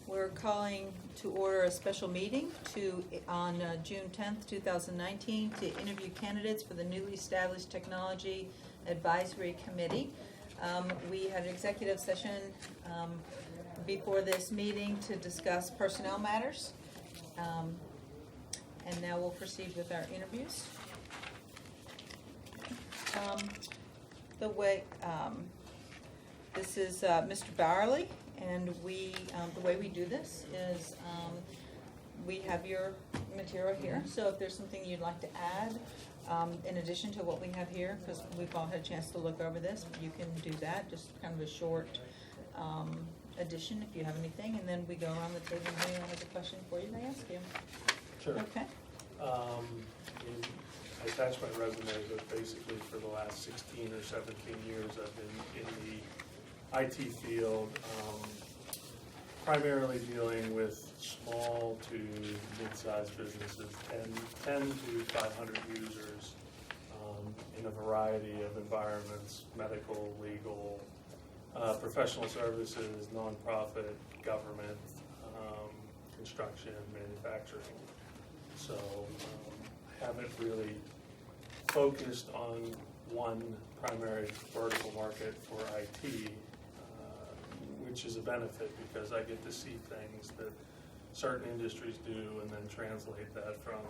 We're calling to order a special meeting on June 10th, 2019, to interview candidates for the newly established Technology Advisory Committee. We had an executive session before this meeting to discuss personnel matters. And now we'll proceed with our interviews. This is Mr. Bowerly, and the way we do this is we have your material here. So if there's something you'd like to add in addition to what we have here, because we've all had a chance to look over this, you can do that, just kind of a short addition if you have anything, and then we go around the table and anyone has a question for you, they ask you. Sure. Okay. I attached my resume, but basically for the last 16 or 17 years I've been in the IT field, primarily dealing with small to mid-sized businesses, 10 to 500 users, in a variety of environments: medical, legal, professional services, nonprofit, government, construction, manufacturing. So I haven't really focused on one primary vertical market for IT, which is a benefit because I get to see things that certain industries do and then translate that from,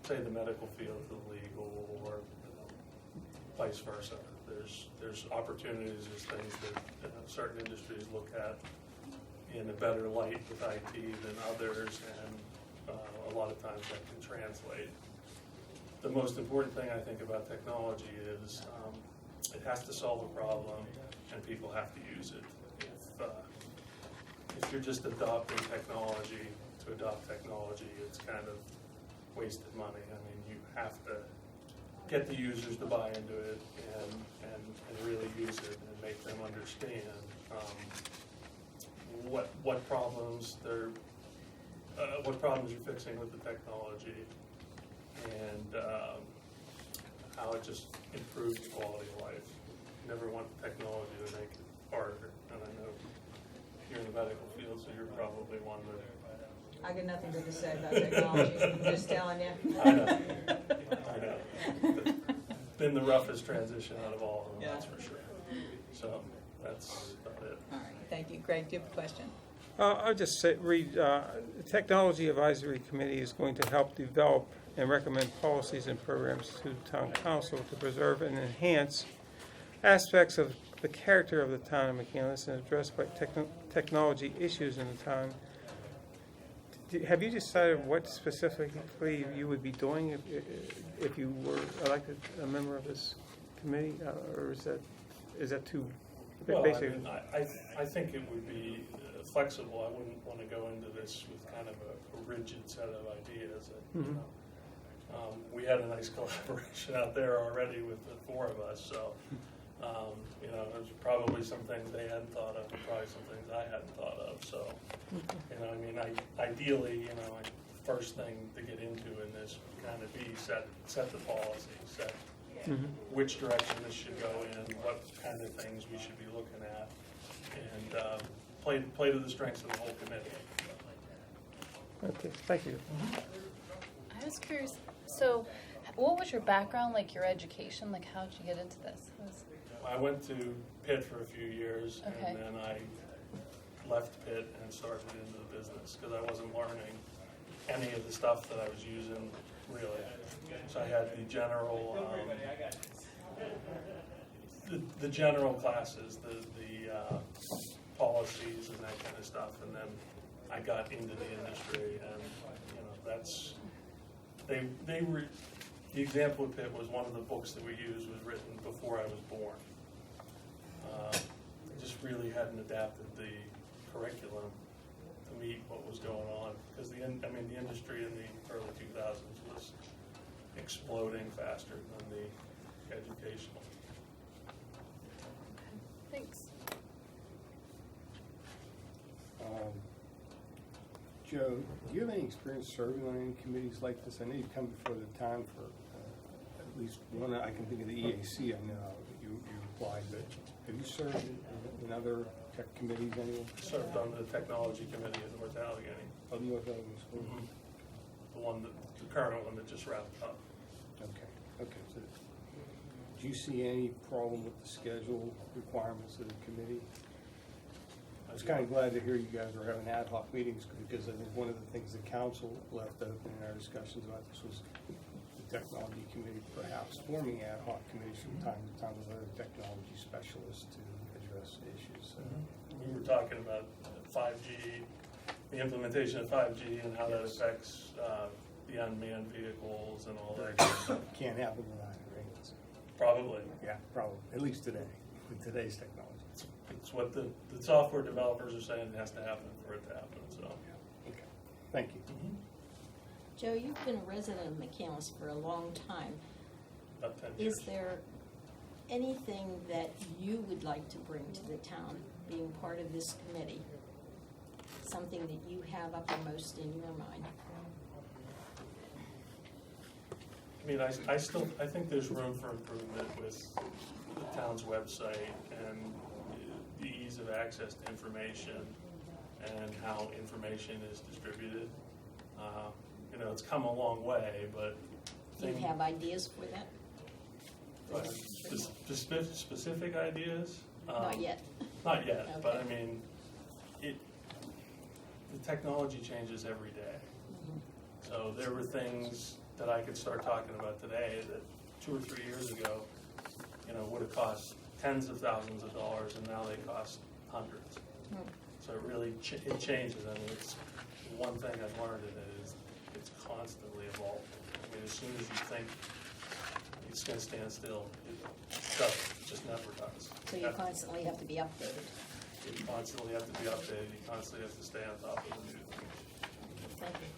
say, the medical field to the legal, or vice versa. There's opportunities, there's things that certain industries look at in a better light with IT than others, and a lot of times that can translate. The most important thing I think about technology is it has to solve a problem and people have to use it. If you're just adopting technology to adopt technology, it's kind of wasted money. I mean, you have to get the users to buy into it and really use it and make them understand what problems you're fixing with the technology, and how it just improves quality of life. You never want the technology to make it harder, and I know you're in the medical field, so you're probably one that... I got nothing good to say about technology. I'm just telling you. I know. Been the roughest transition out of all of them, that's for sure. So that's about it. All right, thank you. Greg, do you have a question? I'll just read, the Technology Advisory Committee is going to help develop and recommend policies and programs to the Town Council to preserve and enhance aspects of the character of the town of McCandless and address technology issues in the town. Have you decided what specifically you would be doing if you were elected a member of this committee, or is that too basic? Well, I mean, I think it would be flexible. I wouldn't want to go into this with kind of a rigid set of ideas. Mm-hmm. We had a nice collaboration out there already with the four of us, so there's probably some things they hadn't thought of, and probably some things I hadn't thought of. So, I mean, ideally, first thing to get into in this would kind of be set the policy, set which direction this should go in, what kind of things we should be looking at, and play to the strengths of the whole committee. Okay, thank you. I was curious, so what was your background, like your education? Like, how did you get into this? I went to Pitt for a few years, Okay. and then I left Pitt and started into the business because I wasn't learning any of the stuff that I was using, really. So I had the general, the general classes, the policies and that kind of stuff, and then I got into the industry, and that's the example of Pitt was one of the books that we used was written before I was born. I just really hadn't adapted the curriculum to meet what was going on, because the industry in the early 2000s was exploding faster than the educational. Thanks. Joe, do you have any experience serving on any committees like this? I know you've come before the town for at least one. I can think of the EAC. I know you applied, but have you served in other tech committees anywhere? Served on the technology committee at North Allegheny. Of North Allegheny School? The one that, the current one that just wrapped up. Okay, so do you see any problem with the schedule requirements of the committee? I was kind of glad to hear you guys are having ad hoc meetings, because I think one of the things the council left open in our discussions about this was the technology committee perhaps forming ad hoc committees from time to time with other technology specialists to address issues. So, We were talking about 5G, the implementation of 5G and how that affects the unmanned vehicles and all that kind of stuff. can't happen without it, right? Probably. Yeah, probably, at least today, with today's technology. It's what the software developers are saying has to happen for it to happen, so. Okay, thank you. Joe, you've been a resident of McCandless for a long time. About 10 years. Is there anything that you would like to bring to the town, being part of this committee? Something that you have uppermost in your mind? I mean, I think there's room for improvement with the town's website and the ease of access to information and how information is distributed. You know, it's come a long way, but. Do you have ideas for that? Specific ideas? Not yet. Not yet, but I Okay. mean, the technology changes every day. So there were things that I could start talking about today that 2 or 3 years ago, you know, would have cost tens of thousands of dollars, and now they cost hundreds. So it really, it changes. I mean, it's one thing I've learned in it is it's constantly evolving. I mean, as soon as you think it's gonna stand still, it doesn't, it just never does. So you constantly have to be updated. You constantly have to be updated, you constantly have to stay on top of the new things. Thank you.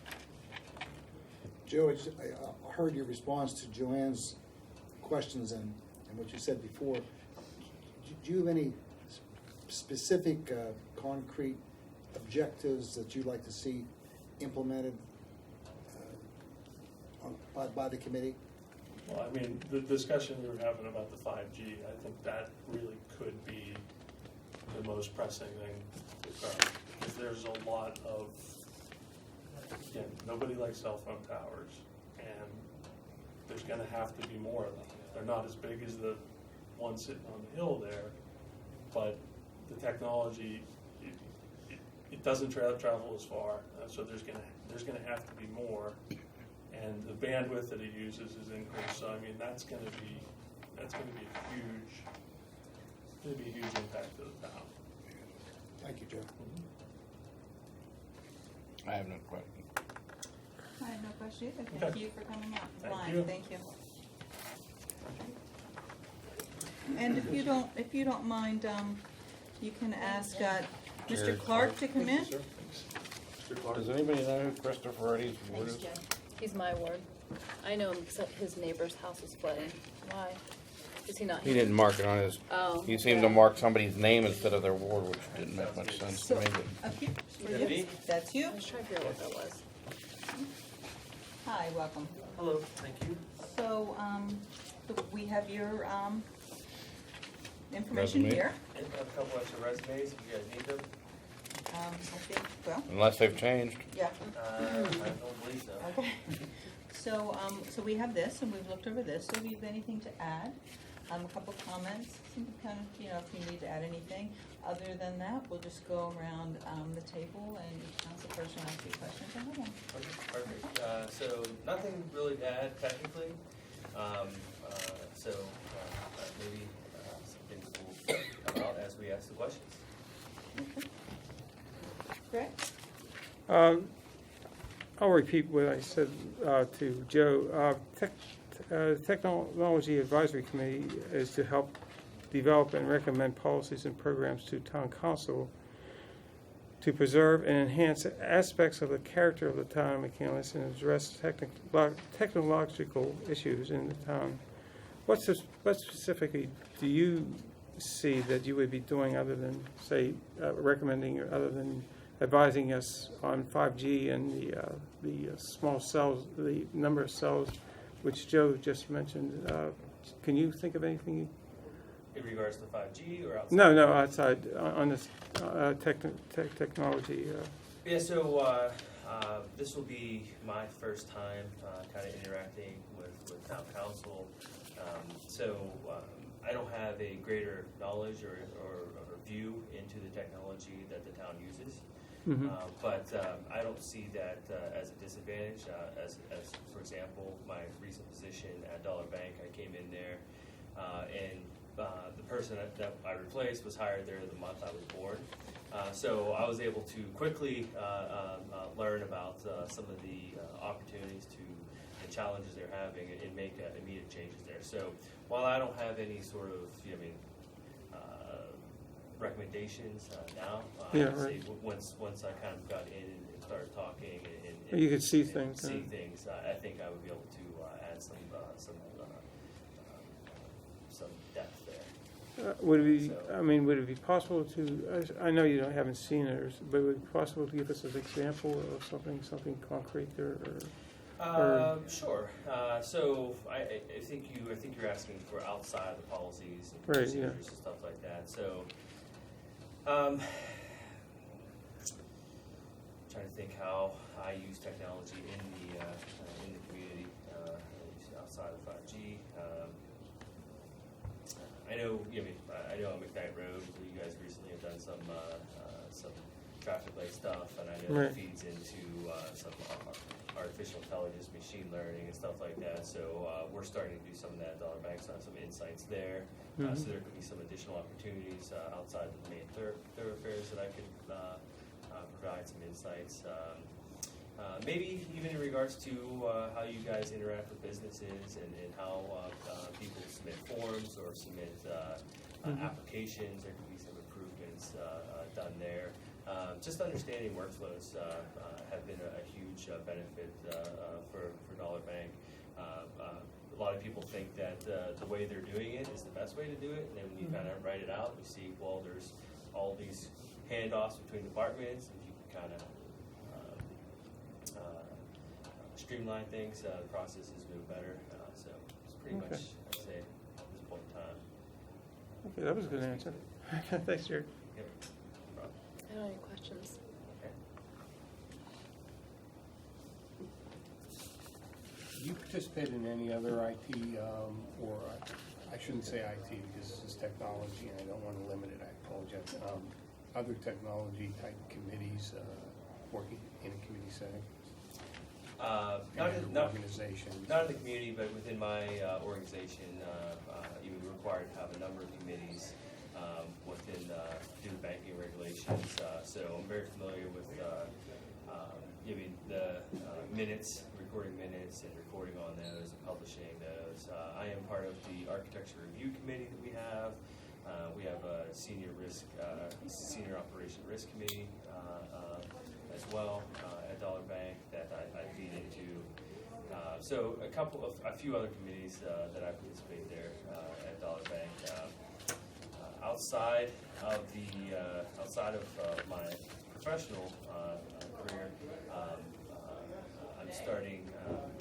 Joe, I heard your response to Joanne's questions and what you said before. Do you have any specific, concrete objectives that you'd like to see implemented by the committee? Well, I mean, the discussion we were having about the 5G, I think that really could be the most pressing thing to occur. Because there's a lot of, again, nobody likes cell phone towers, and there's gonna have to be more of them. They're not as big as the one sitting on the hill there, but the technology, it doesn't travel as far, so there's gonna have to be more. And the bandwidth that it uses is increased, so I mean, that's gonna be a huge impact to the town. Thank you, Joe. I have no question. I have no question either. Thank Okay. you for coming out Thank live. you. Thank you. And if you don't mind, you can ask Mr. Jared Clark to come in. Sir? Mr. Clark? Does anybody know who Christopher Eddie's ward Thanks, is? Joe. He's my ward. I know him except his neighbor's house is flooding. Why? Is he not He here? didn't mark it on his, Oh. he seemed to mark somebody's name instead of their ward, which didn't make much sense to So, me, but. up here, for you. That's you. I was trying to figure out what that was. Hi, welcome. Hello, thank you. So, we have your, information Resume. here. And I have a couple extra resumes if you guys need them. I think, well, Unless they've changed. yeah. I don't believe so. Okay. So, so we have this, and we've looked over this, so if you have anything to add, a couple comments, some kind of, you know, if you need to add anything. Other than that, we'll just go around, the table, and each council person asks you questions, and hold on. Okay, perfect. So nothing really to add technically. Maybe some things will come out as we ask the questions. Greg? I'll repeat what I said to Joe. Technology Advisory Committee is to help develop and recommend policies and programs to town council to preserve and enhance aspects of the character of the town of McCandless and address technological issues in the town. What specifically do you see that you would be doing other than, say, recommending or other than advising us on 5G and the small cells, the number of cells, which Joe just mentioned? Can you think of anything In regards to 5G or outside? No, outside, on this technology. Yeah, so this will be my first time kind of interacting with town council. I don't have a greater knowledge or view into the technology that the town uses. Mhm. But I don't see that as a disadvantage. As for example, my recent position at Dollar Bank, I came in there and the person that I replaced was hired there the month I was born. So I was able to quickly learn about some of the opportunities and challenges they're having and make immediate changes there. So while I don't have any sort of, recommendations now, Yeah, I'd say right. once I kind of got in and started talking and You could see things. see things, I think I would be able to add some depth there. Would it be, So- would it be possible to, I know you haven't seen it, but would it be possible to give us an example of something concrete there? Sure. So I think you're asking for outside the policies and Right, procedures yeah. and stuff like that. So, trying to think how I use technology in the community outside of 5G. I know on McKnight Road, you guys recently have done some traffic light stuff, and I know Right. it feeds into some artificial intelligence, machine learning, and stuff like that. So we're starting to do some of that at Dollar Bank, so some insights there. Mhm. So there could be some additional opportunities outside the main thoroughfares that I could provide some insights. Maybe even in regards to how you guys interact with businesses and how people submit forms or submit applications. There could be some improvements done there. Just understanding workflows have been a huge benefit for Dollar Bank. A lot of people think that the way they're doing it is the best way to do it, and then when you kind of write it out, you see, well, there's all these handoffs between departments, and you can kind of streamline things. The processes move better, so it's pretty Okay. much, I'd say, at this point in time. Okay, that was a good answer. Thanks, Jerry. Yep. No problem. I don't have any questions. Okay. Do you participate in any other IT, or I shouldn't say IT because this is technology and I don't want to limit it, I apologize. Other technology type committees working in a community setting? Not Any in, other not, organizations? not in the community, but within my organization, you were required to have a number of committees within due to banking regulations. So I'm very familiar with giving the minutes, recording minutes, and recording on those and publishing those. I am part of the architecture review committee that we have. We have a senior operation risk committee as well at Dollar Bank that I feed into. So a few other committees that I participate there at Dollar Bank. Outside of my professional career, I'm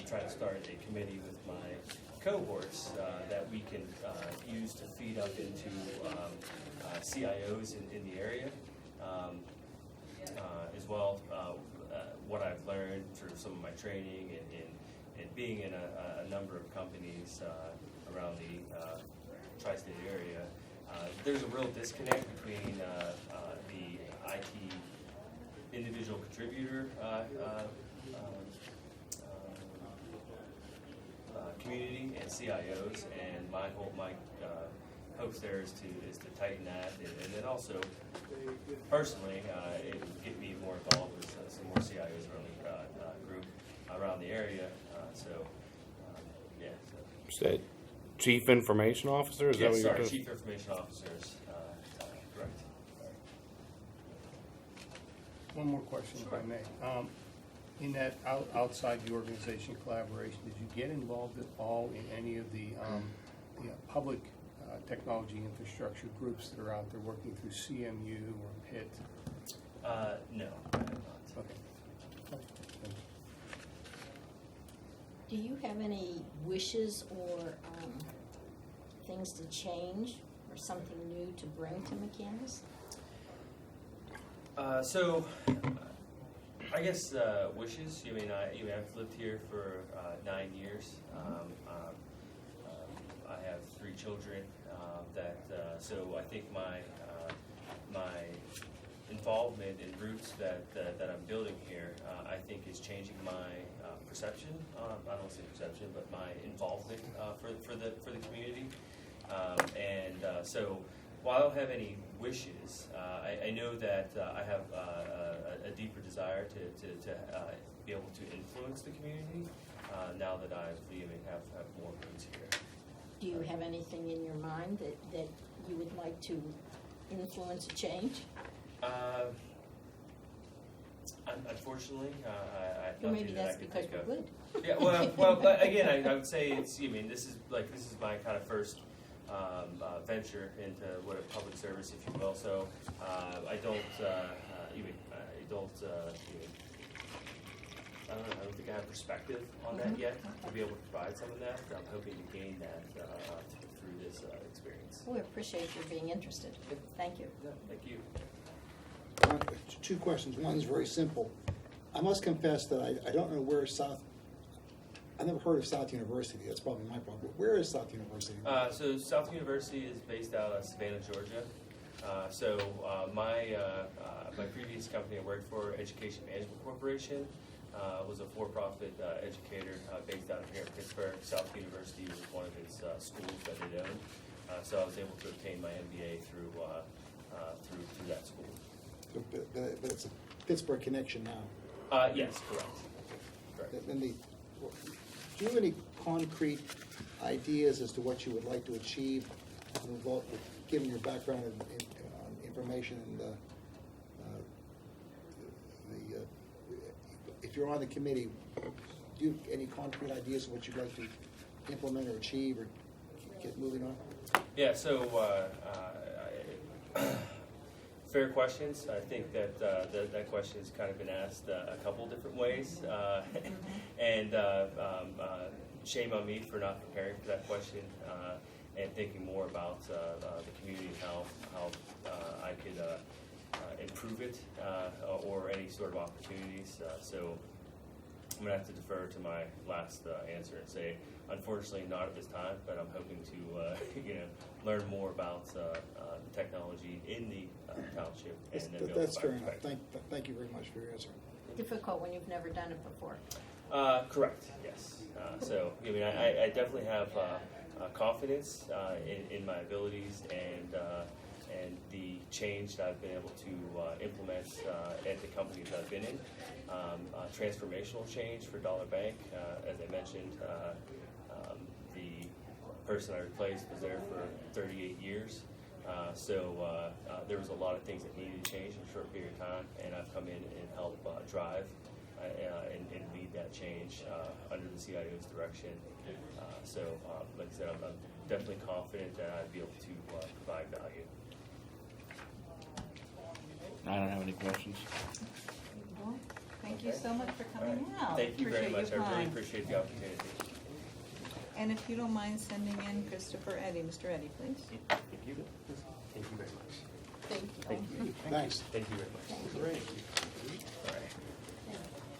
trying to start a committee with my cohorts that we can use to feed up into CIOs in the area. As well, what I've learned through some of my training and being in a number of companies around the tri-state area, there's a real disconnect between the IT individual contributor community and CIOs, and my hopes there is to tighten that, and then also personally it would get me more involved with some more CIOs around the group around the area. You said Chief Information Officer? Is that Yes, what you're sorry, doing? Chief Information Officers, correct. One more question, if I Sure. may. In that outside the organization collaboration, did you get involved at all in any of the public technology infrastructure groups that are out there working through CMU or PIT? No, I have not. Okay. Do you have any wishes or things to change or something new to bring to McCandless? So, I guess wishes. I've lived here for 9 years. I have 3 children. So I think my involvement in roots that I'm building here, I think is changing my perception. I don't say perception, but my involvement for the community. So while I don't have any wishes, I know that I have a deeper desire to be able to influence the community now that I have more roots here. Do you have anything in your mind that you would like to influence a change? Unfortunately, I Or maybe that's because we're good. Yeah, well, again, I would say it's. This is my kind of first venture into what a public service, if you will. So I don't think I have perspective on that yet to be able to provide some of that. I'm hoping to gain that through this experience. We appreciate your being interested. Thank you. Thank you. 2 questions. One's very simple. I must confess that I don't know where I never heard of South University. That's probably my problem. But where is South University? So South University is based out of Savannah, Georgia. My previous company I worked for, Education Management Corporation, was a for-profit educator based out of here in Pittsburgh. South University was one of its schools that it owned. So I was able to obtain my MBA through that school. But it's a Pittsburgh connection now. Yes, correct. Then do you have any concrete ideas as to what you would like to achieve, given your background and information and if you're on the committee, do you have any concrete ideas of what you'd like to implement or achieve or get moving on? Yeah, so fair questions. I think that question has kind of been asked a couple different ways, and shame on me for not preparing for that question and thinking more about the community and how I could improve it or any sort of opportunities. So I'm gonna have to defer to my last answer and say, unfortunately, not at this time. But I'm hoping to learn more about the technology in the township. And then be able to That's fair provide enough. Thank you very much for your answer. Difficult when you've never done it before. Correct. Yes. So I definitely have confidence in my abilities and the change that I've been able to implement at the companies I've been in. Transformational change for Dollar Bank. As I mentioned, the person I replaced was there for 38 years. So there was a lot of things that needed to change in a short period of time, and I've come in and helped drive and lead that change under the CIO's direction. Like I said, I'm definitely confident that I'd be able to provide value. I don't have any questions. Well, thank you so much for coming out. Thank you very much. Appreciate your I really time. appreciate the opportunity. And if you don't mind sending in Christopher Eddy, Mr. Eddy, please. Thank you. Thank you very much. Thank you. Thank you. Thanks. Thank you very much. Thank you. All right.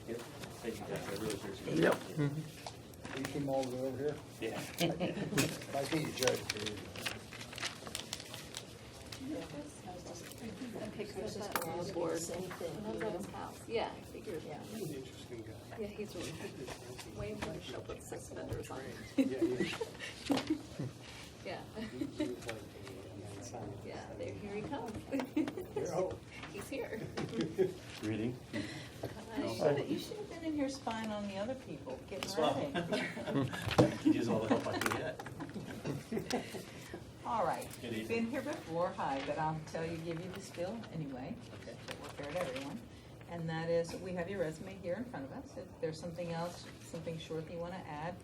Yep. Thank you, Jeff. I really appreciate it. Yep. You came all the way over here? Yeah. Nice to meet you, Judge. Same thing, you know? Yeah, I figured. Yeah. He's an interesting guy. Yeah, he's way more sharp with suspenders on. Yeah. Yeah, here he comes. Oh. He's here. Reading? You should have been in here spying on the other people, getting ready. Could use all the help I can get. All right, Good you've evening. been here before, hi, but I'll give you the spiel anyway, so we're fair to everyone. And that is, we have your resume here in front of us. If there's something else, something short that you want to add,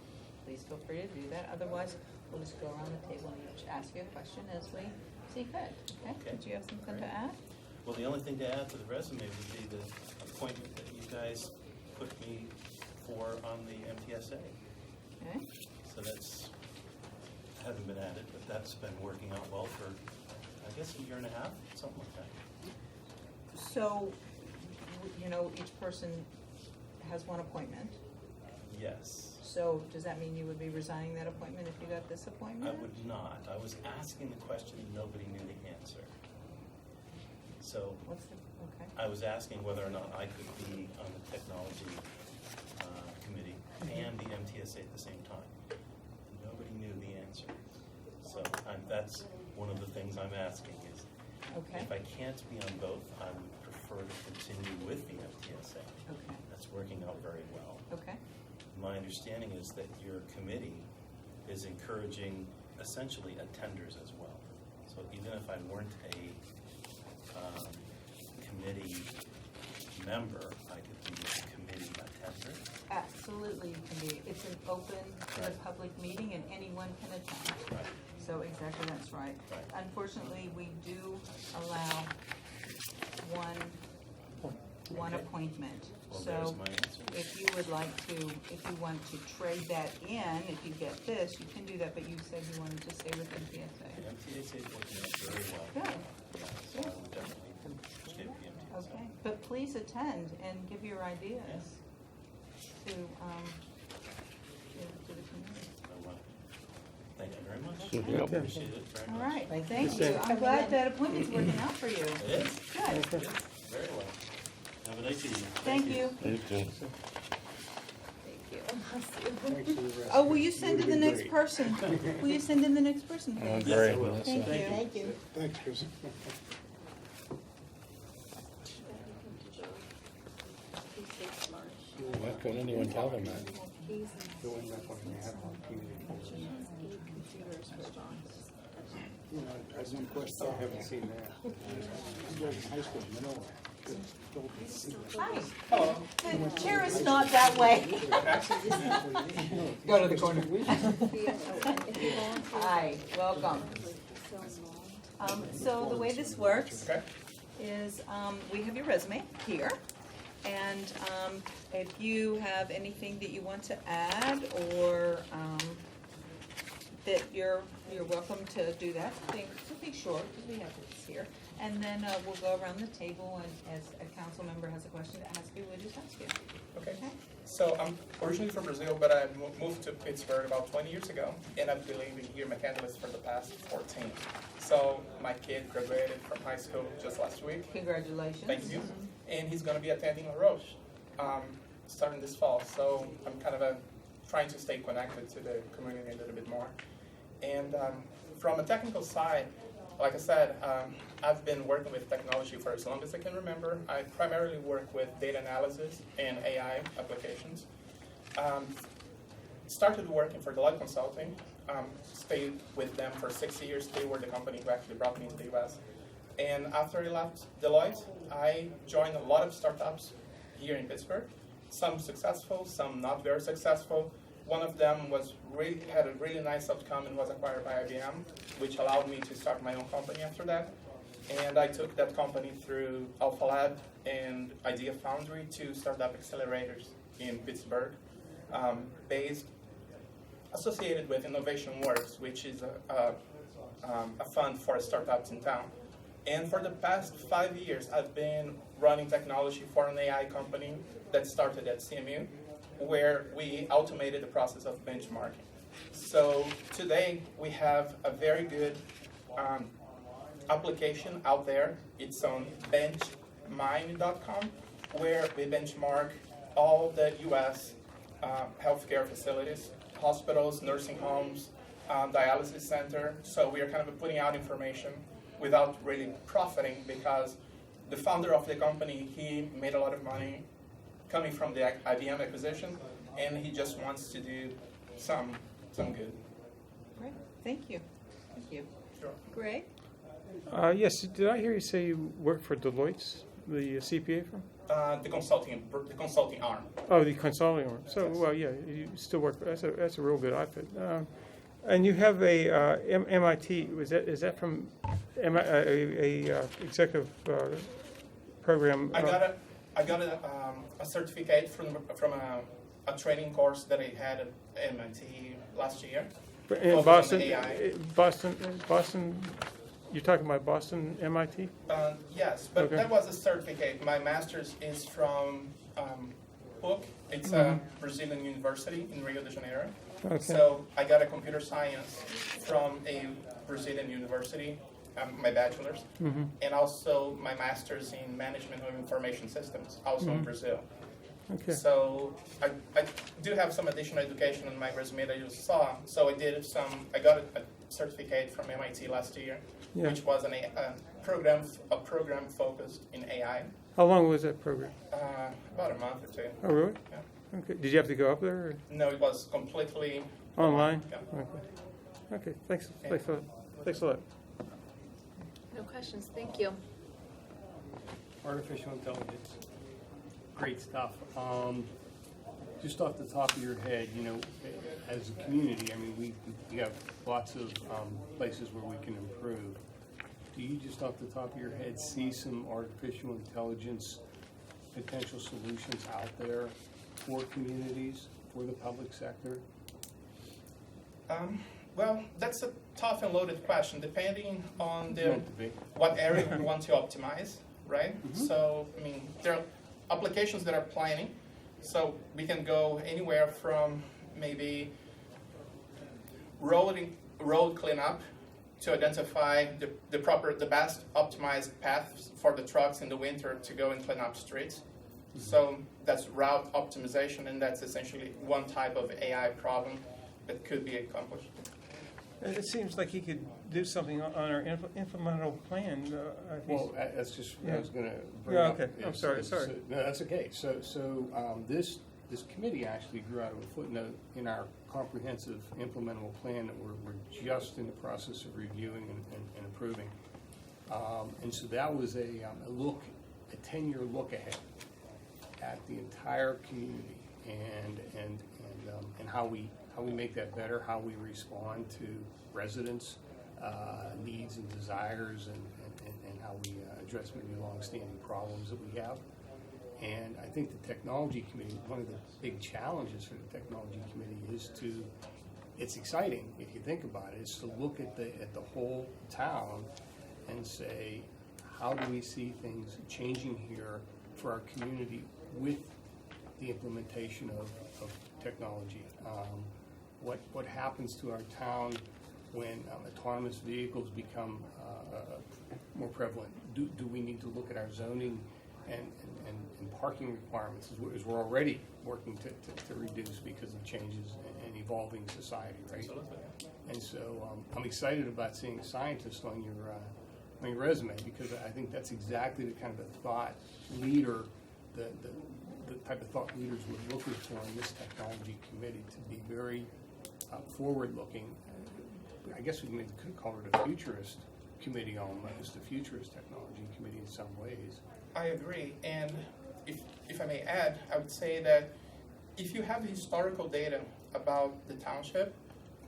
please feel free to do that. Otherwise, we'll just go around the table and each ask you a question as we see fit. Okay? Did you have something to add? Well, the only thing to add to the resume would be the appointment that you guys put me for on the MTSA. Okay? So that's, hasn't been added, but that's been working out well for guess a year and a half, something like that. So, you know, each person has one appointment. Yes. So does that mean you would be resigning that appointment if you got this I appointment? would not. I was asking the question and nobody knew the answer. So What's the, okay. I was asking whether or not I could be on the technology committee and the MTSA at the same time. Nobody knew the answer. So that's one of the things I'm asking is, Okay. if I can't be on both, I would prefer to continue with the MTSA. Okay. That's working out very well. Okay. My understanding is that your committee is encouraging essentially attenders as well. So even if I weren't a committee member, I could be a committee attender. Absolutely, you can be. It's an open to the Right. public meeting and anyone can attend. Right. So exactly, that's right. Right. Unfortunately, we do allow one Okay. appointment. Well, So there's my answer. if you would like to, if you want to trade that in, if you get this, you can do that, but you said you wanted to stay with The MTSA. MTSA is working out very well. Good. So I would definitely stay with the MTSA. Okay, but please attend and give your ideas to the community. I will. Thank you very much. Yep. Appreciate it very All much. right, thank Yes, you. sir. I'm glad that appointment's working out for you. It is? Good, It is. Very well. Have a nice evening. thank you. You too. Thanks for the rest. Oh, will you send in the next Great. person? Will you send in the next person, please? Great. Thank you. Thank you. Thanks, Chris. Why couldn't anyone tell them that? Going back on the ad hoc committee. You know, I have one question. I haven't seen that. You guys in high school, you know. Hi. The chair is not that way. Go to the corner. Hi, welcome. So the way this works is, we have your resume here. And if you have anything that you want to add or that you're welcome to do that. Be short, because we have this here. And then we'll go around the table, and as a council member has a question to ask you, we'll just ask you. Okay. So I'm originally from Brazil, but I moved to Pittsburgh about 20 years ago, and I've been living here in McCandless for the past 14. So my kid graduated from high school just last week. Congratulations. Thank you. And he's going to be attending La Roche starting this fall. So I'm kind of trying to stay connected to the community a little bit more. And from a technical side, like I said, I've been working with technology for as long as I can remember. I primarily work with data analysis and AI applications. Started working for Deloitte Consulting, stayed with them for 6 years. They were the company who actually brought me to the US. And after I left Deloitte, I joined a lot of startups here in Pittsburgh. Some successful, some not very successful. One of them had a really nice outcome and was acquired by IBM, which allowed me to start my own company after that. And I took that company through Alpha Lab and Idea Foundry, two startup accelerators in Pittsburgh, associated with Innovation Works, which is a fund for startups in town. And for the past 5 years, I've been running technology for an AI company that started at CMU, where we automated the process of benchmarking. So today we have a very good application out there. It's on benchmine.com, where we benchmark all the US healthcare facilities, hospitals, nursing homes, dialysis center. So we are kind of putting out information without really profiting, because the founder of the company, he made a lot of money coming from the IBM acquisition, and he just wants to do some good. Great, thank you. Thank you. Sure. Greg? Yes, did I hear you say you work for Deloitte, the CPA firm? The consulting arm. Oh, the consulting arm. So, well, yeah, you still work, that's a real good outfit. And you have a MIT, is that from a executive program? I got a certificate from a training course that I had at MIT last year. In focused on Boston, AI. Boston, you're talking about Boston, MIT? Yes, but Okay. that was a certificate. My master's is from PUC. It's a Brazilian university in Rio de Janeiro. Okay. So I got a computer science from a Brazilian university, my bachelor's, and also my master's in management of information systems, also in Brazil. Okay. So I do have some additional education in my resume that you saw. So I got a certificate from MIT last year, Yeah. which was a program focused in AI. How long was that program? About a month or two. Oh, really? Yeah. Okay. Did you have to go up there or No, it was completely online? Yeah. Okay. Okay, thanks, thanks a lot. No questions, thank you. Artificial intelligence, great stuff. Just off the top of your head, you know, as a community, I mean, we have lots of places where we can improve. Do you just off the top of your head see some artificial intelligence potential solutions out there for communities, for the public sector? Well, that's a tough and loaded question, depending on Meant to be. what area we want to optimize, right? So, I mean, there are applications that are planning, so we can go anywhere from maybe road cleanup to identify the best optimized paths for the trucks in the winter to go and clean up streets. So that's route optimization, and that's essentially one type of AI problem that could be accomplished. It seems like he could do something on our implemental plan. Well, that's just what I was gonna bring Yeah, up. okay. I'm sorry. No, that's okay. So this committee actually grew out of a footnote in our comprehensive implementable plan that we're just in the process of reviewing and approving. And so that was a 10-year look ahead at the entire community and how we make that better, how we respond to residents' needs and desires, and how we address maybe long-standing problems that we have. And I think the technology committee, one of the big challenges for the technology committee is it's exciting if you think about it, is to look at the whole town and say, how do we see things changing here for our community with the implementation of technology? What happens to our town when autonomous vehicles become more prevalent? Do we need to look at our zoning and parking requirements, as we're already working to reduce because of changes and evolving society, right? Absolutely. And so I'm excited about seeing scientists on your resume, because I think that's exactly the kind of a thought leader, the type of thought leaders we're looking for in this technology committee, to be very forward-looking. I guess we could call it a futurist committee almost, a futurist technology committee in some ways. I agree, and if I may add, I would say that if you have historical data about the township,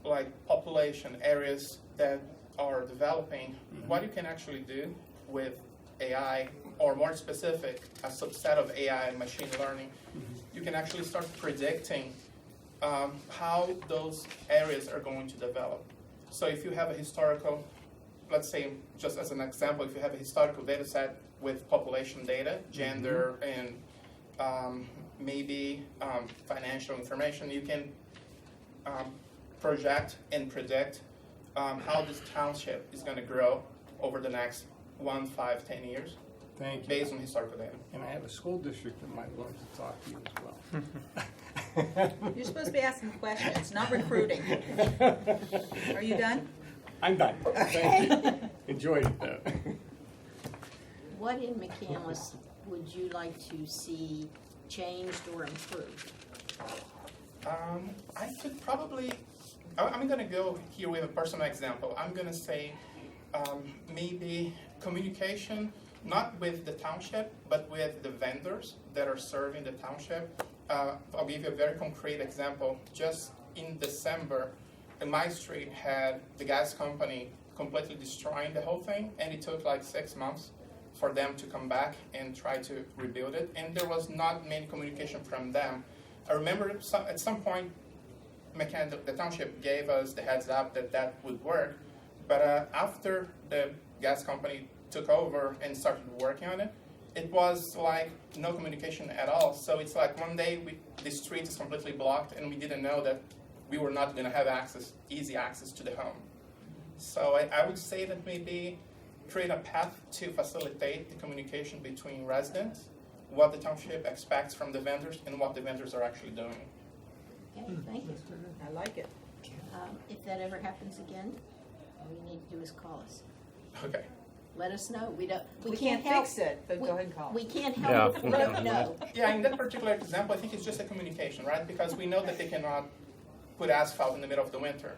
like population areas that are developing, what you can actually do with AI, or more specific, a subset of AI and machine learning, you can actually start predicting how those areas are going to develop. So if you have a historical, let's say, just as an example, if you have a historical data set with population data, gender, and maybe financial information, you can project and predict how this township is going to grow over the next 1, 5, 10 years. Thank you. Based on historical data. And I have a school district that might want to talk to you as well. You're supposed to be asking questions, not recruiting. Are you done? I'm done. Thank you. Enjoyed it, though. What in McCandless would you like to see changed or improved? I could probably, I'm going to go here with a personal example. I'm going to say maybe communication, not with the township, but with the vendors that are serving the township. I'll give you a very concrete example. Just in December, my street had the gas company completely destroying the whole thing, and it took like 6 months for them to come back and try to rebuild it, and there was not many communication from them. I remember at some point, the township gave us the heads up that would work, but after the gas company took over and started working on it, it was like no communication at all. So it's like one day the street is completely blocked and we didn't know that we were not going to have easy access to the home. So I would say that maybe create a path to facilitate the communication between residents, what the township expects from the vendors, and what the vendors are actually doing. Okay, thank you. I like it. If that ever happens again, all you need to do is call us. Okay. Let us know. We can't help. fix it, but go ahead and call. We can't help Yeah. if we don't know. Yeah, in that particular example, I think it's just a communication, right? Because we know that they cannot put asphalt in the middle of the winter.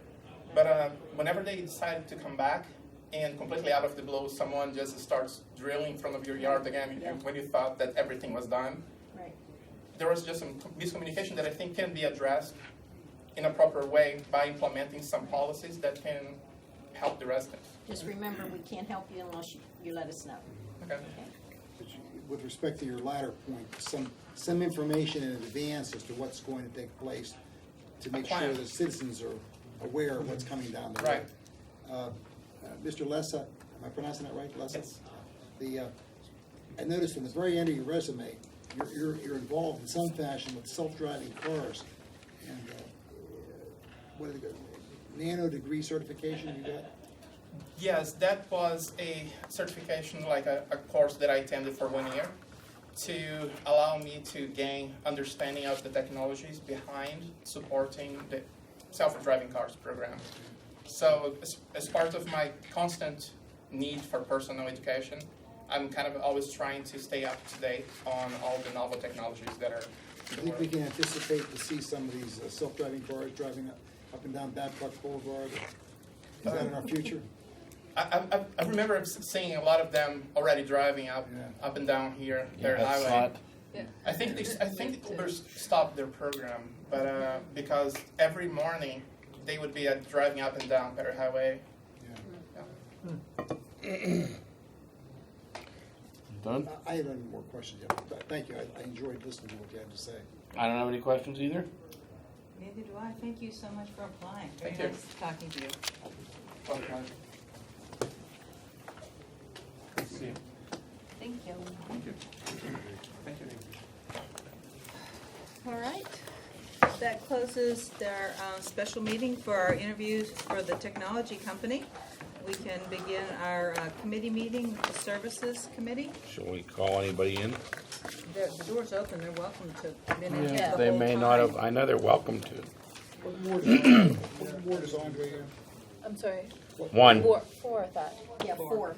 But whenever they decide to come back and completely out of the blue, someone just starts drilling in front of your yard again when you thought that everything was done, Right. there was just some miscommunication that I think can be addressed in a proper way by implementing some policies that can help the residents. Just remember, we can't help you unless you let us know. Okay. But with respect to your latter point, some information in advance as to what's going to take place to make sure Plan. the citizens are aware of what's coming down the road. Right. Mr. Lessa, am I pronouncing that right, Lessa? Yes. I noticed in the very end of your resume, you're involved in some fashion with self-driving cars. And what are the nano degree certification you got? Yes, that was a certification, like a course that I attended for 1 year to allow me to gain understanding of the technologies behind supporting the self-driving cars program. So as part of my constant need for personal education, I'm kind of always trying to stay up to date on all the novel technologies that are I in the think we world. can anticipate to see some of these self-driving cars driving up and down Babcock Boulevard. Is that in our future? I remember seeing a lot of them already driving up and down here, their That's highway. not, I think Uber stopped their program, but because every morning they would be driving up and down Better Highway. Yeah. done? I have any more questions yet. But thank you. I enjoyed listening to what you had to say. I don't have any questions either. Neither do I. Thank you so much for applying. Very Thank you. nice talking to you. Okay. See you. Thank you. Thank you. Thank you. All right. That closes our special meeting for our interviews for the technology company. We can begin our committee meeting with the services committee. Shall we call anybody in? The door's open. They're welcome to come in and Yeah. the They whole may not have, time. I know they're welcome to. What ward is Andre in? I'm sorry. One. Four, I thought. Yeah, 4.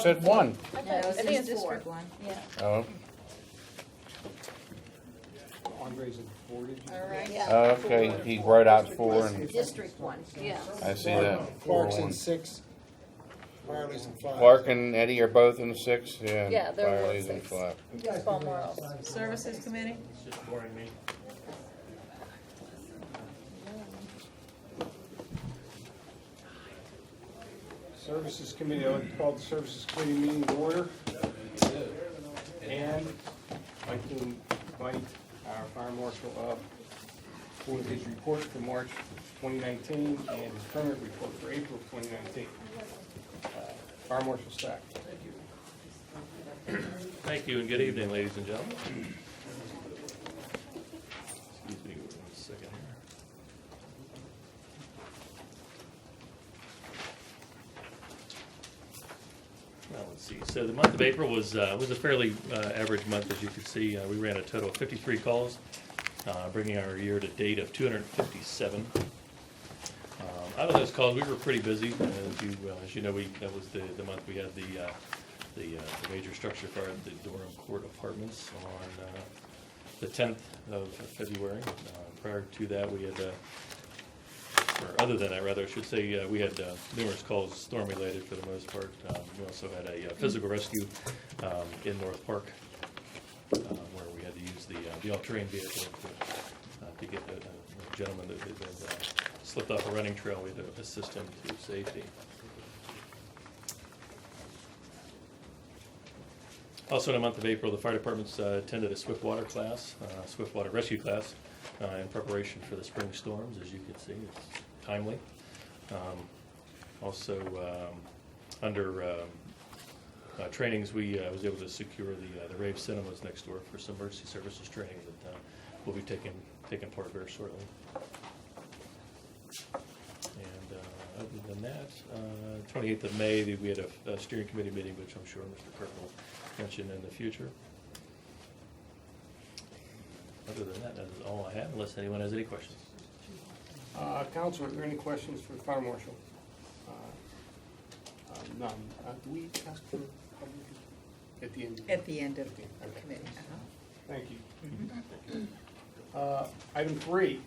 Said one. I No, thought, it's I think just it's four. District one. Yeah. Oh, Andre's in 4, did you? All right. oh, okay, he wrote out 4 and District 1. Yeah. I see that. Clark's 4-1. in 6. Firely's in 5. Clark and Eddie are both in 6, yeah. Yeah, they're both Firely's in 6. 5. Balmoral's. Services committee. It's just boring me. Services Committee, I would call the Services Committee meeting to order. And I'd like to invite our fire marshal up for his report for March 2019 and his current report for April 2019. Fire Marshal Stack. Thank you and good evening, ladies and gentlemen. Excuse me one second here. Well, let's see. So the month of April was a fairly average month, as you can see. We ran a total of 53 calls, bringing our year to date of 257. Out of those calls, we were pretty busy. As you know, that was the month we had the major structure fire at the Durham Court Apartments on the 10th of February. Prior to that, we had, or other than that, rather, I should say, we had numerous calls storm-related for the most part. We also had a physical rescue in North Park, where we had to use the all-terrain vehicle to get the gentleman that had slipped off a running trail. We had to assist him to safety. Also in the month of April, the fire departments attended a swiftwater class, swiftwater rescue class, in preparation for the spring storms. As you can see, it's timely. Also, under trainings, we was able to secure the Rave Cinemas next door for some emergency services training that will be taking part very shortly. And other than that, 28th of May, we had a steering committee meeting, which I'm sure Mr. Kirk will mention in the future. Other than that, that's all I have, unless anyone has any questions. Council, are there any questions for the fire marshal? None. Do we ask for public at the end? At the end of the Okay. committee. Thank you. Item 3,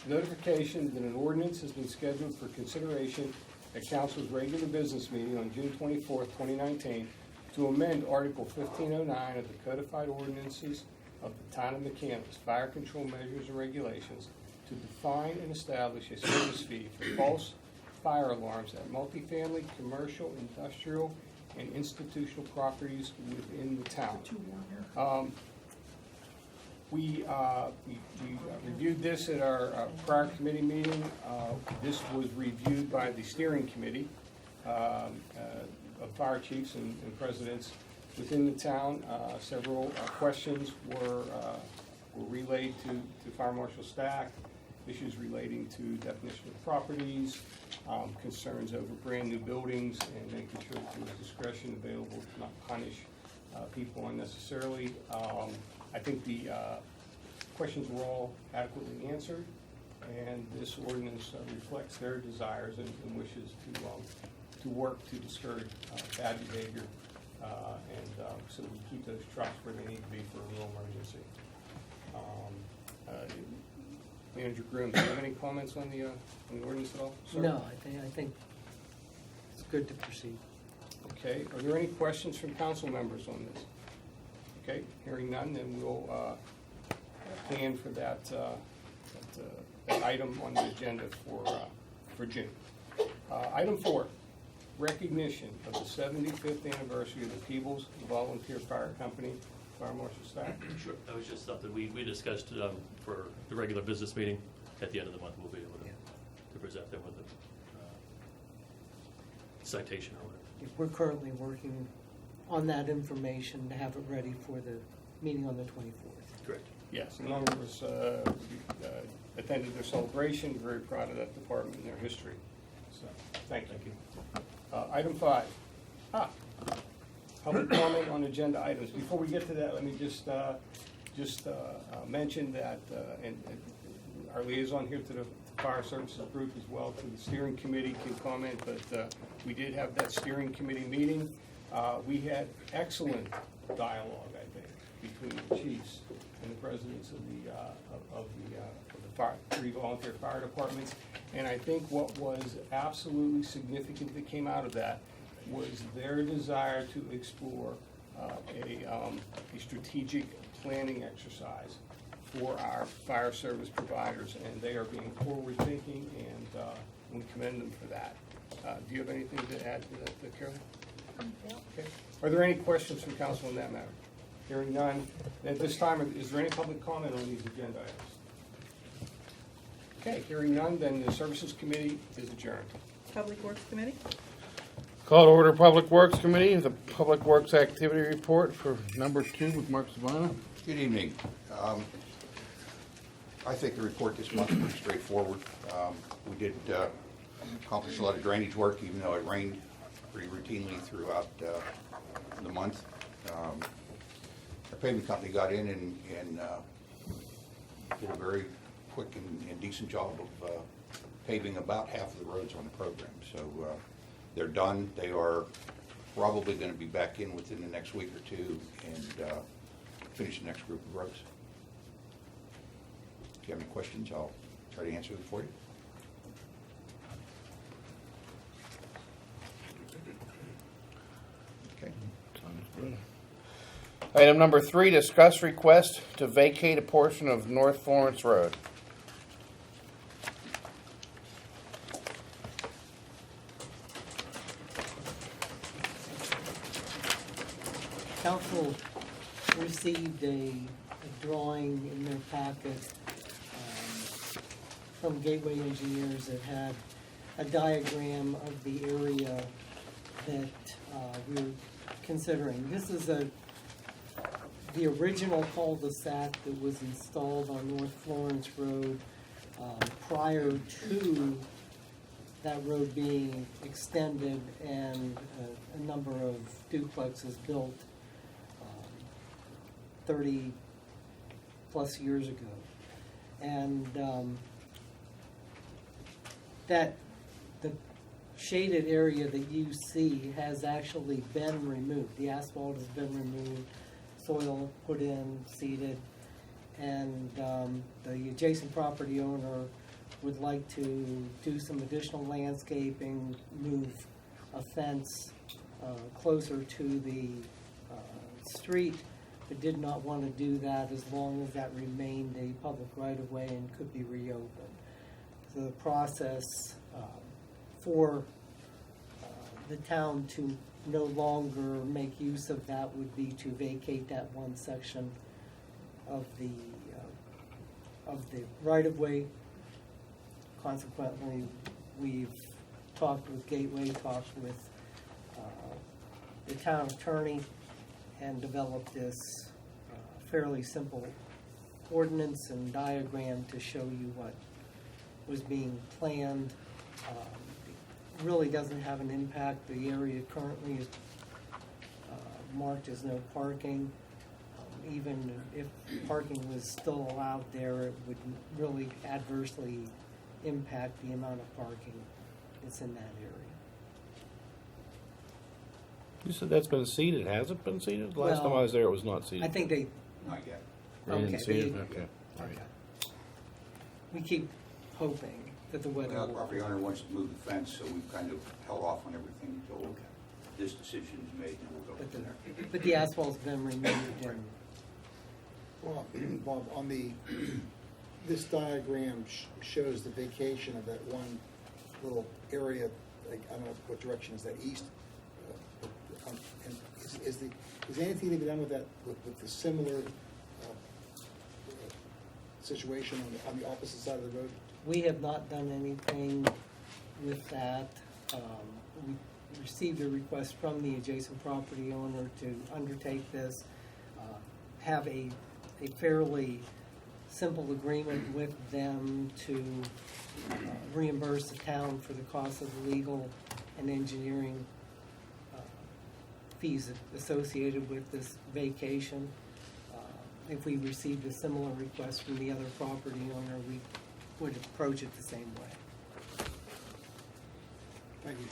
notification that an ordinance has been scheduled for consideration at council's regular business meeting on June 24th, 2019, to amend Article 1509 of the Codified Ordinances of the Town of McCandless, Fire Control Measures and Regulations, to define and establish a service fee for false fire alarms at multifamily, commercial, industrial, and institutional properties within the town. We reviewed this at our prior committee meeting. This was reviewed by the steering committee of fire chiefs and presidents within the town. Several questions were relayed to Fire Marshal Stack, issues relating to definition of properties, concerns over brand-new buildings, and making sure that there was discretion available to not punish people unnecessarily. I think the questions were all adequately answered, and this ordinance reflects their desires and wishes to work to discourage bad behavior, and so we keep those trucks where they need to be for a real emergency. Manager Groom, do you have any comments on the ordinance at all, sir? No, I think it's good to proceed. Okay, are there any questions from council members on this? Okay, hearing none, then we'll plan for that item on the agenda for June. Item 4, recognition of the 75th anniversary of the Peebles Volunteer Fire Company. Fire Marshal Stack. Sure. That was just something we discussed for the regular business meeting. At the end of the month, we'll be able to present them with a citation or whatever. We're currently working on that information to have it ready for the meeting on the 24th. Correct. Yes, a number of us attended their celebration. Very proud of that department and their history. So, thank you. Item 5. Public comment on agenda items. Before we get to that, let me just mention that, and our liaison here to the Fire Services Group as well, to the steering committee can comment, but we did have that steering committee meeting. We had excellent dialogue, I think, between the chiefs and the presidents of the 3 volunteer fire departments. And I think what was absolutely significant that came out of that was their desire to explore a strategic planning exercise for our fire service providers, and they are being forward-thinking, and we commend them for that. Do you have anything to add to that, Carolyn? Okay. Are there any questions from council on that matter? Hearing none. At this time, is there any public comment on these agenda items? Okay, hearing none, then the Services Committee is adjourned. Public Works Committee? Call to order Public Works Committee, the Public Works Activity Report for number 2 with Mark Savana. Good evening. I think the report this month is pretty straightforward. We did accomplish a lot of drainage work, even though it rained pretty routinely throughout the month. Our paving company got in and did a very quick and decent job of paving about half of the roads on the program. So they're done. They are probably going to be back in within the next week or two and finish the next group of roads. If you have any questions, I'll try to answer them for you. Okay. Sounds good. Item number 3, discuss request to vacate a portion of North Florence Road. Council received a drawing in their packet from Gateway Engineers that had a diagram of the area that we're considering. This is the original cul-de-sac that was installed on North Florence Road prior to that road being extended and a number of duplexes built 30 plus years ago. And that the shaded area that you see has actually been removed. The asphalt has been removed, soil put in, seeded, and the adjacent property owner would like to do some additional landscaping, move a fence closer to the street, but did not want to do that as long as that remained a public right-of-way and could be reopened. So the process for the town to no longer make use of that would be to vacate that one section of the right-of-way. Consequently, we've talked with Gateway, talked with the town attorney, and developed this fairly simple ordinance and diagram to show you what was being planned. It really doesn't have an impact. The area currently is marked as no parking. Even if parking was still allowed there, it would really adversely impact the amount of parking that's in that area. You said that's been seeded. Has it been seeded? Last time I was there, it was not seeded. I think they. Not yet. They didn't see it? Okay. All right. We keep hoping that the weather Well, the will. property owner wants to move the fence, so we've kind of held off on everything until this decision is made, and we'll go from there. But the asphalt's been removed and. Well, Bob, on this diagram shows the vacation of that one little area, like, I don't know what direction is that, east? And is anything to be done with that, with the similar situation on the opposite side of the road? We have not done anything with that. We received a request from the adjacent property owner to undertake this, have a fairly simple agreement with them to reimburse the town for the cost of legal and engineering fees associated with this vacation. If we received a similar request from the other property owner, we would approach it the same way. Thank you.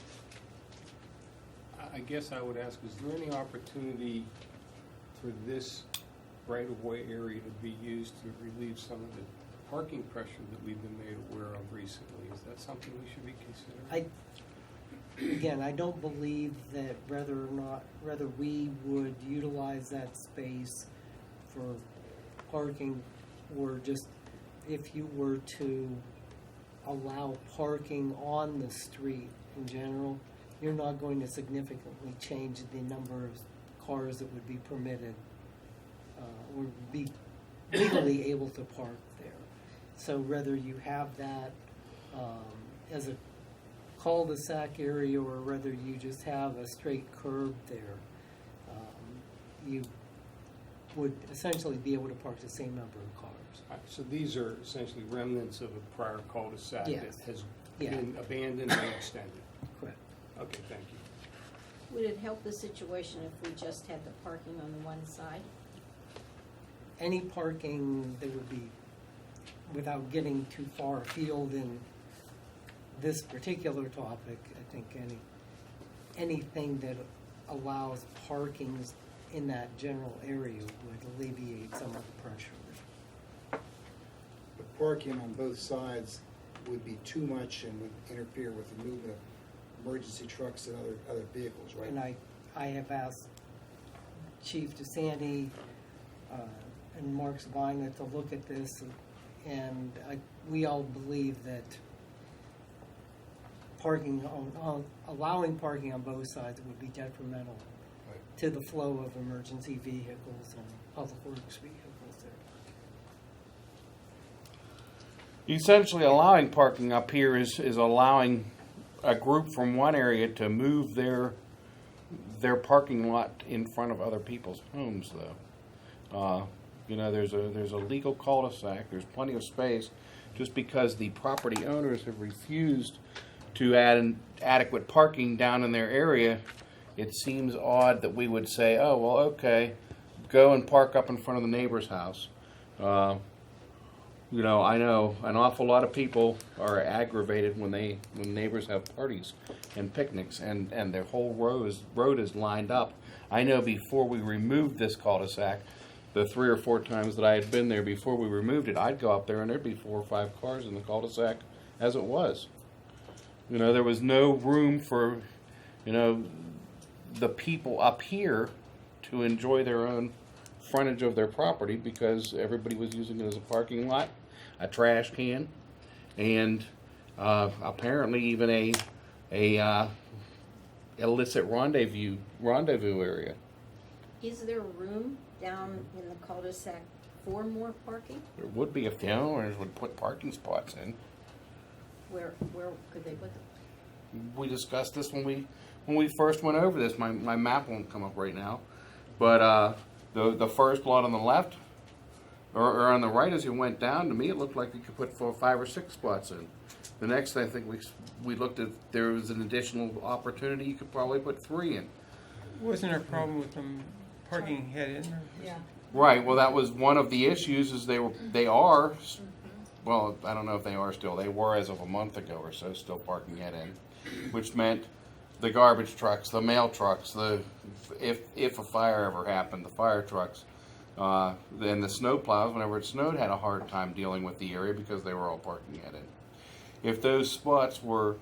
I guess I would ask, is there any opportunity for this right-of-way area to be used to relieve some of the parking pressure that we've been made aware of recently? Is that something we should be considering? Again, I don't believe that whether we would utilize that space for parking or just if you were to allow parking on the street in general, you're not going to significantly change the number of cars that would be permitted or be legally able to park there. So whether you have that as a cul-de-sac area or whether you just have a straight curb there, you would essentially be able to park the same number of cars. So these are essentially remnants of a prior cul-de-sac that Yes. has Yeah. been abandoned and extended? Correct. Okay, thank you. Would it help the situation if we just had the parking on the one side? Any parking that would be, without getting too far afield in this particular topic, I think anything that allows parking in that general area would alleviate some of the pressure. But parking on both sides would be too much and would interfere with the movement of emergency trucks and other vehicles, right? And I have asked Chief DeSanti and Mark Sabina to look at this, and we all believe that allowing parking on both sides would be detrimental to the flow of emergency vehicles and public works vehicles there. Essentially, allowing parking up here is allowing a group from one area to move their their parking lot in front of other people's homes, though. You know, there's a legal cul-de-sac. There's plenty of space. Just because the property owners have refused to add adequate parking down in their area, it seems odd that we would say, "Oh, well, okay, go and park up in front of the neighbor's house." You know, I know an awful lot of people are aggravated when neighbors have parties and picnics, and their whole road is lined up. I know before we removed this cul-de-sac, the 3 or 4 times that I had been there before we removed it, I'd go up there and there'd be 4 or 5 cars in the cul-de-sac as it was. You know, there was no room for, you know, the people up here to enjoy their own frontage of their property because everybody was using it as a parking lot, a trash can, and apparently even a illicit rendezvous area. Is there room down in the cul-de-sac for more parking? There would be if the owners would put parking spots in. Where could they put them? We discussed this when we first went over this. My map won't come up right now, but the first lot on the left or on the right as you went down, to me it looked like you could put 4, 5, or 6 spots in. The next, I think we looked at, there was an additional opportunity you could probably put 3 in. Wasn't there a problem with them parking head in? Yeah. Right. Well, that was one of the issues. Is they are. Well, I don't know if they are still. They were as of a month ago or so still parking head in, which meant the garbage trucks, the mail trucks, if a fire ever happened, the fire trucks, then the snow plows, whenever it snowed, had a hard time dealing with the area because they were all parking head in. If those spots were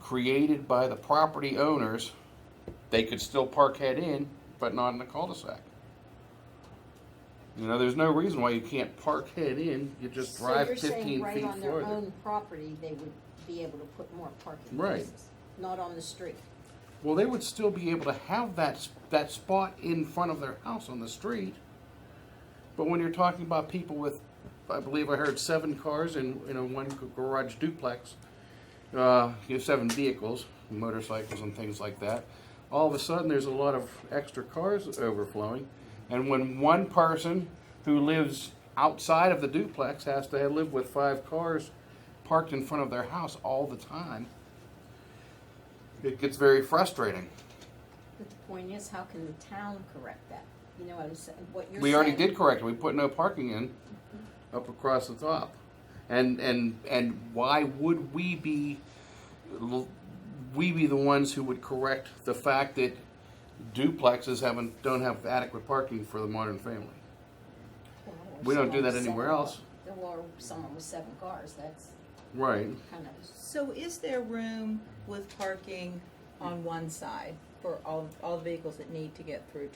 created by the property owners, they could still park head in, but not in the cul-de-sac. You know, there's no reason why you can't park head in. You just drive 15 feet So you're saying right on their further. own property, they would be able to put more parking Right. places? Not on the street? Well, they would still be able to have that spot in front of their house on the street. But when you're talking about people with, I believe I heard 7 cars in one garage duplex, you have 7 vehicles, motorcycles and things like that. All of a sudden, there's a lot of extra cars overflowing. And when one person who lives outside of the duplex has to live with 5 cars parked in front of their house all the time, it gets very frustrating. But the point is, how can the town correct that? You know what I'm saying? What you're We already saying- did correct it. We put no parking in up across the top. And why would we be the ones who would correct the fact that duplexes don't have adequate parking for the modern family? Or We don't do someone that with anywhere 7 else. cars. Or someone with 7 cars, that's Right. kind of, So is there room with parking on one side for all the vehicles that need to get through?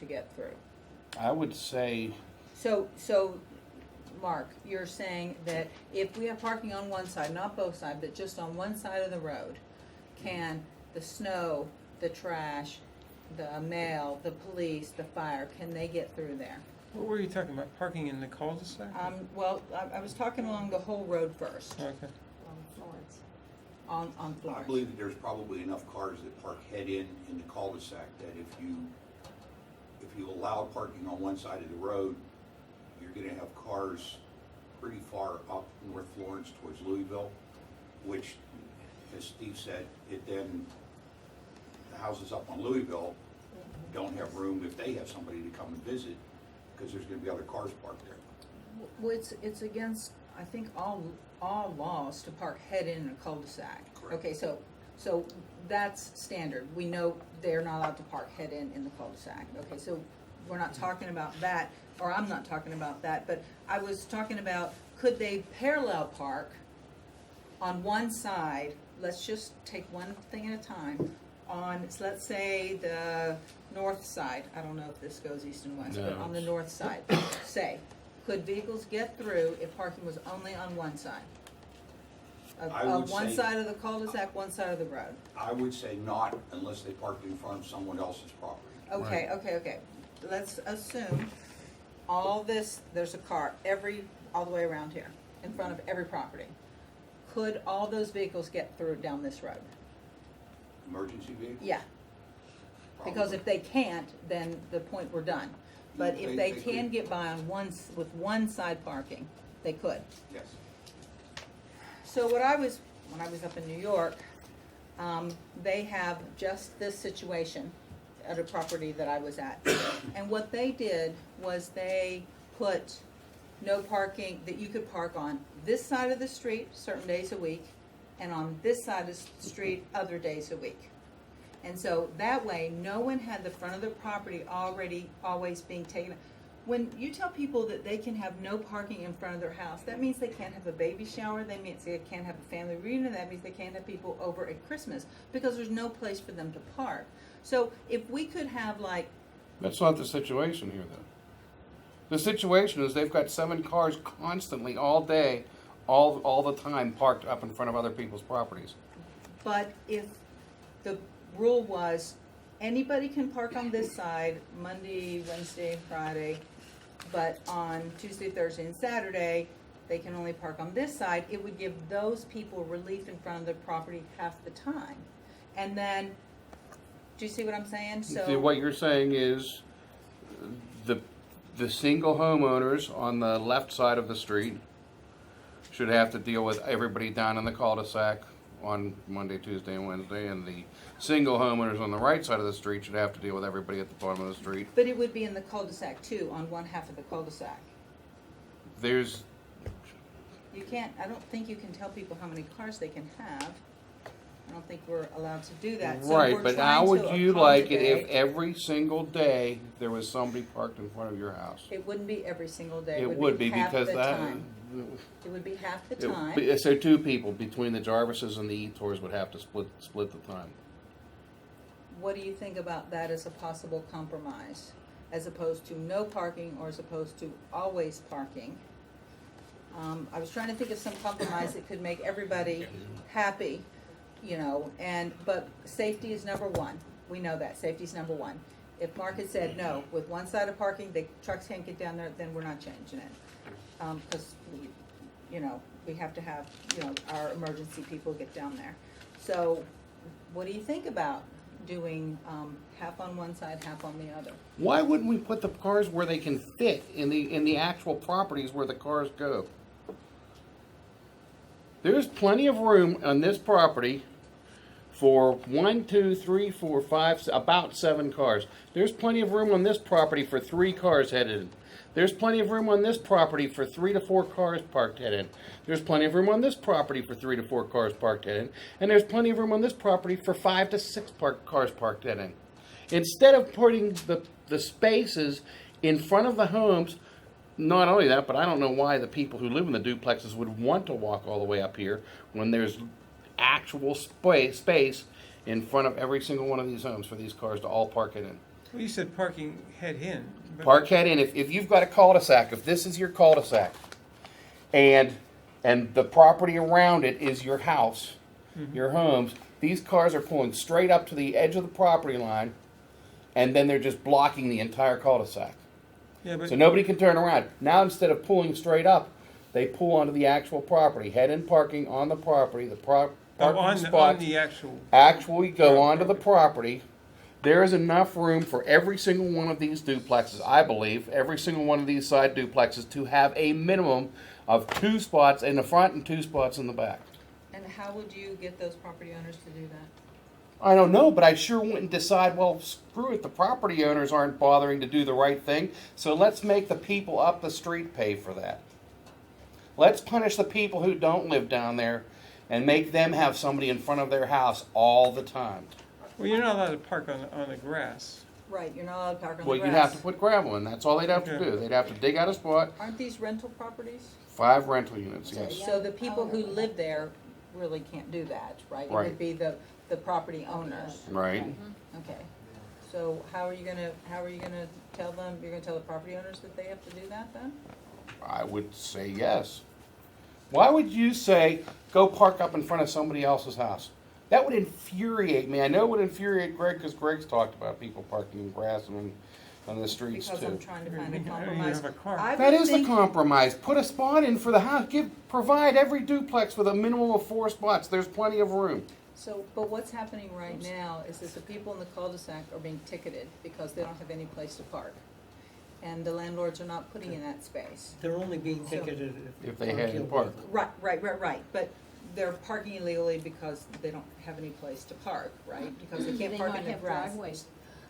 I would say, So, Mark, you're saying that if we have parking on one side, not both sides, but just on one side of the road, can the snow, the trash, the mail, the police, the fire, can they get through there? What were you talking about? Parking in the cul-de-sac? Well, I was talking along the whole road first, Okay. on Florence. on I Florence. believe that there's probably enough cars that park head in the cul-de-sac that if you allow parking on one side of the road, you're gonna have cars pretty far up North Florence towards Louisville, which, as Steve said, the houses up on Louisville don't have room if they have somebody to come and visit, because there's gonna be other cars parked there. Well, it's against, I think, all laws to park head in a cul-de-sac. Correct. Okay, so that's standard. We know they're not allowed to park head in the cul-de-sac. Okay, so we're not talking about that, or I'm not talking about that, but I was talking about, could they parallel park on one side? Let's just take one thing at a time. So let's say the north side, I don't know if this goes east and west, but No. on the north side, say, could vehicles get through if parking was only on one side? I Of would one say- side of the cul-de-sac, one side of the road? I would say not unless they parked in front of someone else's property. Okay. Let's assume all this, there's a car all the way around here, in front of every property. Could all those vehicles get through down this road? Emergency vehicle? Yeah. Because if they can't, then the point, we're done. But if they can get by on with one side parking, they could. Yes. So when I was up in New York, they have just this situation at a property that I was at. And what they did was they put no parking, that you could park on this side of the street certain days a week, and on this side of the street other days a week. And so that way, no one had the front of their property always being taken. When you tell people that they can have no parking in front of their house, that means they can't have a baby shower, that means they can't have a family reunion, that means they can't have people over at Christmas, because there's no place for them to park. So if we could have like, That's not the situation here, though. The situation is they've got 7 cars constantly, all day, all the time, parked up in front of other people's properties. but if the rule was anybody can park on this side Monday, Wednesday, Friday, but on Tuesday, Thursday, and Saturday, they can only park on this side, it would give those people relief in front of their property half the time. And then, do you see what I'm saying? See, what you're saying is the single homeowners on the left side of the street should have to deal with everybody down in the cul-de-sac on Monday, Tuesday, and Wednesday, and the single homeowners on the right side of the street should have to deal with everybody at the bottom of the street. But it would be in the cul-de-sac too, on one half of the cul-de-sac. There's, You can't, I don't think you can tell people how many cars they can have. I don't think we're allowed to do that. So right, we're but trying how to would you like it if accommodate- every single day there was somebody parked in front of your house? It wouldn't be every single day. It would be half because the that. time. It would be half the it would time. be- So 2 people between the Jarvises and the Etors would have to split the time. What do you think about that as a possible compromise? As opposed to no parking or as opposed to always parking? I was trying to think of some compromise that could make everybody happy, you know, but safety is number one. We know that, safety's number one. If Mark had said, no, with one side of parking, the trucks can't get down there, then we're not changing it. Because, you know, we have to have, you know, our emergency people get down there. So, what do you think about doing half on one side, half on the other? Why wouldn't we put the cars where they can fit in the actual properties where the cars go? There's plenty of room on this property for 1, 2, 3, 4, 5, about 7 cars. There's plenty of room on this property for 3 cars headed in. There's plenty of room on this property for 3 to 4 cars parked head in. There's plenty of room on this property for 3 to 4 cars parked head in. And there's plenty of room on this property for 5 to 6 cars parked head in. Instead of putting the spaces in front of the homes, not only that, but I don't know why the people who live in the duplexes would want to walk all the way up here when there's actual space in front of every single one of these homes for these cars to all park it in. Well, you said parking head in. but- Park head in. If you've got a cul-de-sac, if this is your cul-de-sac, and the property around it is your house, your homes, these cars are pulling straight up to the edge of the property line, and then they're just blocking the entire cul-de-sac. Yeah, but So nobody can turn around. Now instead of pulling straight up, they pull onto the actual property. Head-in parking on the property. The parking on spots the actual. actually go onto the property. There is enough room for every single one of these duplexes, I believe, every single one of these side duplexes to have a minimum of 2 spots in the front and 2 spots in the back. And how would you get those property owners to do that? I don't know, but I sure wouldn't decide, well, screw it, the property owners aren't bothering to do the right thing, so let's make the people up the street pay for that. Let's punish the people who don't live down there and make them have somebody in front of their house all the time. Well, you're not allowed to park on the grass. Right, you're not allowed to park on the Well, grass. you'd have to put gravel in, that's all they'd have to Okay. do. They'd have to dig out a spot, Aren't these rental properties? 5 rental units, yes. So the people who live there really can't do that, right? It Right. would be the property owners. Right. Okay. So how are you gonna tell them, you're gonna tell the property owners that they have to do that then? I would say yes. Why would you say, go park up in front of somebody else's house? That would infuriate me. I know it would infuriate Greg because Greg's talked about people parking in grass and on the streets Because I'm too. trying to find a I don't even compromise. have a car. I That would is the think- compromise. Put a spot in for the house. Provide every duplex with a minimum of 4 spots. There's plenty of room. So, but what's happening right now is that the people in the cul-de-sac are being ticketed because they don't have any place to park. And the landlords are not putting in that space. They're only being So- ticketed If they hadn't parked. Right, but they're parking illegally because they don't have any place to park, right? Because they can't park in the have grass. driveways.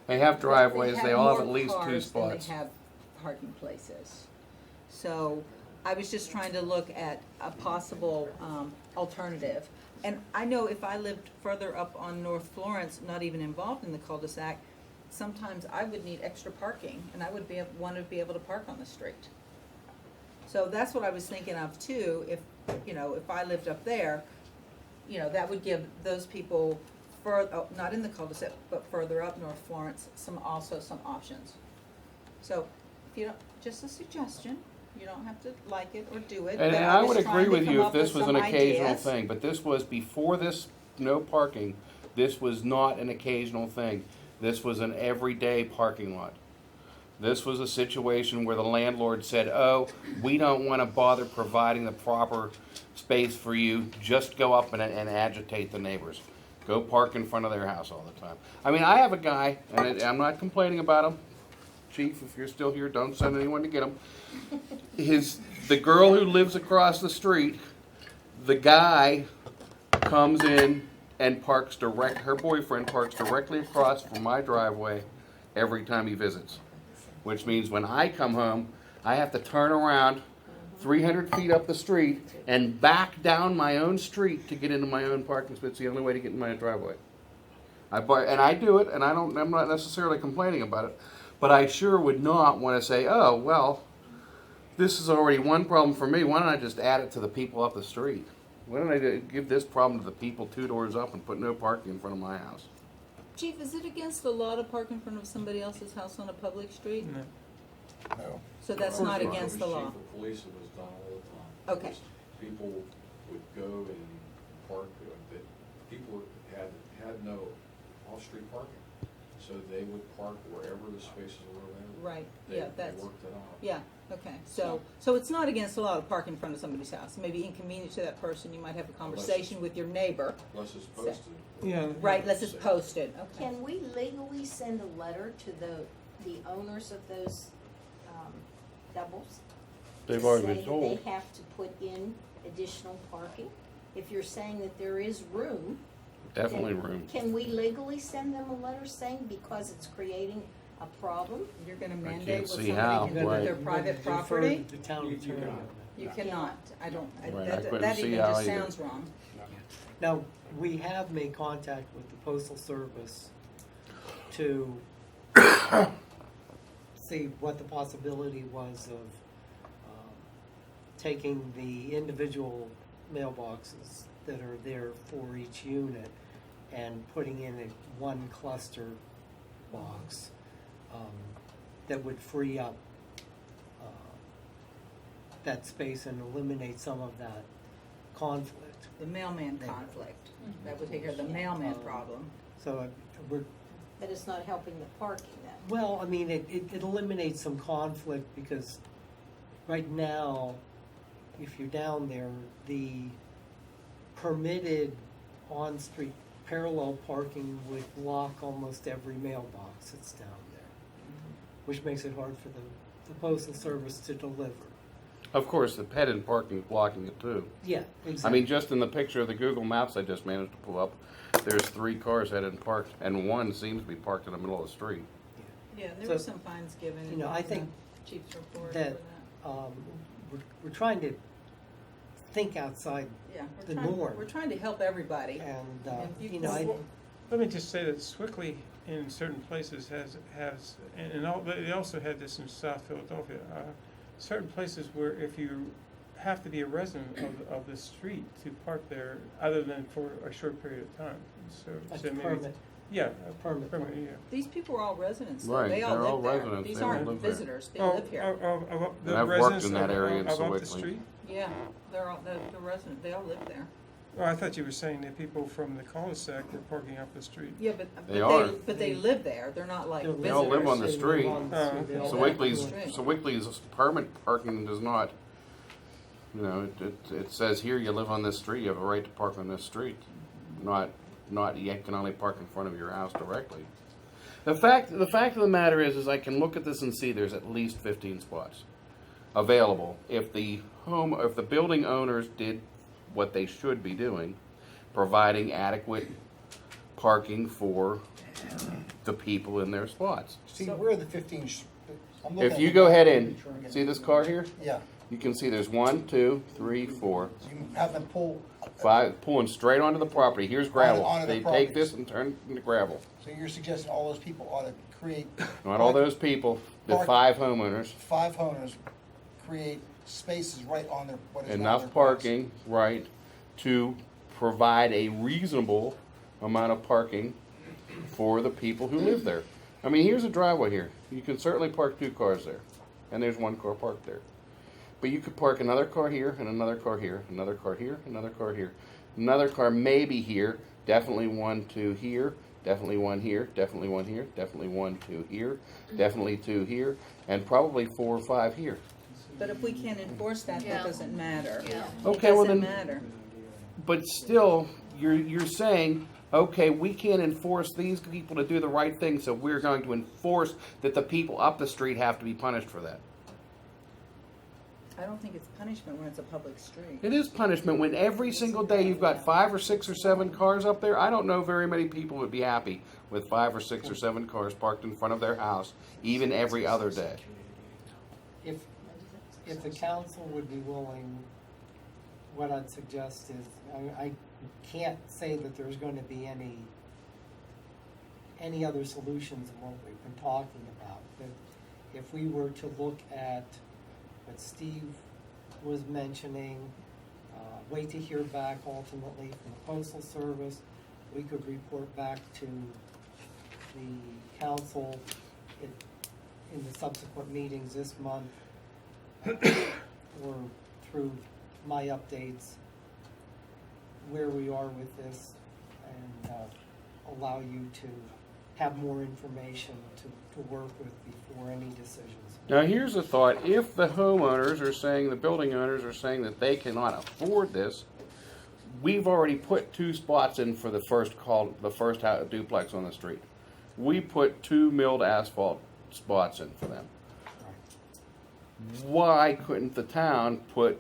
They have driveways, they all have more at least 2 cars than spots. they have parking places. So I was just trying to look at a possible alternative. And I know if I lived further up on North Florence, not even involved in the cul-de-sac, sometimes I would need extra parking and I would want to be able to park on the street. So that's what I was thinking of too, if I lived up there, that would give those people not in the cul-de-sac, but further up North Florence, some options. So, if you don't, just a suggestion, you don't have to like it or do it. And but I was would trying agree to with come you if up this with was an some occasional ideas. thing, but this was before this no parking, this was not an occasional thing. This was an everyday parking lot. This was a situation where the landlord said, oh, we don't want to bother providing the proper space for you, just go up and agitate the neighbors. Go park in front of their house all the time. I mean, I have a guy, and I'm not complaining about him. Chief, if you're still here, don't send anyone to get him. The girl who lives across the street, the guy comes in and her boyfriend parks directly across from my driveway every time he visits. Which means when I come home, I have to turn around 300 feet up the street and back down my own street to get into my own parking space. It's the only way to get in my driveway. I do it, and I'm not necessarily complaining about it, but I sure would not want to say, oh, well, this is already one problem for me. Why don't I just add it to the people up the street? Why don't I give this problem to the people 2 doors up and put no parking in front of my house? Chief, is it against the law to park in front of somebody else's house on a public street? No. No. So that's not against the law? Chief of police, it was done all the time. Okay. People would go and park, people had no off-street parking. So they would park wherever the spaces were available. Right, They that's, worked it out. yeah, okay. So it's not against the law to park in front of somebody's house. It may be inconvenient to that person. You might have a conversation with your neighbor. Unless it's posted. Yeah. Right, unless it's posted, okay. Can we legally send a letter to the owners of those doubles? They've to already say been told. that they have to put in additional parking? If you're saying that there is room. Definitely then room. Can we legally send them a letter saying because it's creating a problem? You're gonna can't mandate what see how, somebody can do with right. their private property? The town attorney. You cannot. I don't, Right, I couldn't that see even how just either. sounds wrong. Now, we have made contact with the Postal Service to see what the possibility was of taking the individual mailboxes that are there for each unit and putting in a one cluster box that would free up that space and eliminate some of that conflict. The mailman conflict. That would take care of the mailman problem. So we're, But it's not helping the parking then? well, I mean, it eliminates some conflict because right now, if you're down there, the permitted on-street parallel parking would block almost every mailbox that's down there, which makes it hard for the Postal Service to deliver. Of course, the pet-in parking is blocking it too. Yeah, I exactly. mean, just in the picture of the Google Maps I just managed to pull up, there's 3 cars that had parked, and one seems to be parked in the middle of the street. Yeah, there So, were some fines given you know, in I the think chief's report that for we're trying to think outside Yeah, the we're trying, norm. we're trying to help everybody. And, If you know, I, Let me just say that Swickley in certain places has they also had this in South Philadelphia. Certain places where if you have to be a resident of the street to park there, other than for a short period of time. So a maybe, permit. yeah, A permit. yeah. These people are all residents, though. Right, They all they're all live there. residents. These They all aren't live there. visitors, they live here. The And I've worked residents in that area in of up the Sewickley. street? Yeah, they're all, the resident, they all live there. Oh, I thought you were saying that people from the cul-de-sac were parking up the street. Yeah, They are. but they live there, they're not like They visitors. They all live on the They live street. on the street. They all So live on the street. Wickley's permit parking does not, it says here you live on this street, you have a right to park on this street. Not, not, you can only park in front of your house directly. The fact of the matter is I can look at this and see there's at least 15 spots available. If the building owners did what they should be doing, providing adequate parking for the people in their spots. See, where are the 15? I'm looking If at you the go map. ahead and see this car here, Yeah, you can see there's 1, 2, 3, 4, you have them pull, 5 pulling straight onto the property. Here's gravel. Onto the They property. take this and turn it into gravel. so you're suggesting all those people ought to create. Not all those people, the Park- 5 homeowners. 5 owners create spaces right on their, what is now their Enough grass. parking, right, to provide a reasonable amount of parking for the people who live there. I mean, here's a driveway here. You can certainly park 2 cars there, and there's 1 car parked there. But you could park another car here, and another car here, another car here, another car here, another car maybe here, definitely 1, 2 here, definitely 1 here, definitely 1 here, definitely 1, 2 here, definitely 2 here, and probably 4 or 5 here. But if we can't enforce that, Yeah. that doesn't matter. Yeah. Okay, well Doesn't then- matter. But still, you're saying, okay, we can't enforce these people to do the right thing, so we're going to enforce that the people up the street have to be punished for that. I don't think it's punishment when it's a public street. It is punishment when every single day you've got 5 or 6 or 7 cars up there. I don't know very many people would be happy with 5 or 6 or 7 cars parked in front of their house, even every other day. If the council would be willing, what I'd suggest is, I can't say that there's going to be any other solutions than what we've been talking about. But if we were to look at what Steve was mentioning, wait to hear back ultimately from the Postal Service, we could report back to the council in the subsequent meetings this month, or through my updates, where we are with this, and allow you to have more information to work with before any decisions. Now, here's a thought. If the homeowners are saying, the building owners are saying that they cannot afford this, we've already put 2 spots in for the first duplex on the street. We put 2 milled asphalt spots in for them. Why couldn't the town put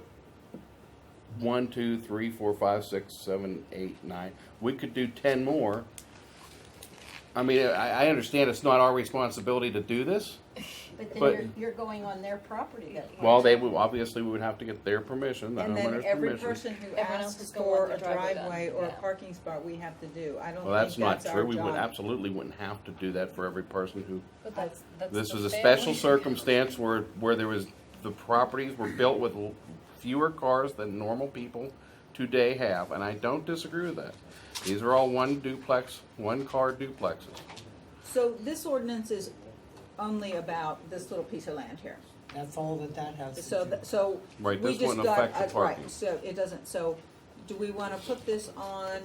1, 2, 3, 4, 5, 6, 7, 8, 9? We could do 10 more. I mean, I understand it's not our responsibility to do this. But then you're going on their property. Well, they would obviously we would have to get their permission, the And then homeowner's every permission. person who Everyone else asks is going for with a their driveway driveway done. or a Yeah. parking spot, we have to do. I don't Well, that's think not that's true. our We would job. absolutely wouldn't have to do that for every person who. But that's This the was a family. special circumstance where there was the properties were built with fewer cars than normal people today have, and I don't disagree with that. These are all 1 car duplexes. So this ordinance is only about this little piece of land here. That's all that has to So, do. so Right, we this just wouldn't got, affect the parking. right, so it doesn't, so do we want to put this on,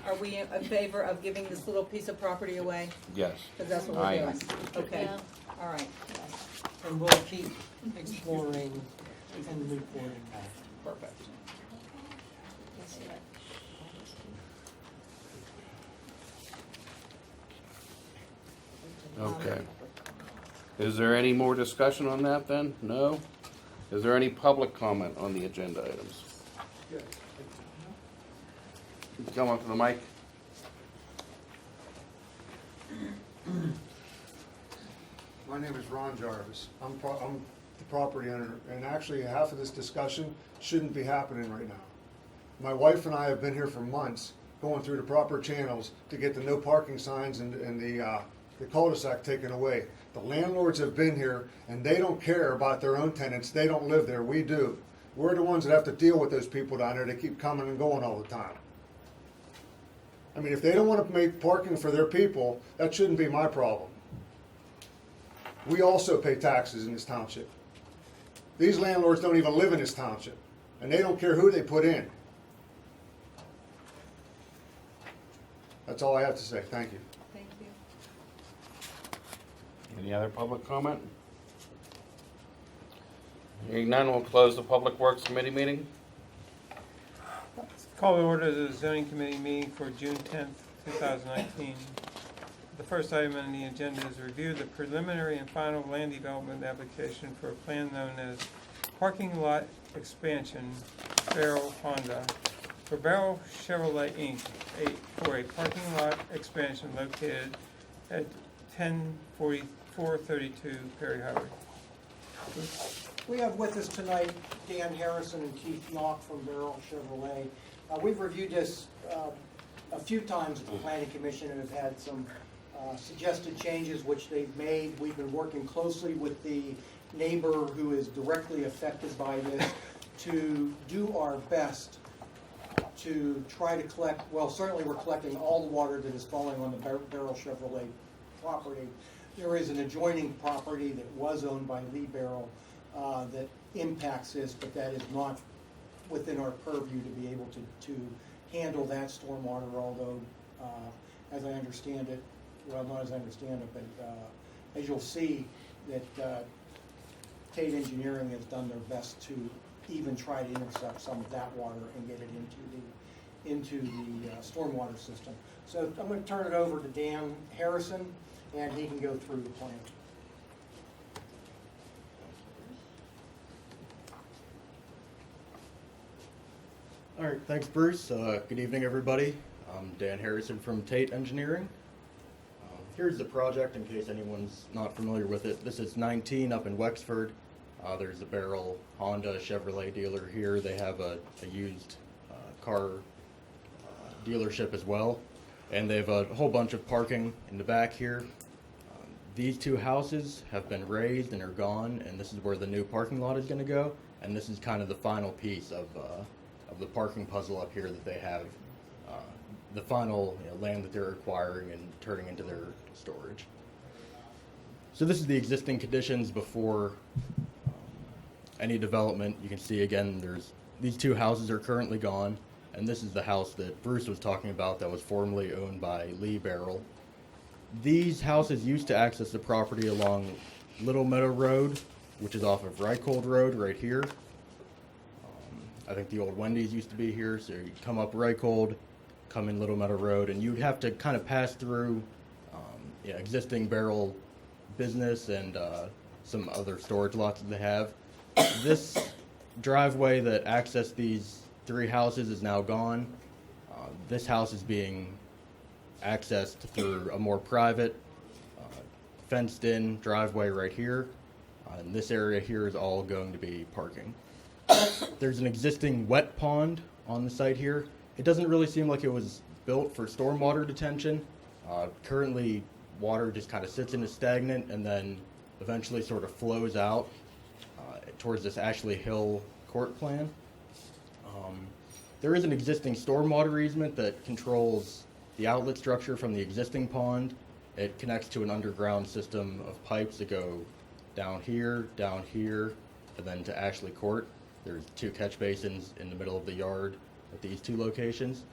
are we in favor of giving this little piece of property away? Yes. Because that's what I we're am. doing. Okay, Yeah. all right, And we'll keep exploring and move forward in that. perfect. Okay. Is there any more discussion on that then? No? Is there any public comment on the agenda items? Come up to the mic. My name is Ron Jarvis. I'm the property owner, and actually half of this discussion shouldn't be happening right now. My wife and I have been here for months, going through the proper channels to get the no parking signs and the cul-de-sac taken away. The landlords have been here, and they don't care about their own tenants. They don't live there. We do. We're the ones that have to deal with those people down there. They keep coming and going all the time. I mean, if they don't want to make parking for their people, that shouldn't be my problem. We also pay taxes in this township. These landlords don't even live in this township, and they don't care who they put in. That's all I have to say. Thank you. Thank you. Any other public comment? Hearing none, we'll close the Public Works Committee meeting. Call to order the zoning committee meeting for June 10th, 2019. The first item on the agenda is review the preliminary and final land development application for a plan known as Parking Lot Expansion, Barrel Honda, for Barrel Chevrolet Inc., for a parking lot expansion located at 104432 Perry Highway. We have with us tonight Dan Harrison and Keith Knock from Barrel Chevrolet. We've reviewed this a few times at the Planning Commission and have had some suggested changes which they've made. We've been working closely with the neighbor who is directly affected by this to do our best to try to collect, well, certainly we're collecting all the water that is falling on the Barrel Chevrolet property. There is an adjoining property that was owned by Lee Barrel that impacts this, but that is not within our purview to be able to handle that stormwater, although, as I understand it, well, not as I understand it, but as you'll see, that Tate Engineering has done their best to even try to intercept some of that water and get it into the stormwater system. So I'm going to turn it over to Dan Harrison, and he can go through the plan. All right, thanks, Bruce. Good evening, everybody. I'm Dan Harrison from Tate Engineering. Here's the project in case anyone's not familiar with it. This is 19 up in Wexford. There's a Barrel Honda Chevrolet dealer here. They have a used car dealership as well. And they have a whole bunch of parking in the back here. These two houses have been raised and are gone, and this is where the new parking lot is going to go. And this is kind of the final piece of the parking puzzle up here that they have. The final land that they're acquiring and turning into their storage. So this is the existing conditions before any development. You can see again, these two houses are currently gone, and this is the house that Bruce was talking about that was formerly owned by Lee Barrel. These houses used to access the property along Little Meadow Road, which is off of Reichhold Road right here. I think the old Wendy's used to be here, so you come up Reichhold, come in Little Meadow Road, and you'd have to kind of pass through existing Barrel business and some other storage lots that they have. This driveway that accessed these three houses is now gone. This house is being accessed through a more private, fenced-in driveway right here. And this area here is all going to be parking. There's an existing wet pond on the site here. It doesn't really seem like it was built for stormwater detention. Currently, water just kind of sits in a stagnant and then eventually sort of flows out towards this Ashley Hill court plan. There is an existing stormwater easement that controls the outlet structure from the existing pond. It connects to an underground system of pipes that go down here, and then to Ashley Court. There's two catch basins in the middle of the yard at these two locations.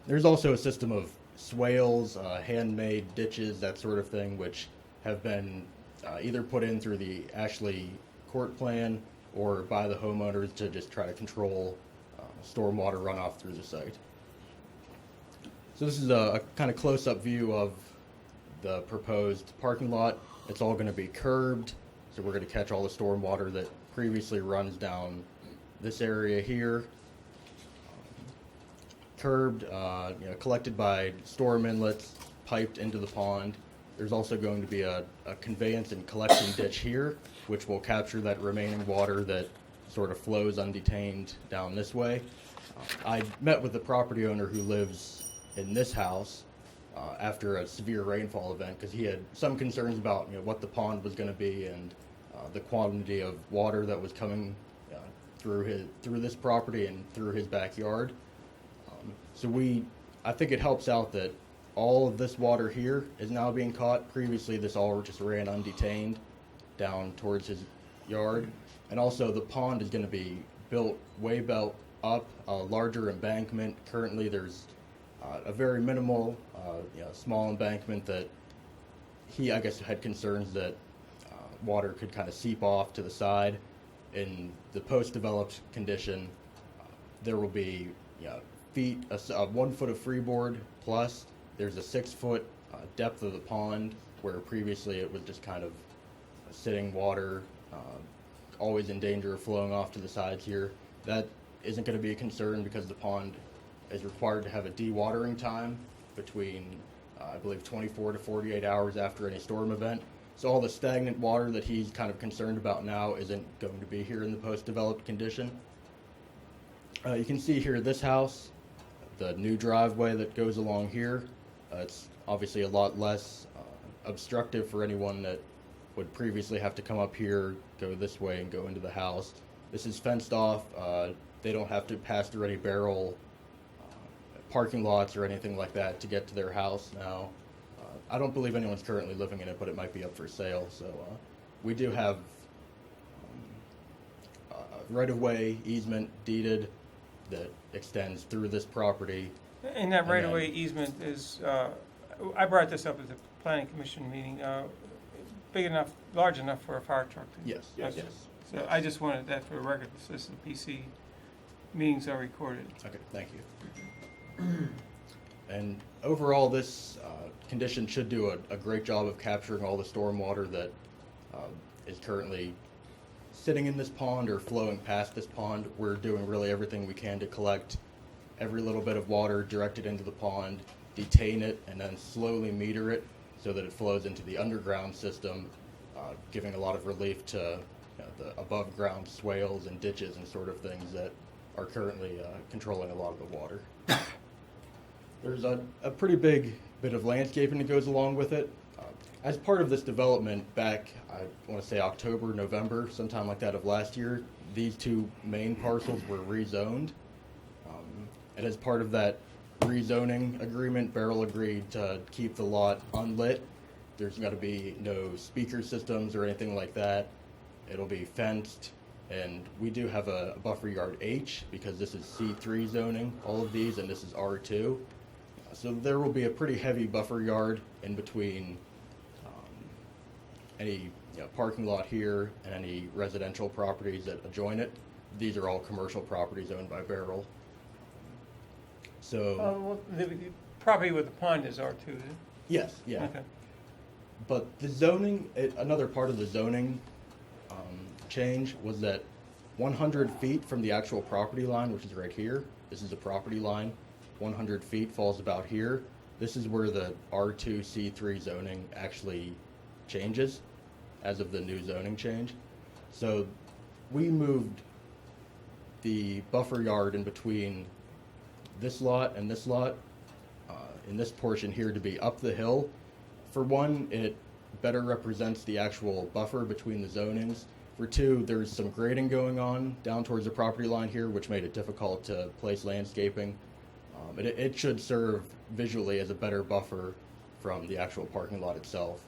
There's also a system of swales, handmade ditches, that sort of thing, which have been either put in through the Ashley Court plan or by the homeowners to just try to control stormwater runoff through the site. So this is a kind of close-up view of the proposed parking lot. It's all going to be curbed, so we're going to catch all the stormwater that previously runs down this area here. Curbed, collected by storm inlets, piped into the pond. There's also going to be a conveyance and collection ditch here, which will capture that remaining water that sort of flows undetained down this way. I met with the property owner who lives in this house after a severe rainfall event because he had some concerns about what the pond was going to be and the quantity of water that was coming through this property and through his backyard. So I think it helps out that all of this water here is now being caught. Previously, this all just ran undetained down towards his yard. And also, the pond is going to be built way up, a larger embankment. Currently, there's a very minimal, small embankment that he, I guess, had concerns that water could kind of seep off to the side. In the post-developed condition, there will be 1 foot of freeboard plus There's a 6-foot depth of the pond where previously it was just kind of sitting water, always in danger of flowing off to the sides here. That isn't going to be a concern because the pond is required to have a dewatering time between, I believe, 24 to 48 hours after any storm event. So all the stagnant water that he's kind of concerned about now isn't going to be here in the post-developed condition. You can see here this house, the new driveway that goes along here. It's obviously a lot less obstructive for anyone that would previously have to come up here, go this way, and go into the house. This is fenced off. They don't have to pass through any barrel parking lots or anything like that to get to their house now. I don't believe anyone's currently living in it, but it might be up for sale. So we do have right-of-way easement deeded that extends through this property. And that right-of-way easement is, I brought this up at the planning commission meeting, big enough, large enough for a fire truck to. Yes, yes. So I just wanted that for the record, since the PC meetings are recorded. Okay, thank you. And overall, this condition should do a great job of capturing all the storm water that is currently sitting in this pond or flowing past this pond. We're doing really everything we can to collect every little bit of water, direct it into the pond, detain it, and then slowly meter it so that it flows into the underground system, giving a lot of relief to the above ground swales and ditches and sort of things that are currently controlling a lot of the water. There's a pretty big bit of landscaping that goes along with it. As part of this development back, I want to say October, November, sometime like that of last year, these two main parcels were rezoned. And as part of that rezoning agreement, Beryl agreed to keep the lot unlit. There's got to be no speaker systems or anything like that. It'll be fenced. And we do have a buffer yard H because this is C3 zoning, all of these, and this is R2. So there will be a pretty heavy buffer yard in between any parking lot here and any residential properties that adjoin it. These are all commercial properties owned by Beryl. So Well, the property with the pond is R2, is it? yes, yeah. Okay. But the zoning, another part of the zoning change was that 100 feet from the actual property line, which is right here, this is the property line, 100 feet falls about here. This is where the R2C3 zoning actually changes as of the new zoning change. So we moved the buffer yard in between this lot and this lot in this portion here to be up the hill. For one, it better represents the actual buffer between the zonings. For two, there's some grading going on down towards the property line here, which made it difficult to place landscaping. It should serve visually as a better buffer from the actual parking lot itself.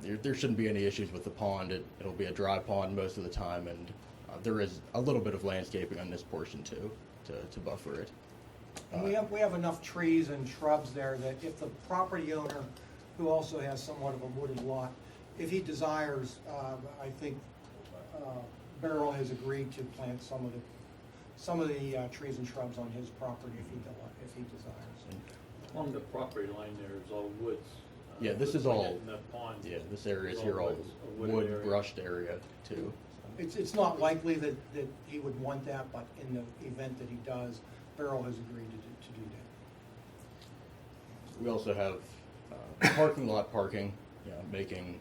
There shouldn't be any issues with the pond. It'll be a dry pond most of the time, and there is a little bit of landscaping on this portion too to buffer it. And we have enough trees and shrubs there that if the property owner, who also has somewhat of a wooded lot, if he desires, I think Beryl has agreed to plant some of the trees and shrubs on his property if he desires. Along the property line there is all woods. Yeah, this is all. And that pond. Yeah, this area is here all a wooded wood area. brushed area too. It's not likely that he would want that, but in the event that he does, Beryl has agreed to do that. We also have parking lot parking, making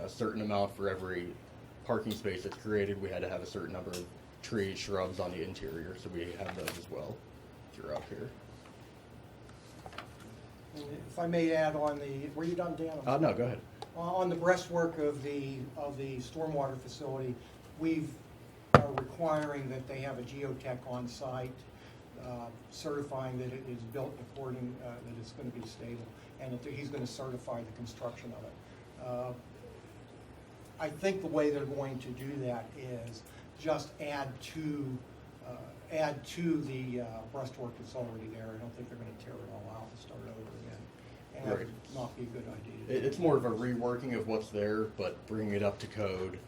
a certain amount for every parking space that's created. We had to have a certain number of trees, shrubs on the interior, so we have those as well throughout here. And if I may add on were you done, Dan? No, go ahead. On the breastwork of the stormwater facility, we are requiring that they have a geotech on site, certifying that it is built according, that it's going to be stable, and that he's going to certify the construction of it. I think the way they're going to do that is just add to the breastwork that's already there. I don't think they're going to tear it all out and start over again. And that would not be a good idea. It's more of a reworking of what's there, but bringing it up to code,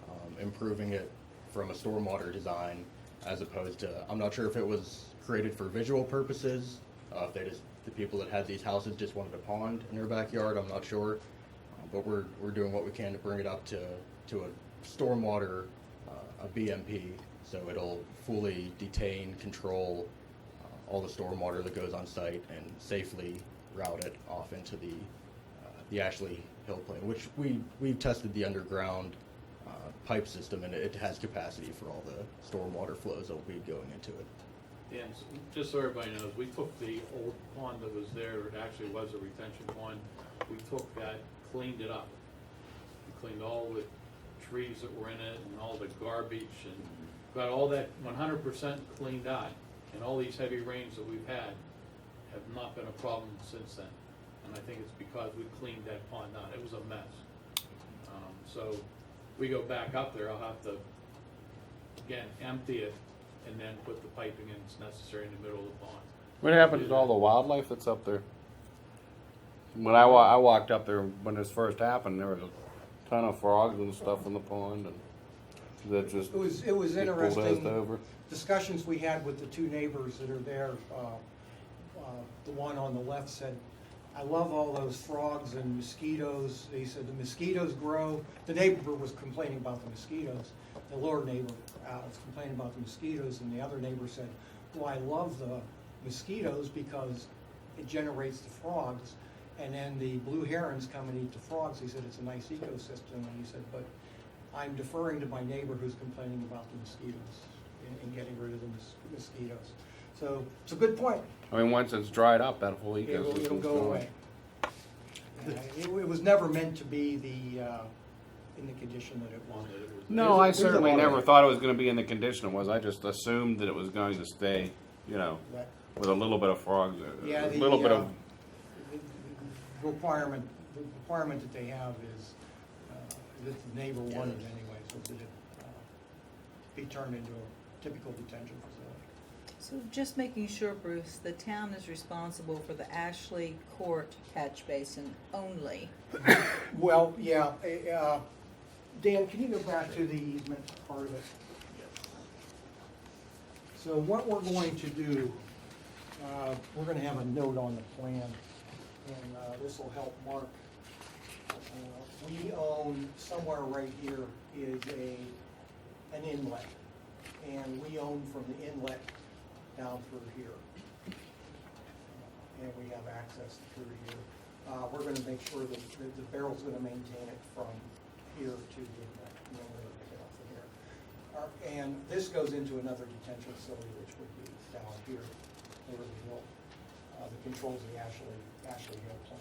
improving it from a stormwater design, as opposed to, I'm not sure if it was created for visual purposes If the people that had these houses just wanted a pond in their backyard, I'm not sure. But we're doing what we can to bring it up to a stormwater, a BMP, so it'll fully detain, control all the stormwater that goes on site and safely route it off into the Ashley Hill Plain, which we've tested the underground pipe system, and it has capacity for all the stormwater flows that will be going into it. Dan, just so everybody knows, we took the old pond that was there, it actually was a retention pond, we took that, cleaned it up. We cleaned all the trees that were in it and all the garbage and got all that 100% cleaned out. And all these heavy rains that we've had have not been a problem since then. And I think it's because we cleaned that pond out. It was a mess. So we go back up there, I'll have to, again, empty it and then put the piping in that's necessary in the middle of the pond. What happened to all the wildlife that's up there? When I walked up there when this first happened, there was a ton of frogs and stuff in the pond, and that just It was get interesting. bulldozed over. Discussions we had with the two neighbors that are there. The one on the left said, I love all those frogs and mosquitoes. He said the mosquitoes grow. The neighbor was complaining about the mosquitoes. The lower neighbor was complaining about the mosquitoes, and the other neighbor said, well, I love the mosquitoes because it generates the frogs, and then the blue herons come and eat the frogs. He said it's a nice ecosystem, and he said, but I'm deferring to my neighbor who's complaining about the mosquitoes and getting rid of the mosquitoes. So it's a good point. I mean, once it's dried up, that whole It'll ecosystem's go gone. away. It was never meant to be in the condition that it was. No, I certainly never thought it was going to be in the condition it was. I just assumed that it was going to stay, Right. with a little bit of frogs, Yeah, a little bit of. The requirement that they have is, that the neighbor wanted anyway, so that it be turned into a typical detention facility. So just making sure, Bruce, the town is responsible for the Ashley Court catch basin only. Well, yeah, Dan, can you go back to the easement part of it? So what we're going to do, we're gonna have a note on the plan, and this will help Mark. We own, somewhere right here is an inlet, and we own from the inlet down through here. And we have access through here. We're gonna make sure that the barrel's gonna maintain it from here to the inlet, and then we're gonna pick it up from here. And this goes into another detention facility, which would be down here, over the hill, that controls the Ashley Hill plant.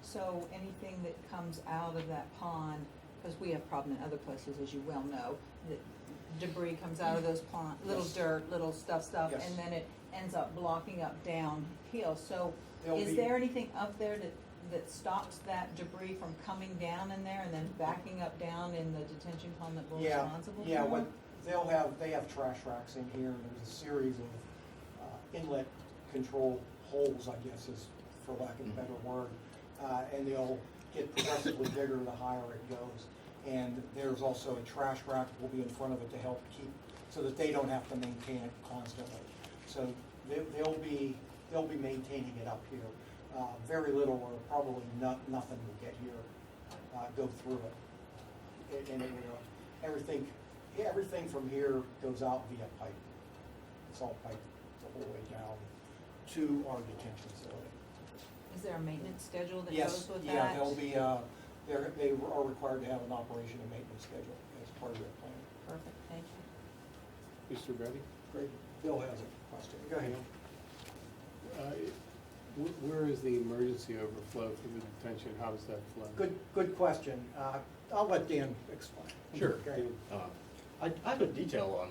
So anything that comes out of that pond, because we have problem in other places, as you well know, that debris comes out of those pond, little Yes. dirt, little stuff, Yes. and then it ends up blocking up downhill. So There'll is be- there anything up there that stops that debris from coming down in there and then backing up down in the detention pond that we're responsible for? Yeah, they have trash racks in here, and there's a series of inlet control holes, I guess is, for lack of a better word. And they'll get progressively bigger the higher it goes. And there's also a trash rack that will be in front of it to help keep, so that they don't have to maintain it constantly. So they'll be maintaining it up here. Very little, or probably nothing will get here, go through it. And everything from here goes out via pipe. It's all pipe the whole way down to our detention facility. Is there a maintenance schedule that Yes, goes with that? yeah, they'll be, they are required to have an operation and maintenance schedule as part of their plan. Perfect, thank you. Mr. Betty? Great. Bill has a question. Go ahead. Where is the emergency overflow for the detention? How does that flow? Good question. I'll let Dan explain. Sure. Okay. I have a detail on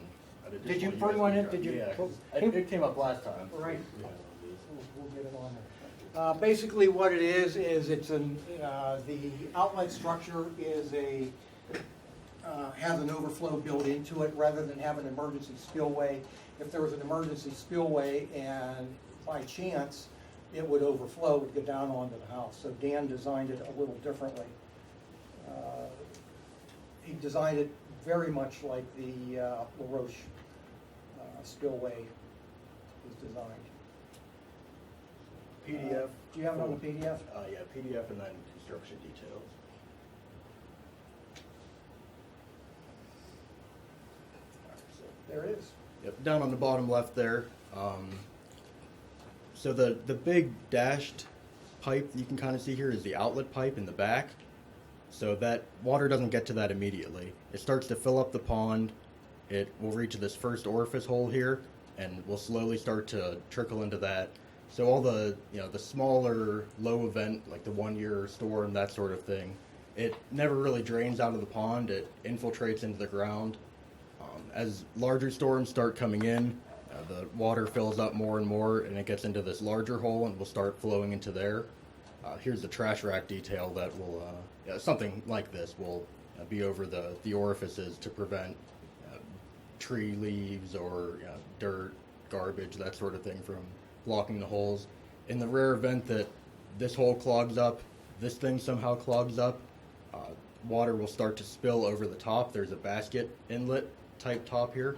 an Did you additional bring one in? USB Did you? drive. Yeah, 'cause it came up last time. Right. We'll get it on there. Basically what it is it's the outlet structure is has an overflow built into it rather than have an emergency spillway. If there was an emergency spillway and by chance it would overflow, it would go down onto the house. So Dan designed it a little differently. He designed it very much like the LaRoche spillway was designed? PDF. Do you have it on the PDF? Yeah, PDF and then construction details. There it is. Yep, down on the bottom left there. So the big dashed pipe that you can kind of see here is the outlet pipe in the back. So that water doesn't get to that immediately. It starts to fill up the pond. It will reach this first orifice hole here, and will slowly start to trickle into that. So all the the smaller low event, like the 1 year storm, that sort of thing, it never really drains out of the pond. It infiltrates into the ground. As larger storms start coming in, the water fills up more and more, and it gets into this larger hole and will start flowing into there. Here's the trash rack detail that will, something like this will be over the orifices to prevent tree leaves or dirt, garbage, that sort of thing from blocking the holes. In the rare event that this hole clogs up, this thing somehow clogs up, water will start to spill over the top. There's a basket inlet type top here.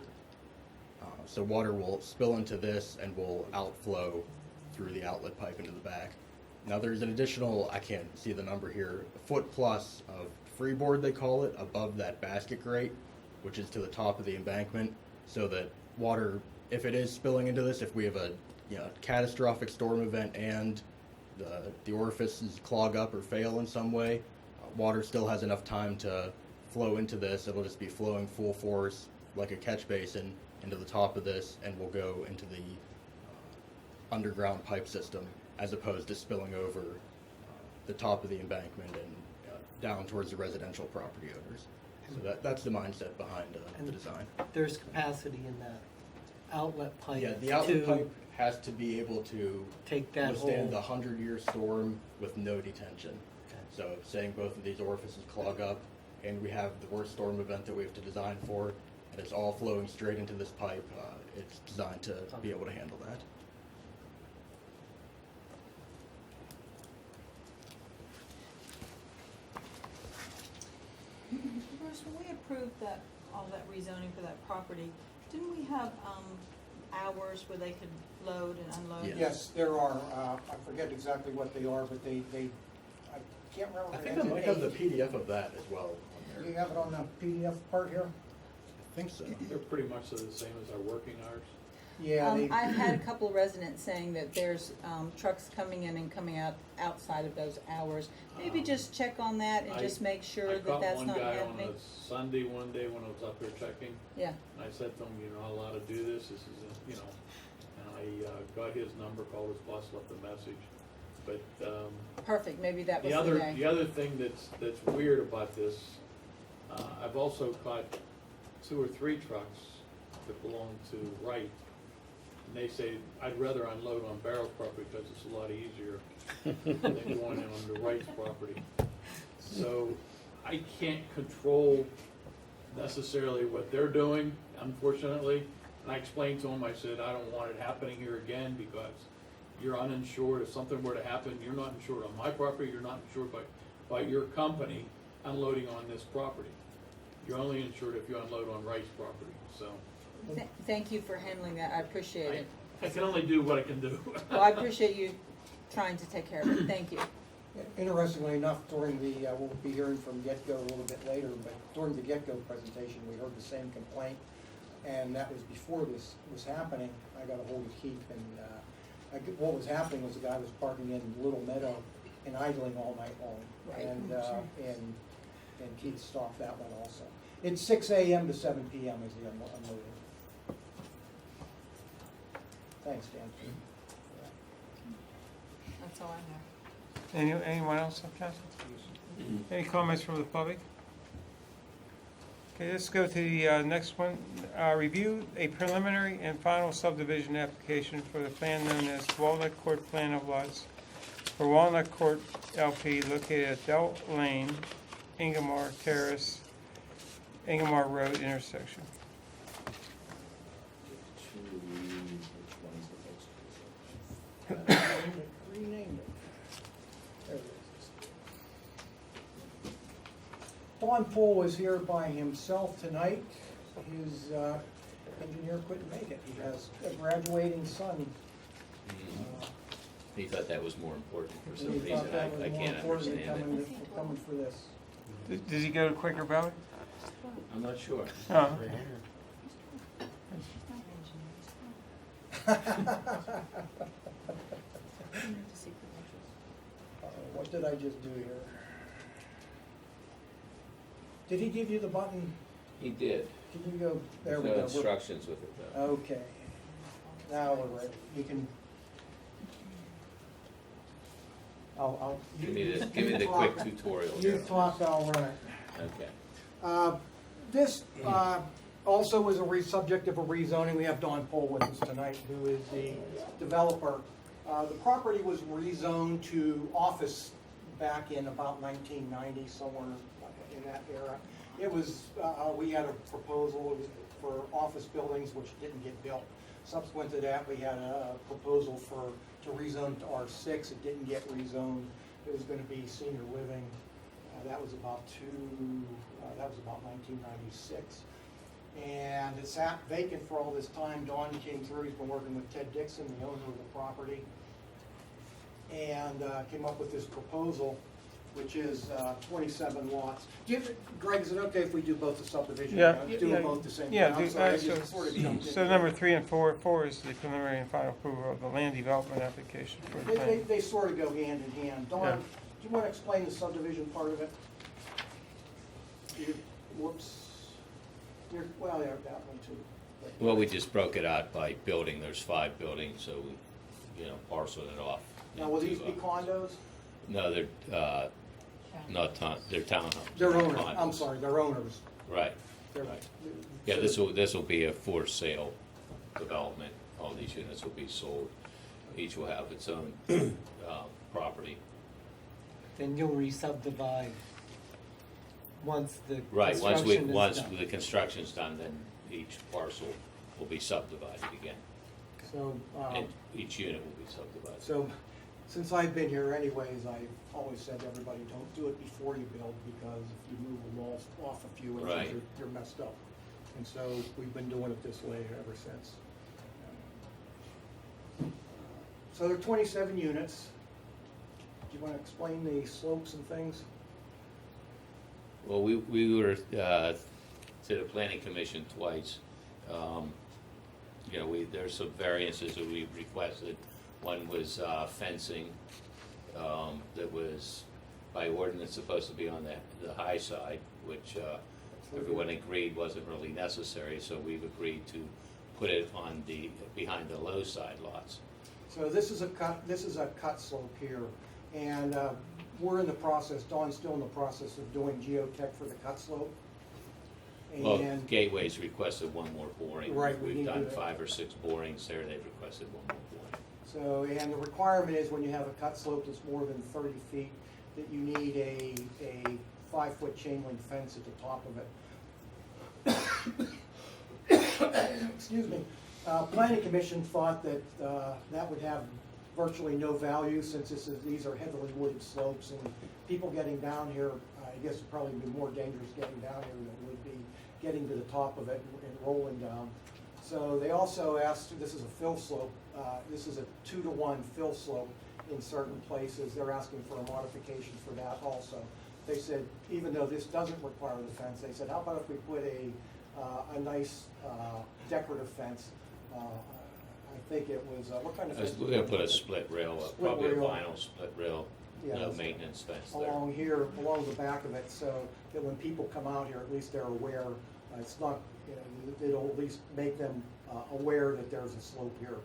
So water will spill into this and will outflow through the outlet pipe into the back. Now there's an additional, I can't see the number here, a foot plus of freeboard they call it, above that basket grate, which is to the top of the embankment, so that water, if it is spilling into this, if we have a catastrophic storm event and the orifices clog up or fail in some way, water still has enough time to flow into this. It'll just be flowing full force like a catch basin into the top of this, and will go into the underground pipe system, as opposed to spilling over the top of the embankment and down towards the residential property owners. So that's the mindset behind the design. There's capacity in that outlet pipe. Yeah, the outlet pipe has to be able to take that withstand whole- the 100-year storm with no detention. So saying both of these orifices clog up, and we have the worst storm event that we have to design for, and it's all flowing straight into this pipe, it's designed to be able to handle that. Bruce, when we approved all that rezoning for that property, didn't we have, hours where they could load and unload? Yes, there are, I forget exactly what they are, but they I can't remember. I think I might have the PDF of that as well on Do there. you have it on the PDF part here? I think so. They're pretty much the same as our working hours. Yeah. I've had a couple of residents saying that there's, trucks coming in and coming out outside of those hours. Maybe just check on that and just make sure that that's not I caught happening. one guy on a Sunday one day when I was up there checking. Yeah. And I said to him, you're not allowed to do this, and I got his number, called his boss, left a message. But, Perfect, maybe that was the the day. the other thing that's weird about this, I've also caught 2 or 3 trucks that belong to Wright. And they say, I'd rather unload on Barrel's property because it's a lot easier than going in on the Wright's property. So I can't control necessarily what they're doing, unfortunately. And I explained to them, I said, I don't want it happening here again because you're uninsured. If something were to happen, you're not insured on my property, you're not insured by your company unloading on this property. You're only insured if you unload on Wright's property, so. Thank you for handling that, I appreciate it. I can only do what I can do. Well, I appreciate you trying to take care of it, thank you. Interestingly enough, during the, we'll be hearing from Getco a little bit later, but during the Getco presentation, we heard the same complaint, and that was before this was happening. I got a hold of Keith, and what was happening was the guy was parking in Little Meadow and idling all night long. Right. And Keith stopped that one also. It's 6 a.m. to 7 p.m. is the unloading. Thanks, Dan. That's all I have. Anyone else on council? Any comments from the public? Okay, let's go to the next one. Review a preliminary and final subdivision application for the plan known as Walnut Court Plan of Lots for Walnut Court LP located at Dell Lane, Ingomar Terrace, Ingomar Road intersection. Renamed it. There it is. Don Pohl is here by himself tonight. engineer couldn't make it. He has a graduating son. He thought that was more important for And some he reason. thought that was I more can't important than understand it. coming for this. Does he go to Quaker Valley? I'm not sure. Oh. What did I just do here? Did he give you the button? He did. Can you go, there we There's go. no instructions with it though. Okay. Now we're ready. You can. I'll. Give me you- this, give me you the talk- quick tutorial. You here. talk, I'll run it. Okay. This also was subject of a rezoning. We have Don Pohl with us tonight, who is the developer. The property was rezoned to office back in about 1990, somewhere in that era. It was, we had a proposal for office buildings which didn't get built. Subsequent to that, we had a proposal to rezone to R6. It didn't get rezoned. It was going to be senior living. That was about 1996. And it sat vacant for all this time. Don came through, he's been working with Ted Dixon, the owner of the property, and came up with this proposal, which is 27 lots. Greg, is it okay if we do both the subdivision? Yeah. Do them both the same Yeah, time? I'm do- sorry, I so- just sort of jumped So into number it. 3 and 4, 4 is the preliminary and final approval of the land development application for the planning. They sort of go hand in hand. Don, Yeah. do you want to explain the subdivision part of it? Whoops. Well, yeah, that one too. Well, we just broke it out by building. There's 5 buildings, so we, parceled it off. Now, will these be into, condos? No, they're not they're townhomes. They're not owners, condos. I'm sorry, they're owners. Right. They're- Right. Yeah, this will be a for sale development. All these units will be sold. Each will have its own property. Then you'll re-subdivide once the Right. construction is Once done. the construction's done, then each parcel will be subdivided again. So, And each unit will be subdivided. so, since I've been here anyways, I've always said to everybody, don't do it before you build, because if you move the walls off a few inches, Right. you're messed up. And so, we've been doing it this way ever since. So there are 27 units. Do you want to explain the slopes and things? Well, we were to the planning commission twice. There's some variances that we requested. One was fencing that was by ordinance supposed to be on the high side, which everyone agreed wasn't really necessary. So we've agreed to put it on behind the low side lots. So this is a cut slope here, and we're in the process, Don's still in the process of doing geotech for the cut slope. Well, And Gateway's requested one more boring. Right, we We've need to done do that. 5 or 6 borings there. They've requested one more boring. so, and the requirement is when you have a cut slope that's more than 30 feet, that you need a 5-foot chain link fence at the top of it. Excuse me. Planning Commission thought that that would have virtually no value, since these are heavily wooded slopes, and people getting down here, I guess it'd probably be more dangerous getting down here than it would be getting to the top of it and rolling down. So they also asked, this is a fill slope, this is a 2-to-1 fill slope in certain places. They're asking for a modification for that also. They said, even though this doesn't require the fence, they said, how about if we put a nice decorative fence? I think it was, what kind of fence? We're gonna put a split rail up, Split probably a rail. vinyl split rail, Yeah, no that's- maintenance fence there. Along here, along the back of it, so that when people come out here, at least they're aware, it's not, it'll at least make them aware that there's a slope here,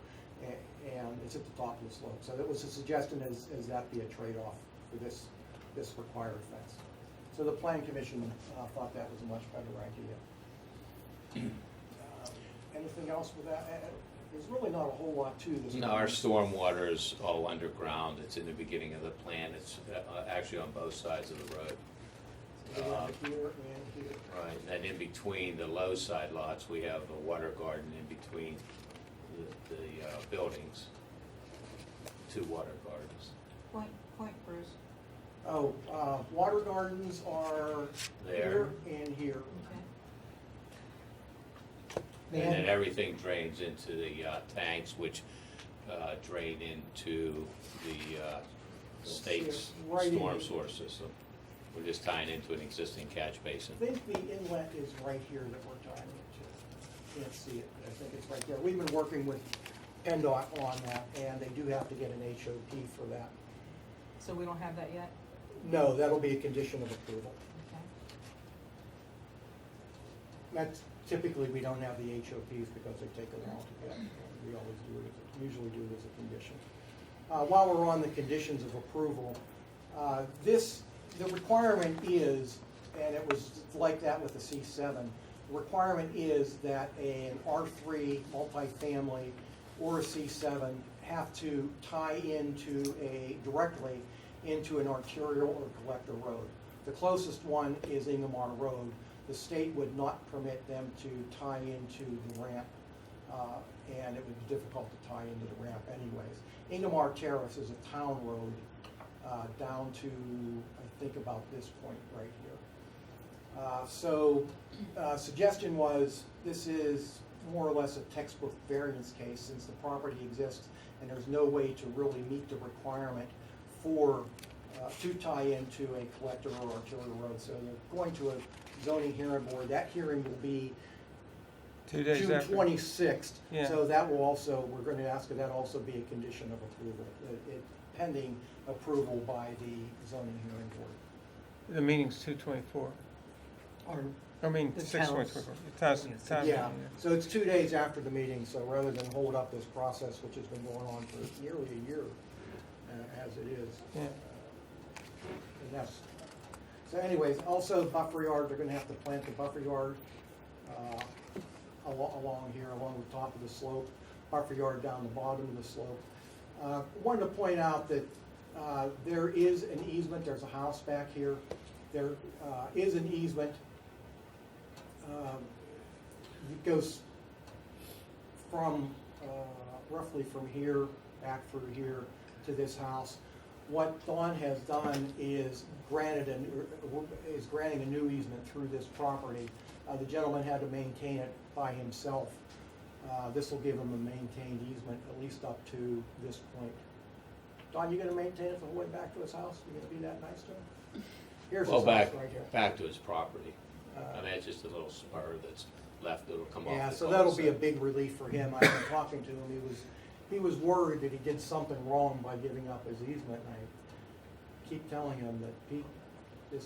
and it's at the top of the slope. So that was a suggestion, is that be a trade-off for this required fence. So the Planning Commission thought that was a much better idea. Anything else with that? There's really not a whole lot to this. No, our stormwater is all underground. It's in the beginning of the plan. It's actually on both sides of the road. We have it here and here. Right, and then in between the low side lots, we have a water garden in between the buildings, 2 water gardens. Point, Bruce. Oh, water gardens are There. here and here. And Man. then everything drains into the tanks, which drain into the state's Right in storm the- sewer system. We're just tying into an existing catch basin. I think the inlet is right here that we're tying into. Can't see it, but I think it's right there. We've been working with PennDOT on that, and they do have to get an HOP for that. So we don't have that yet? No, that'll be a condition of approval. Okay. That's, typically, we don't have the HOPs because they take a while to get. We always do it, usually do it as a condition. While we're on the conditions of approval, the requirement is, and it was like that with the C7, the requirement is that an R3 multifamily or a C7 have to tie directly into an arterial or collector road. The closest one is Ingomar Road. The state would not permit them to tie into the ramp, and it would be difficult to tie into the ramp anyways. Ingomar Terrace is a town road down to, I think, about this point right here. Suggestion was, this is more or less a textbook variance case since the property exists and there's no way to really meet the requirement for, to tie into a collector or arterial road. So they're going to a zoning hearing board. That hearing will be 2 days June after. 26th. Yeah. So that will also, we're going to ask that that also be a condition of approval, pending approval by the zoning hearing board. The meeting's 2/24. I mean, The 6/24. town's- Town Yeah, meeting, so it's 2 days after the meeting, so rather than hold up this process, which has been going on for nearly a year, as it is. Yeah. And that's, so anyways, also buffer yard, they're gonna have to plant the buffer yard, along here, along the top of the slope, buffer yard down the bottom of the slope. Wanted to point out that, there is an easement, there's a house back here. There is an easement, it goes from, roughly from here, back through here to this house. What Dawn has done is granting a new easement through this property. The gentleman had to maintain it by himself. This will give him a maintained easement at least up to this point. Dawn, you gonna maintain it the whole way back to his house? You gonna be that nice to him? Here's Well, his house back, right here. back to his property. I mean, it's just a little spur that's left that'll come off. Yeah, the so that'll be a cul-de-sac. big relief for him. I've been talking to him, he was worried that he did something wrong by giving up his easement, and I keep telling him that, Pete, you're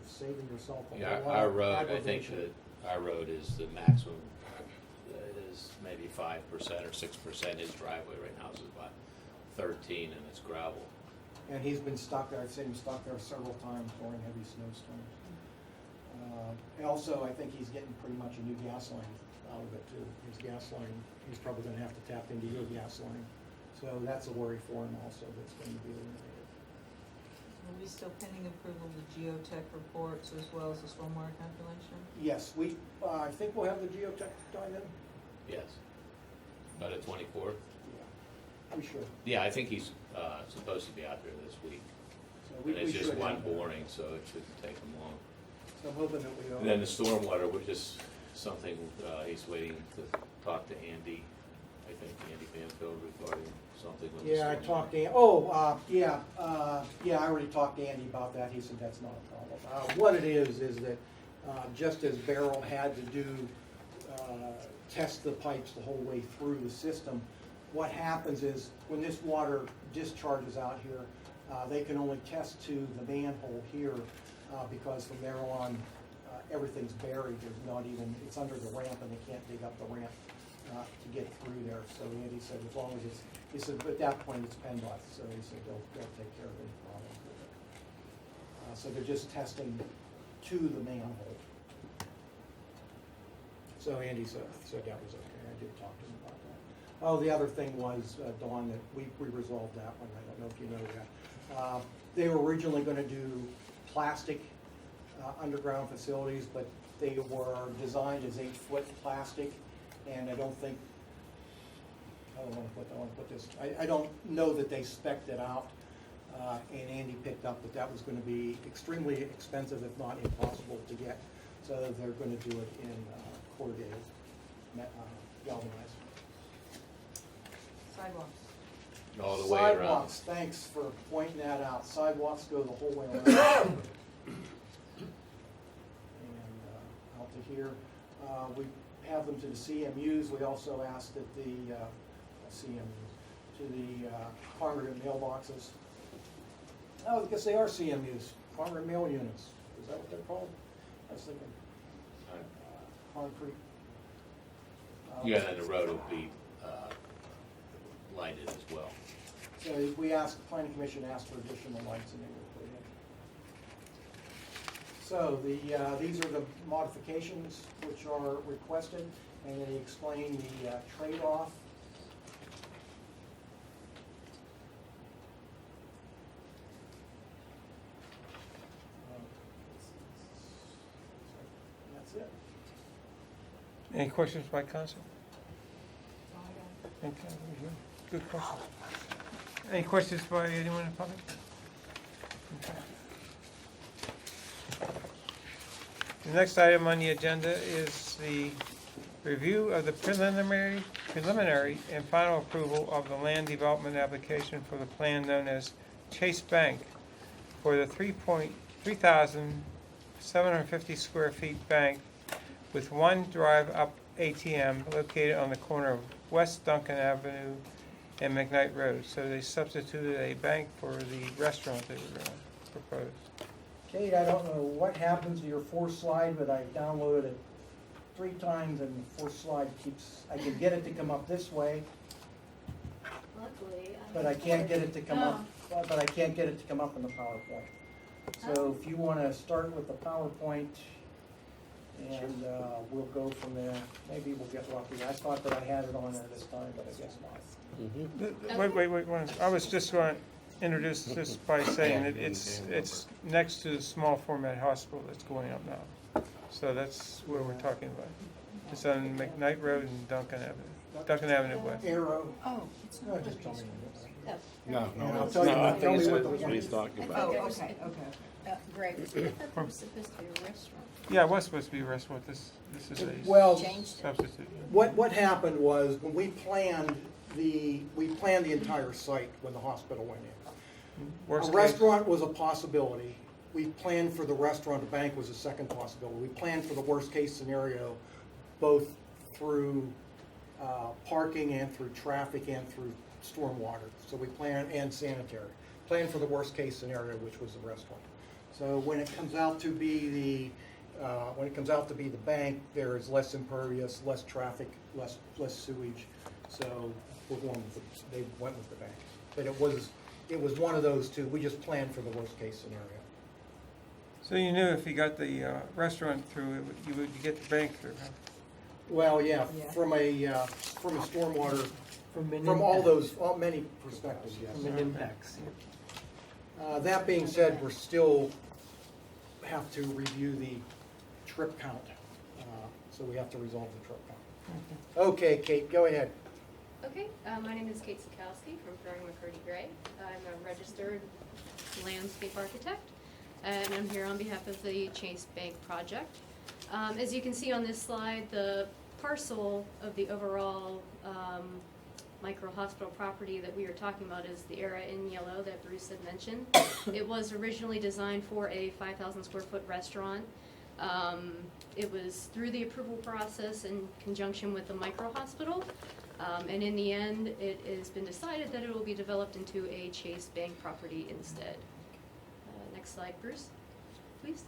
saving yourself a Yeah, whole lot our of road, I think aggravation. that our road is the maximum, is maybe 5% or 6%. His driveway right now is about 13 and it's gravel. And he's been stuck there, I've seen him stuck there several times during heavy snowstorms. And also, I think he's getting pretty much a new gas line out of it too. His gas line, he's probably gonna have to tap into your gas line. So that's a worry for him also, that's going to be eliminated. Are we still pending approval of the geotech reports as well as the stormwater calculation? Yes, I think we'll have the geotech done in. Yes. About a 24th? We should. Yeah, I think he's supposed to be out there this week. So And it's we just should one have that. boring, so it shouldn't take him long. So I'm hoping that we. And then the stormwater, which is something, he's waiting to talk to Andy, I think Andy Banfield, regarding something with the Yeah, I stormwater. talked to, I already talked to Andy about that, he said that's not a problem. What it is that, just as Beryl had to do, test the pipes the whole way through the system, what happens is, when this water discharges out here, they can only test to the manhole here, because from there on, everything's buried, there's not even, it's under the ramp and they can't dig up the ramp to get through there. So Andy said as long as he said at that point it's PennDOT, so he said they'll take care of any problems with it. So they're just testing to the manhole. So Andy said that was okay, I did talk to him about that. Oh, the other thing was, Dawn, that we resolved that one, I don't know if you know that. They were originally gonna do plastic underground facilities, but they were designed as 8-foot plastic, and I don't know that they spec'd it out, and Andy picked up that that was gonna be extremely expensive, if not impossible to get, so they're gonna do it in corrugated. galvanized. Sidewalks. All the way around. Sidewalks, thanks for pointing that out. Sidewalks go the whole way around. And out to here, we have them to the CMUs. We also asked that the CMUs, to the congregate mailboxes. Oh, I guess they are CMUs, congregate mail units. Is that what they're called? I was thinking concrete. Yeah, and the road will be lighted as well. So we asked, the planning commission asked for additional lights and they were put in. So these are the modifications which are requested, and they explain the trade-off. That's it. Any questions by council? Okay, good question. Any questions by anyone in the public? Okay. The next item on the agenda is the review of the preliminary and final approval of the land development application for the plan known as Chase Bank for the 3,750 square feet bank with one drive-up ATM located on the corner of West Duncan Avenue and McKnight Road. So they substituted a bank for the restaurant they were going to propose. Kate, I don't know what happens to your fourth slide, but I downloaded it 3 times and the fourth slide keeps, I can get it to come up this way, Luckily, but I can't get it to come up, but I can't get it to come up in the PowerPoint. So if you want to start with the PowerPoint, and we'll go from there. Maybe we'll get lucky. I thought that I had it on there this time, but I guess not. Wait. I was just going to introduce this by saying that it's next to the small format hospital that's going up now. So that's where we're talking about. It's on McKnight Road and Duncan Avenue West. Arrow. Oh, it's not just tell me. No, I'll tell you I think what that's what he's talking about. Oh, okay. Greg, I thought there was supposed to be a restaurant. Yeah, it was supposed to be a restaurant. This is a Well, substitute. What happened was when we planned the entire site when the hospital went in. Worst A case- restaurant was a possibility. We planned for the restaurant, a bank was a second possibility. We planned for the worst case scenario, both through parking and through traffic and through stormwater. So we planned, and sanitary. Planned for the worst case scenario, which was the restaurant. So when it comes out to be the bank, there is less impervious, less traffic, less sewage. So they went with the bank. But it was one of those two. We just planned for the worst case scenario. So you knew if you got the restaurant through, you would get the bank through, huh? Well, yeah, from a stormwater, from all many perspectives, yes. From an impacts. That being said, we're still have to review the trip count. So we have to resolve the trip count. Okay, Kate, go ahead. Okay, my name is Kate Sikowski from Throwing McCurdy Gray. I'm a registered landscape architect, and I'm here on behalf of the Chase Bank project. As you can see on this slide, the parcel of the overall micro hospital property that we are talking about is the area in yellow that Bruce had mentioned. It was originally designed for a 5,000 square foot restaurant. It was through the approval process in conjunction with the micro hospital. And in the end, it has been decided that it will be developed into a Chase Bank property instead. Next slide, Bruce, please.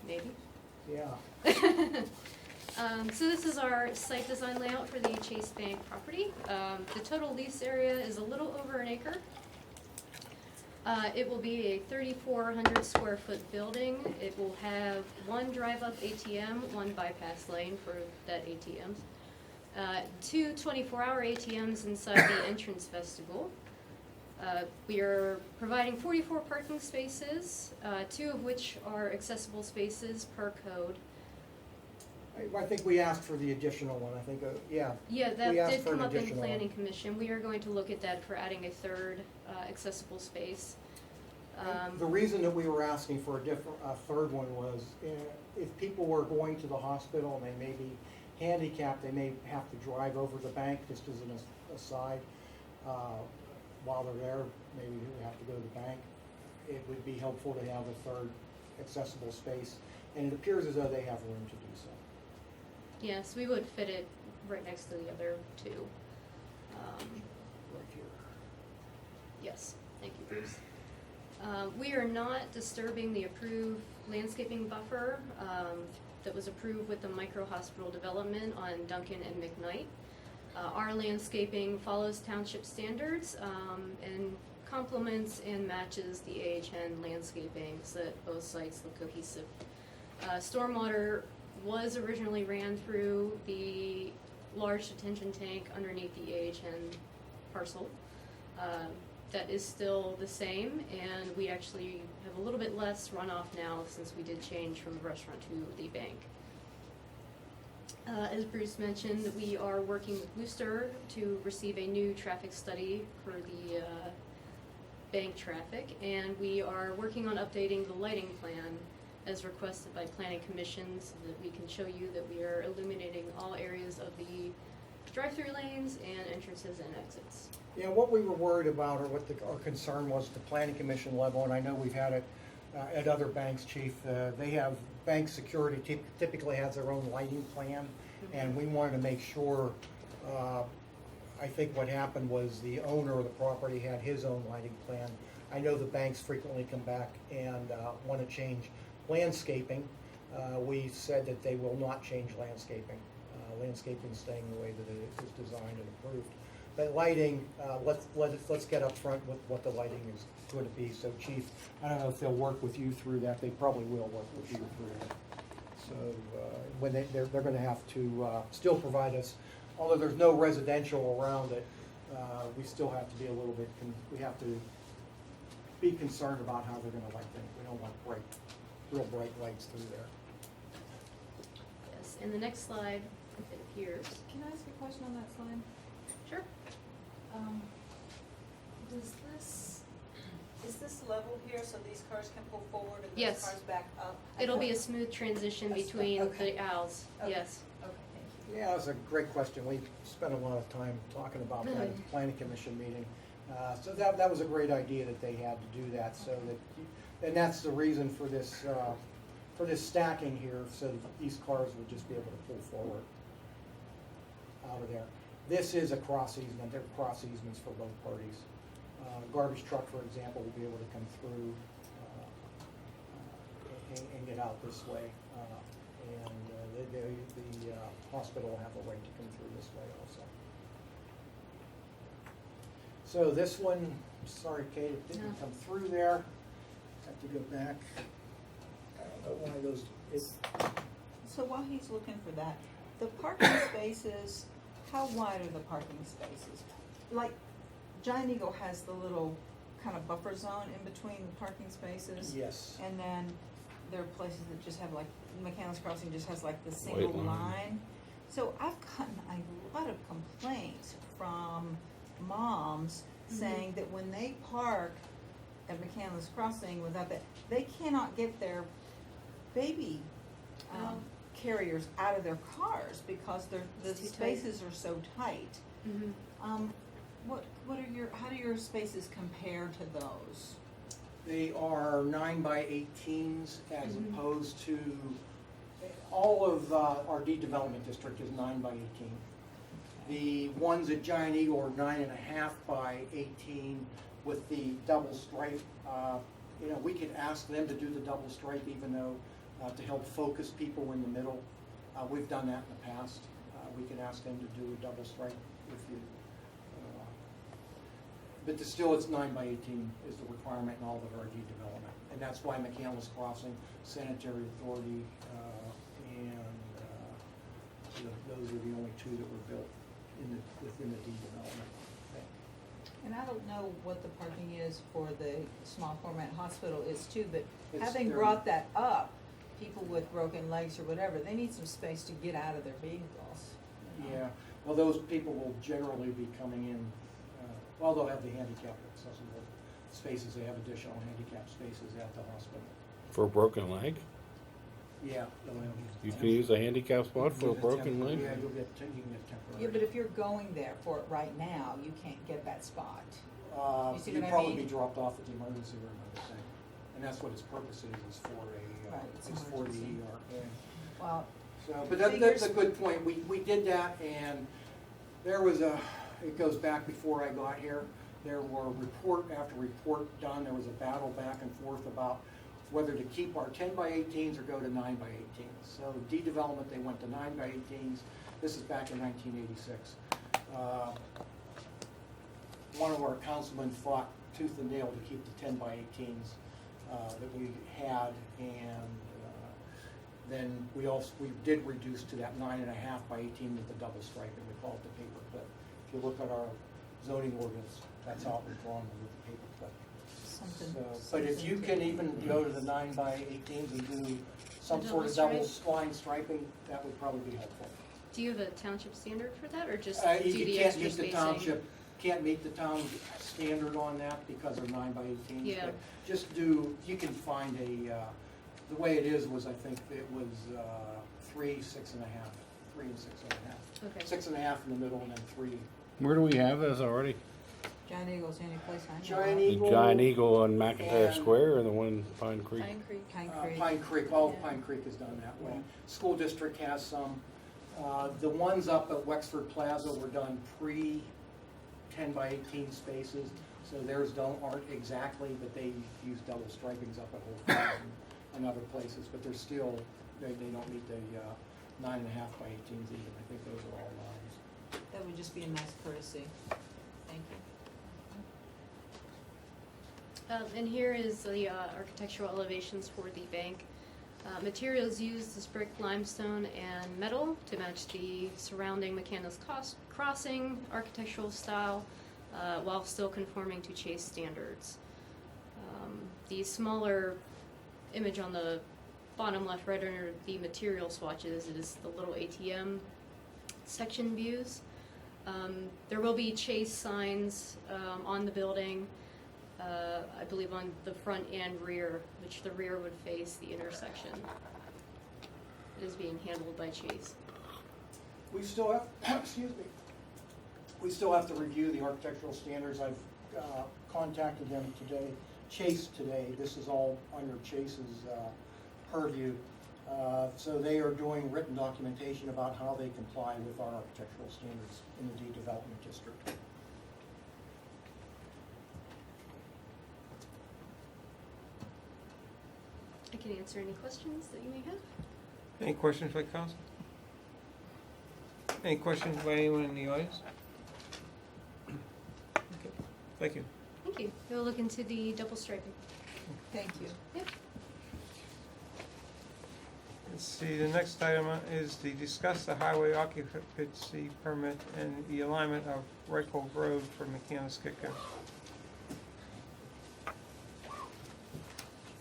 Maybe. Yeah. So this is our site design layout for the Chase Bank property. The total lease area is a little over an acre. It will be a 3,400 square foot building. It will have one drive-up ATM, one bypass lane for that ATMs. 2 24-hour ATMs inside the entrance vestibule. We are providing 44 parking spaces, 2 of which are accessible spaces per code. I think we asked for the additional one, I think, yeah. Yeah, that We asked did for an come up in additional one. planning commission. We are going to look at that for adding a third accessible space. The reason that we were asking for a third one was if people were going to the hospital and they maybe handicapped, they may have to drive over the bank, just as an aside. While they're there, maybe they have to go to the bank. It would be helpful to have a third accessible space, and it appears as though they have room to do so. Yes, we would fit it right next to the other two. Right here. Yes, thank you, Bruce. We are not disturbing the approved landscaping buffer that was approved with the micro hospital development on Duncan and McKnight. Our landscaping follows township standards and complements and matches the AHN landscaping so that both sites look cohesive. Stormwater was originally ran through the large detention tank underneath the AHN parcel. That is still the same, and we actually have a little bit less runoff now since we did change from the restaurant to the bank. As Bruce mentioned, we are working with Wooster to receive a new traffic study for the bank traffic, and we are working on updating the lighting plan as requested by Planning Commission so that we can show you that we are illuminating all areas of the drive-through lanes and entrances and exits. Yeah, what we were worried about, or what our concern was at the Planning Commission level, and I know we've had it at other banks, Chief, they have, bank security typically has their own lighting plan, and we wanted to make sure, I think what happened was the owner of the property had his own lighting plan. I know the banks frequently come back and want to change landscaping. We said that they will not change landscaping. Landscaping staying the way that it is designed and approved. But lighting, let's get up front with what the lighting is going to be. So Chief, I don't know if they'll work with you through that. They probably will work with you through that. So when they're going to have to still provide us, although there's no residential around it, we still have to be a little bit, we have to be concerned about how they're going to light things. We don't want real bright lights through there. Yes, and the next slide, if it appears. Can I ask a question on that slide? Sure. Is this level here so these cars can pull forward and Yes. those cars back up? It'll be a smooth transition between Okay. the aisles, Okay. yes. Okay, thank you. Yeah, that's a great question. We spent a lot of time talking about that at the Planning Commission meeting. So that was a great idea that they had to do that, so that, and that's the reason for this stacking here, so that these cars would just be able to pull forward out of there. This is a cross easement. There are cross easements for both parties. Garbage truck, for example, will be able to come through and get out this way. And the hospital will have a right to come through this way also. So this one, sorry Kate, it didn't come through there. Have to go back. I don't know why those, So while he's looking for that, the parking spaces, how wide are the parking spaces? Like, Giant Eagle has the little kind of buffer zone in between the parking spaces. Yes. And then there are places that just have like, McCandless Crossing just has like the single line. line. So I've gotten a lot of complaints from moms saying that when they park at McCandless Crossing without that, they cannot get their baby carriers out of their cars because the It's too tight. spaces are so tight. How do your spaces compare to those? they are 9x18s as opposed to, all of our development district is 9x18. The ones at Giant Eagle are 9.5 by 18 with the double stripe. We could ask them to do the double stripe even though, to help focus people in the middle. We've done that in the past. We can ask them to do a double stripe if you, but still it's 9x18 is the requirement in all of our development. And that's why McCandless Crossing, Sanitary Authority, those are the only two that were built within the development. And I don't know what the parking is for the small format hospital is too, but It's having very- brought that up, people with broken legs or whatever, they need some space to get out of their vehicles. Yeah, well, those people will generally be coming in, well, they'll have the handicap accessible spaces, they have additional handicap spaces at the hospital. For a broken leg? Yeah. You can use a handicap spot for a broken lane? Yeah, you'll get, you can get temporary. Yeah, but if you're going there for it right now, you can't get that spot. You see You'd what I probably mean? be dropped off at the emergency room, I would think. And that's what its purpose is for a, Right, it's it's for the emergency. ER. Yeah. Well, So, but that's a good point. We did that, and there was it goes back before I got here. There were report after report done. There was a battle back and forth about whether to keep our 10 by 18s or go to 9 by 18s. So de-development, they went to 9 by 18s. This is back in 1986. One of our councilmen fought tooth and nail to keep the 10 by 18s that we had, and then we did reduce to that 9.5 by 18 with the double striping. We call it the paper clip. If you look at our zoning ordinance, that's how it was drawn with the paper clip. But if you can even go to the 9 by 18s and do some The sort of double double line striping, that would probably be helpful. Do you have a township standard for that, or just You due to can't extra meet the spacing? township, can't meet the town standard on that because of 9 by 18s. Yeah. But just do, you can find the way it is was, I think it was 3, 6.5, 3 and 6.5. Okay. 6.5 in the middle and then 3. Where do we have this already? Giant Eagle's the only place I know. Giant The Eagle. Giant Eagle on McIntyre and- Square or the one in Pine Creek? Pine Creek. Pine Creek, all of Pine Creek is done that way. School district has some. The ones up at Wexford Plaza were done pre 10 by 18 spaces, so theirs aren't exactly, but they use double stripings up at Whole Foods and other places, but they're still, they don't meet the 9.5 by 18s even. I think those are all lines. That would just be a nice courtesy. Thank you. And here is the architectural elevations for the bank. Materials used is brick, limestone, and metal to match the surrounding McCandless Crossing architectural style while still conforming to Chase standards. The smaller image on the bottom left right under the material swatches is the little ATM section views. There will be Chase signs on the building. I believe on the front and rear, which the rear would face the intersection. It is being handled by Chase. We still have, excuse me, we still have to review the architectural standards. I've contacted them today, Chase today. This is all under Chase's purview. So they are doing written documentation about how they comply with our architectural standards in the de-development district. I can answer any questions that you may have. Any questions by council? Any questions by anyone in the audience? Okay, thank you. Thank you. We'll look into the double striping. Thank you. Yep. Let's see, the next item is to discuss the highway occupancy permit and the alignment of Red Cove Road for McCandless-Kitco.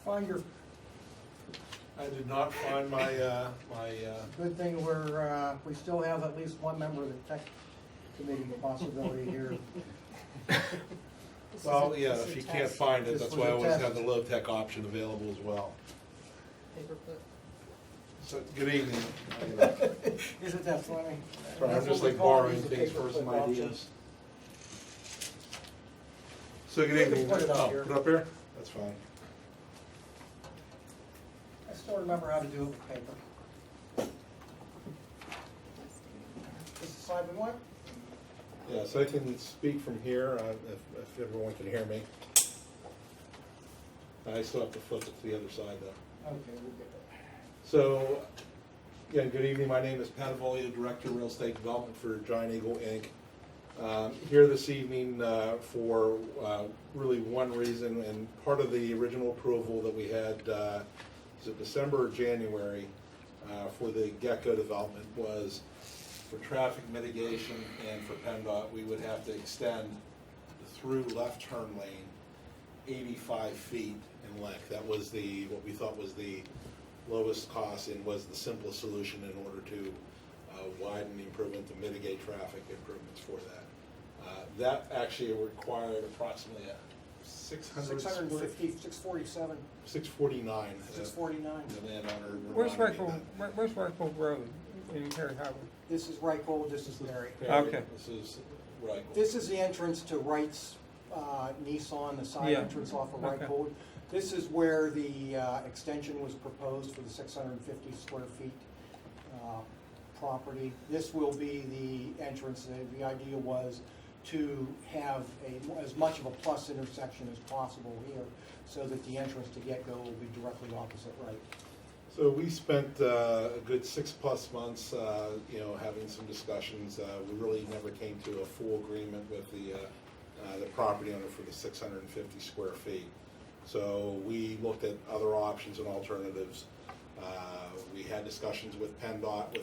Find your, I did not find my, good thing we still have at least one member of the tech committee possibility here. well, yeah, if you can't find it, This that's was why I a always test. have the low-tech option available as well. Paperclip. So, good evening. Isn't that funny? Sorry, I'm That's just what we like call borrowing these, the things for some paperclip ideas. options. So good We can evening. put it up Oh, here. put it up here? That's fine. I still remember how to do it with paper. This is the side we want? Yeah, so I can speak from here, if everyone can hear me. I still have to flip it to the other side though. Okay, we'll get that. So, again, good evening. My name is Pat Avolia, Director of Real Estate Development for Giant Eagle, Inc. Here this evening for really one reason, and part of the original approval that we had, was it December or January, for the Gecko development was for traffic mitigation and for PennDOT, we would have to extend the through left turn lane 85 feet in length. That was what we thought was the lowest cost and was the simplest solution in order to widen the improvement to mitigate traffic improvements for that. That actually required approximately a 600 650, 647, 649. 649. The landowner. Where's reminded me Where's Rifle Road in Perry Highway? This is Reichhold, this is Perry. that. Okay. This is right. This is the entrance to Wright's Nissan, the side Yeah. entrance off of Okay. Reichhold. This is where the extension was proposed for the 650 square feet property. This will be the entrance. The idea was to have as much of a plus intersection as possible here, so that the entrance to Get-Go will be directly opposite Wright. So we spent a good 6+ months, having some discussions. We really never came to a full agreement with the property owner for the 650 square feet. So we looked at other options and alternatives. We had discussions with PennDOT,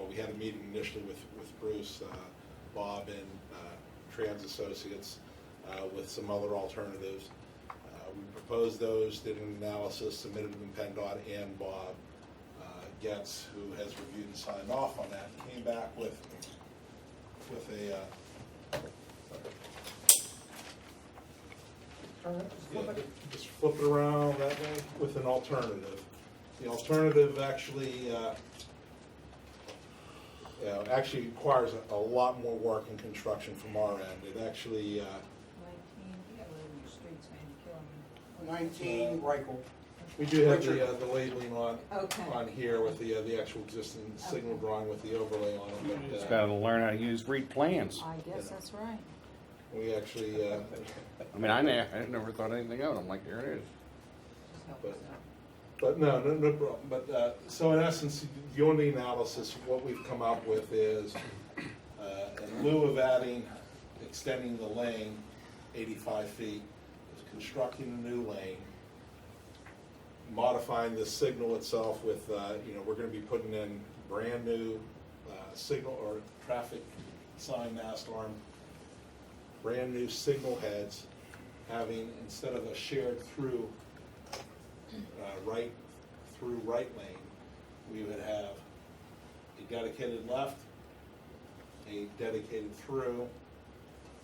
we had a meeting initially with Bruce, Bob, and Trans Associates with some other alternatives. We proposed those, did an analysis, submitted them to PennDOT, and Bob Getz, who has reviewed and signed off on that, came back with a just flip it around that way with an alternative. The alternative actually requires a lot more work and construction from our end. It actually 19 Reichhold. we do have Richard. the labeling on here with the actual existing signal drawing with the overlay on it. But, Just gotta learn how to read plans. I guess that's right. we actually I mean, I never thought anything of it. I'm like, here it is. But no problem. But so in essence, doing the analysis, what we've come up with is, in lieu of extending the lane 85 feet, is constructing a new lane, modifying the signal itself with, we're going to be putting in brand new signal or traffic sign mast arm, brand new signal heads, having, instead of a shared through right lane, we would have a dedicated left, a dedicated through,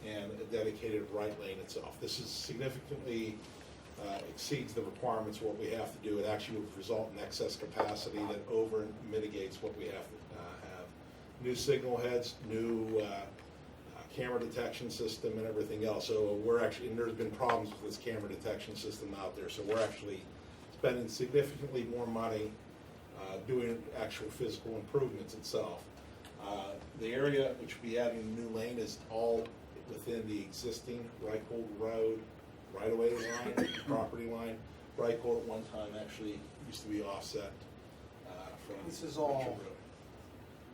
and a dedicated right lane itself. This is significantly exceeds the requirements of what we have to do. It actually would result in excess capacity that over mitigates what we have to have. New signal heads, new camera detection system, and everything else. So we're actually, and there's been problems with this camera detection system out there, so we're actually spending significantly more money doing actual physical improvements itself. The area which will be adding a new lane is all within the existing Reichhold Road right-of-way line, property line. Reichhold at one time actually used to be offset from This is Richard all. Road.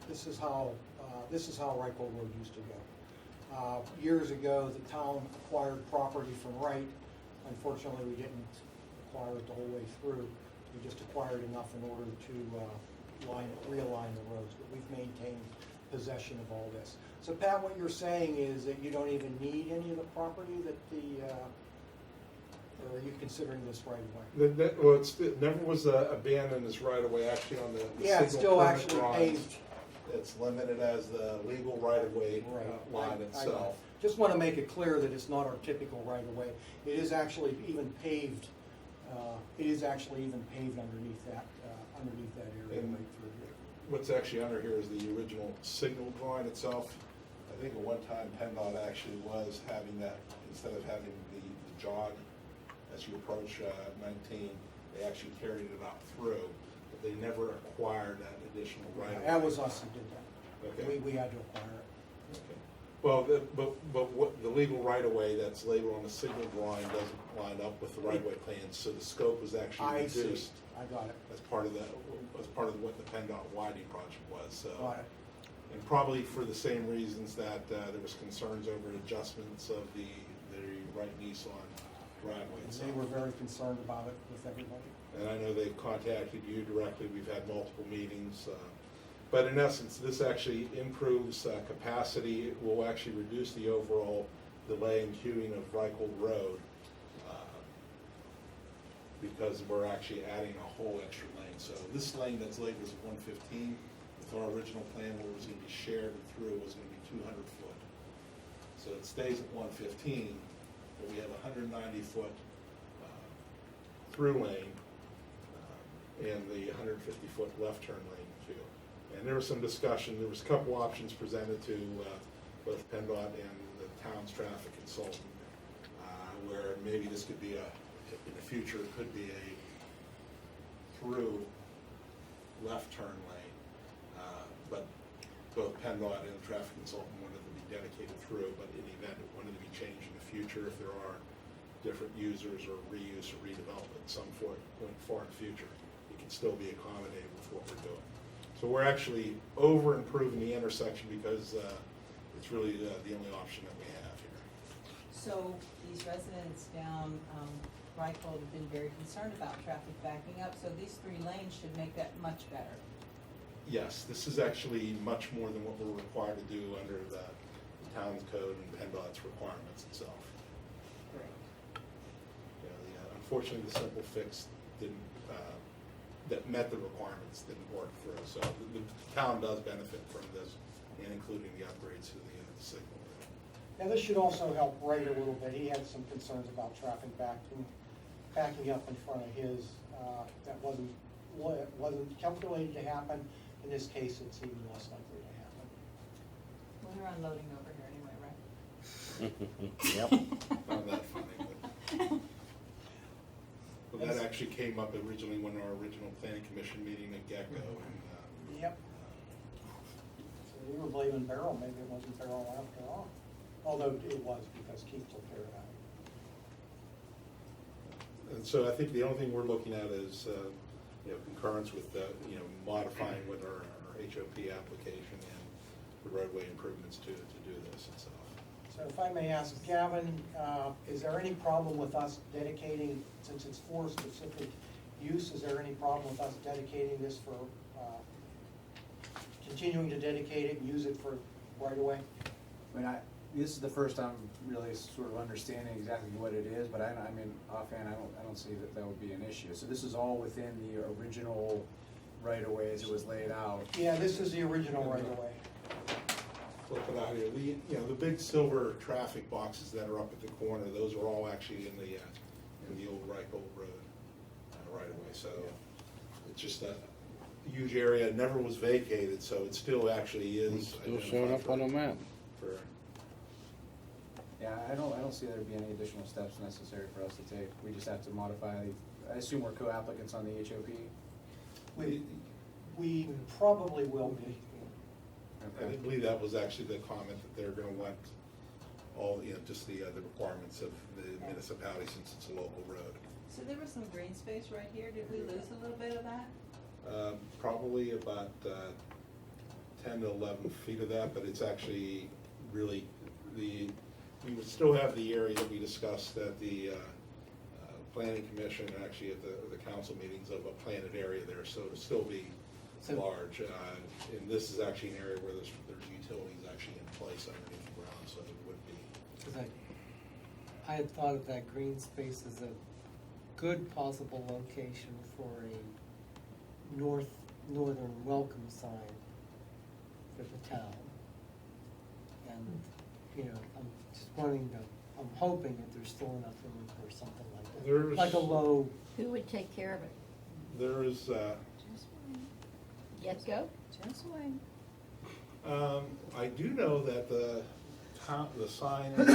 This is how Reichhold Road used to go. Years ago, the town acquired property from Wright. Unfortunately, we didn't acquire it the whole way through. We just acquired enough in order to realign the roads, but we've maintained possession of all this. So Pat, what you're saying is that you don't even need any of the property or are you considering this right away? Well, it never was abandoned as right-of-way, actually on the Yeah, it's signal still permit actually drawings. paved. It's limited as the legal right-of-way line I itself. just want to make it clear that it's not our typical right-of-way. It is actually even paved, underneath that area And right through here. What's actually under here is the original signal drawing itself. I think at one time PennDOT actually was having that, instead of having the jog as you approach 19, they actually carried it out through, but they never acquired that additional right-of-way. That was us who did that. Okay. We had to acquire it. Okay. Well, but what the legal right-of-way that's labeled on the signal drawing doesn't line up with the right-of-way plans, so the scope was actually I see. reduced. I got it. As part of what the PennDOT widening project was, so. Got it. And probably for the same reasons that there was concerns over adjustments of the Wright Nissan driveway And itself. they were very concerned about it with everybody. And I know they've contacted you directly, we've had multiple meetings. But in essence, this actually improves capacity. It will actually reduce the overall delay and queuing of Reichhold Road because we're actually adding a whole extra lane. So this lane that's labeled as 115, with our original plan where it was going to be shared and through was going to be 200 foot. So it stays at 115, but we have a 190-foot through lane and the 150-foot left turn lane too. And there was some discussion, there was a couple options presented to both PennDOT and the town's traffic consultant, where maybe this could be in the future, it could be a through left turn lane. But both PennDOT and the traffic consultant wanted to be dedicated through, but in the event it wanted to be changed in the future, if there are different users or reuse or redevelopment some point far in the future, it can still be accommodated with what we're doing. So we're actually over improving the intersection because it's really the only option that we have here. So these residents down Reichhold have been very concerned about traffic backing up, so these 3 lanes should make that much better. Yes, this is actually much more than what we're required to do under the town's code and PennDOT's requirements itself. Great. Unfortunately, the simple fix didn't, that met the requirements didn't work through. So the town does benefit from this, and including the upgrades to the signal. Now, this should also help Ray a little bit. He had some concerns about traffic backing up in front of his. That wasn't calculated to happen. In this case, it's even less likely to happen. Well, they're unloading over here anyway, right? Yep. Not that funny, but that actually came up originally when our original planning commission meeting at Gecko. And, yep. So we were blaming Beryl. Maybe it wasn't Beryl after all. Although it was, because Keith took care of that. And so I think the only thing we're looking at is concurrence with modifying with our HOP application and the roadway improvements to do this itself. So if I may ask, Gavin, is there any problem with us dedicating, since it's for specific use, is there any problem with us dedicating this for, continuing to dedicate it and use it for right away? I mean, this is the first time really sort of understanding exactly what it is, but I mean, offhand, I don't see that would be an issue. So this is all within the original right-of-way as it was laid out. Yeah, this is the original right-of-way. Flip it out here. The big silver traffic boxes that are up at the corner, those are all actually in the old Reichhold Road right-of-way. So it's just a huge area. It never was vacated, so it still actually is. It's still showing up on the map. Yeah, I don't see there being any additional steps necessary for us to take. We just have to modify, I assume we're co-applicants on the HOP? We probably will be. I believe that was actually the comment that they're going to want all, just the requirements of the municipality since it's a local road. So there was some green space right here. Did we lose a little bit of that? Probably about 10 to 11 feet of that, but it's actually really we would still have the area that we discussed at the planning commission, actually at the council meetings of a planted area there, so it'll still be large. And this is actually an area where there's utilities actually in place underneath the ground, so it would be. Because I had thought of that green space as a good possible location for a northern welcome sign for the town. And, I'm just I'm hoping that there's still enough room for something like that. Like a low. Who would take care of it? There is. Get-Go? Just wait. I do know that the sign at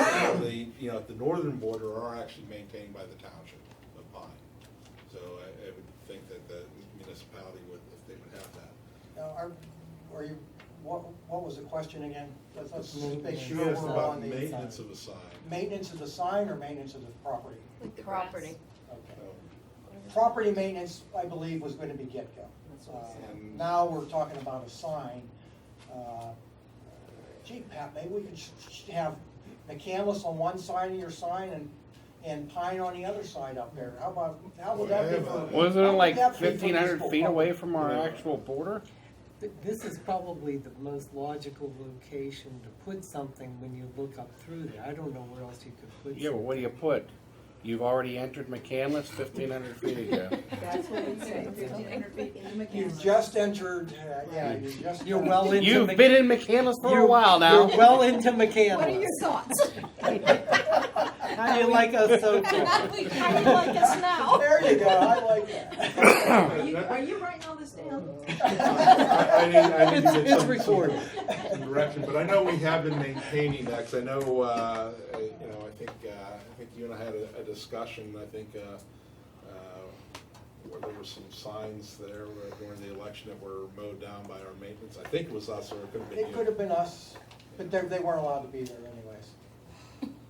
the northern border are actually maintained by the township of Pine. So I would think that the municipality would, if they would have that. Are you? What was the question again? Let's make She sure asked we're about on the maintenance of a sign. Maintenance of the sign or maintenance of the property? The property. Okay. Property maintenance, I believe, was going to be Get-Go. Now we're talking about a sign. Gee, Pat, maybe we could have McCandless on one side of your sign and Pine on the other side up there. How would that be for? Wasn't it like 1,500 feet away from our actual border? This is probably the most logical location to put something when you look up through there. I don't know where else you could put. Yeah, but what do you put? You've already entered McCandless 1,500 feet ago. That's what we say, 1,500 feet into McCandless. You've just entered, You're well into You've been in McCandless for a while now. You're well into McCandless. What are your thoughts? How do you like us so far? How do you like us now? There you go, I like that. Are you writing all this down? I need to get It's some recorded. direction, but I know we have been maintaining that, 'cause I know, you know, I think you and I had a discussion, I think, where there were some signs there during the election that were mowed down by our maintenance. I think it was us, or it could have been you. It could have been us, but they weren't allowed to be there anyways.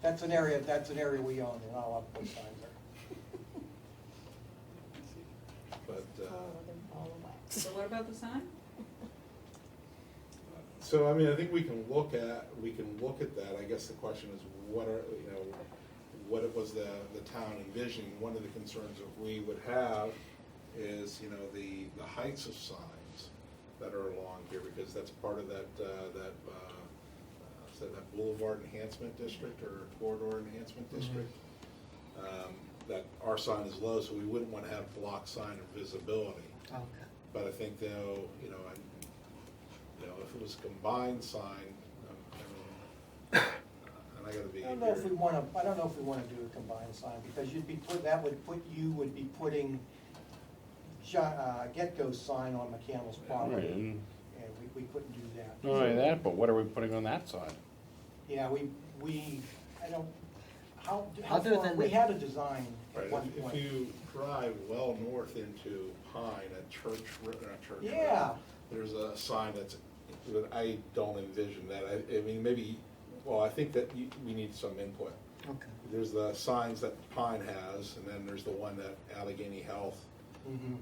That's an area we own, they're not allowed to put signs there. But, So what about the sign? so, I mean, I think we can look at that. I guess the question is, what are, you know, what it was the town envisioning. One of the concerns that we would have is, you know, the heights of signs that are along here, because that's part of that boulevard enhancement district or corridor enhancement district. That our sign is low, so we wouldn't want to have block sign or visibility. Okay. But I think though, you know, if it was a combined sign, and I gotta be. I don't know if we wanna do a combined sign, because you would be putting Get-Go's sign on McCandless property. Right. And we couldn't do that. Not only that, but what are we putting on that side? Yeah, I don't, how Other far, than we the- had a design at Right, one if point. you drive well north into Pine at Church, not Church Road, Yeah. there's a sign that I don't envision that. I mean, maybe, well, I think that we need some input. Okay. There's the signs that Pine has, and then there's the one that Allegheny Health.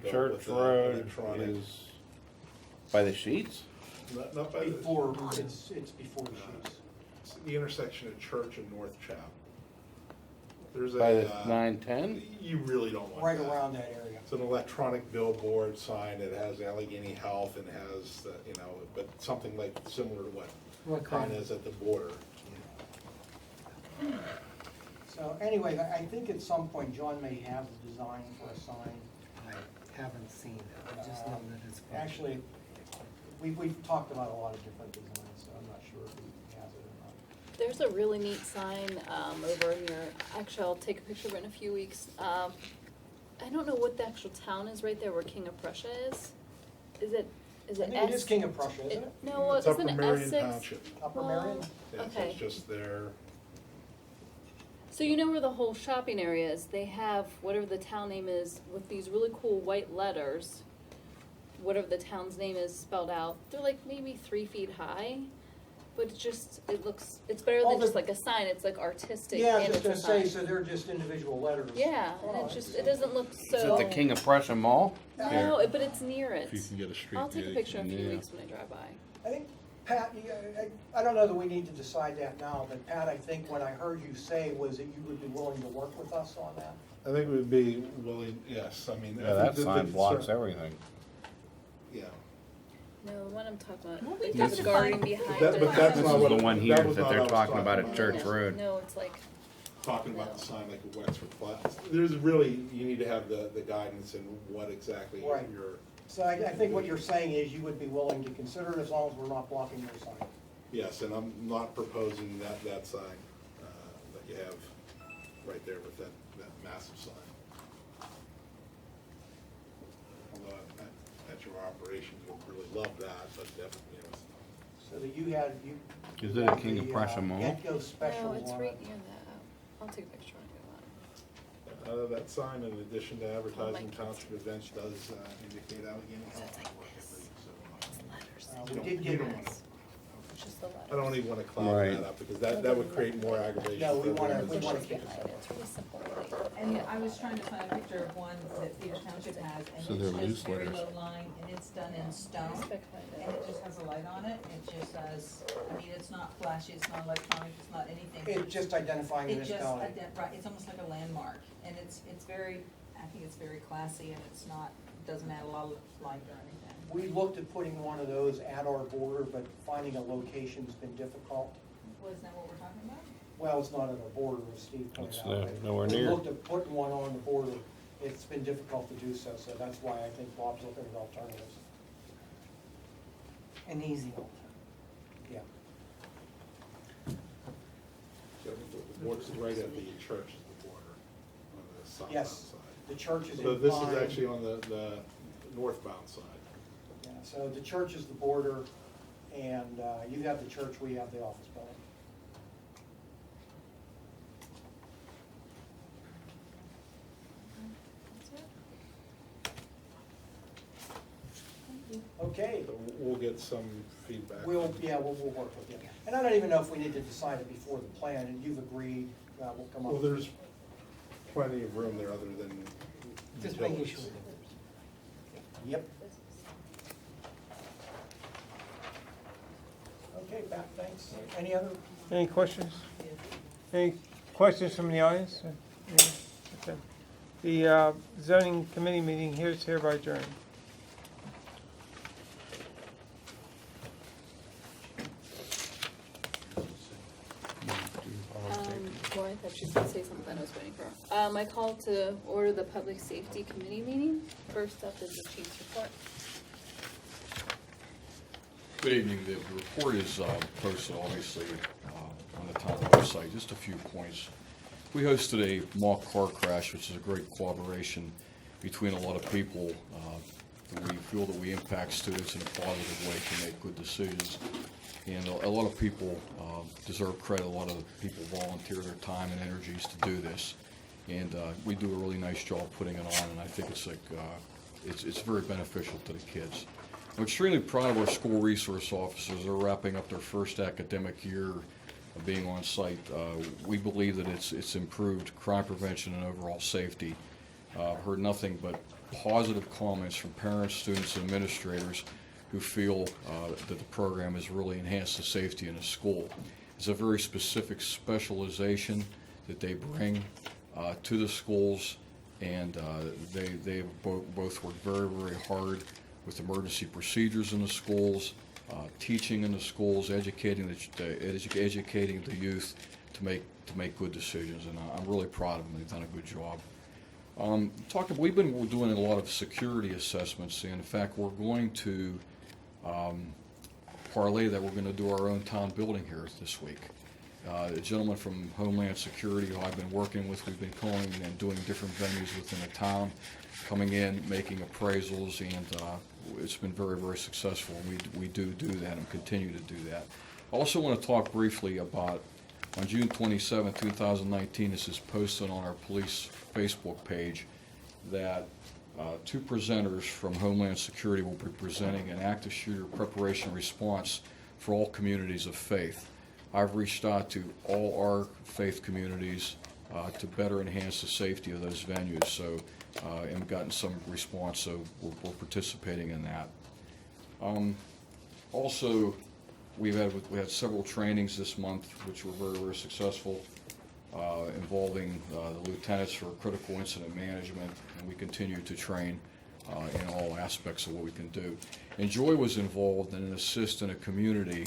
built Church with the Road electronic- is by the sheets? Not by the. Before, it's before the sheets. It's the intersection of Church and North Chapel. There's By a. the 910? You really don't want Right that. around that area. It's an electronic billboard sign that has Allegheny Health and has, you know, but something like similar to what What Pine kind? is at the border. So anyway, I think at some point John may have the design for a sign. I haven't seen it, I just know that it's. Actually, we've talked about a lot of different designs, so I'm not sure if he has it or not. There's a really neat sign over near, actually, I'll take a picture of it in a few weeks. I don't know what the actual town is right there where King of Prussia is. Is it I think it is King of Prussia, isn't it? No, It's isn't Upper it Marion Essex? Township. Upper Well, Marion? Yeah, so okay. it's just there. So you know where the whole shopping area is? They have whatever the town name is with these really cool white letters. Whatever the town's name is spelled out. They're like maybe 3 feet high, but it's better Oh, than the- just like a sign. It's like artistic. Yeah, I was and just it's gonna a say, sign. so they're just individual letters. Yeah, Oh, and it doesn't look so. Is it the King of Prussia Mall? No, but it's near it. If you can get a street I'll take a view, picture in a few yeah. weeks when I drive by. I think, Pat, I don't know that we need to decide that now, but Pat, I think what I heard you say was that you would be willing to work with us on that. I think we'd be willing, yes, I mean. I Yeah, that think the sign blocks concern- everything. Yeah. No, the one I'm talking about. Well, we there's have a to garden find- behind That- it. but that's This not is what- the one that here was that not they're what I was talking about at about. Church Road. No, it's like. Talking about the sign like a Wexford Platte. There's really, you need to have the guidance and what exactly Right. you're, So I think what you're saying is you would be willing to consider it as long as we're not blocking your sign. yes, and I'm not proposing that sign that you have right there with that massive sign. Although at your operation, you'll really love that, but definitely, you know, So that you had, Is it a King of Prussia Mall? Get-Go No, specials it's on right it. near that. I'll take a picture when I go on. that sign, in addition to advertising Oh, my township events, does indicate Allegheny Health. We You did don't get, wanna- It's just the letters. I don't even want to cloud Right. that up, because that would create more aggravation. No, we for wanna- everyone. we wanna It's keep it behind it. It's really simple. And I was trying to find a picture of one that Peters Township has, So and they're it's loose just very letters. low line, and it's done in stone, and it just has a light on it, it just says, I mean, it's not flashy, it's not electronic, it's not anything. it's just identifying the It just, municipality. right, it's almost like a landmark, and it's very, I think it's very classy, and it's not, doesn't add a lot of light or anything. We looked at putting one of those at our border, but finding a location's been difficult. Wasn't that what we're talking about? Well, it's not at our border, as Steve pointed It's out. but nowhere We near. looked at putting one on the border, it's been difficult to do so, so that's why I think Bob's looking at alternatives. An easy one. Yeah. So I think what What's right at the church is the border on the southbound Yes, side. the church is So in this is Pine. actually on the northbound side. Yeah, so the church is the border, and you have the church, we have the office building. Okay. So we'll get some feedback. We'll work with you. And I don't even know if we need to decide it before the plan, and you've agreed, we'll come up. Well, there's plenty of room there other than Just making utilities. sure. Yep. Okay, Pat, thanks. Any other? Any questions? Any questions from the audience? Okay. The zoning committee meeting here is hereby adjourned. Well, I thought you were going to say something I was waiting for. I call to order the Public Safety Committee meeting. First up is the chief's report. Good evening. The report is posted, obviously, on the town website. Just a few points. We hosted a mock car crash, which is a great collaboration between a lot of people. We feel that we impact students in a positive way to make good decisions. And a lot of people deserve credit. A lot of people volunteer their time and energies to do this. And we do a really nice job putting it on, and I think it's very beneficial to the kids. I'm extremely proud of our school resource officers. They're wrapping up their first academic year of being on site. We believe that it's improved crime prevention and overall safety. Heard nothing but positive comments from parents, students, and administrators who feel that the program has really enhanced the safety in the school. It's a very specific specialization that they bring to the schools, and they both work very, very hard with emergency procedures in the schools, teaching in the schools, educating the youth to make good decisions, and I'm really proud of them. They've done a good job. We've been doing a lot of security assessments, and in fact, we're going to parlay that. We're going to do our own town building here this week. A gentleman from Homeland Security who I've been working with, we've been calling and doing different venues within the town, coming in, making appraisals, and it's been very, very successful. We do that and continue to do that. I also want to talk briefly about, on June 27, 2019, this is posted on our police Facebook page, that two presenters from Homeland Security will be presenting an active shooter preparation response for all communities of faith. I've reached out to all our faith communities to better enhance the safety of those venues, so and gotten some response, so we're participating in that. Also, we had several trainings this month, which were very, very successful, involving the lieutenants for critical incident management, and we continue to train in all aspects of what we can do. And Joy was involved in an assist in a community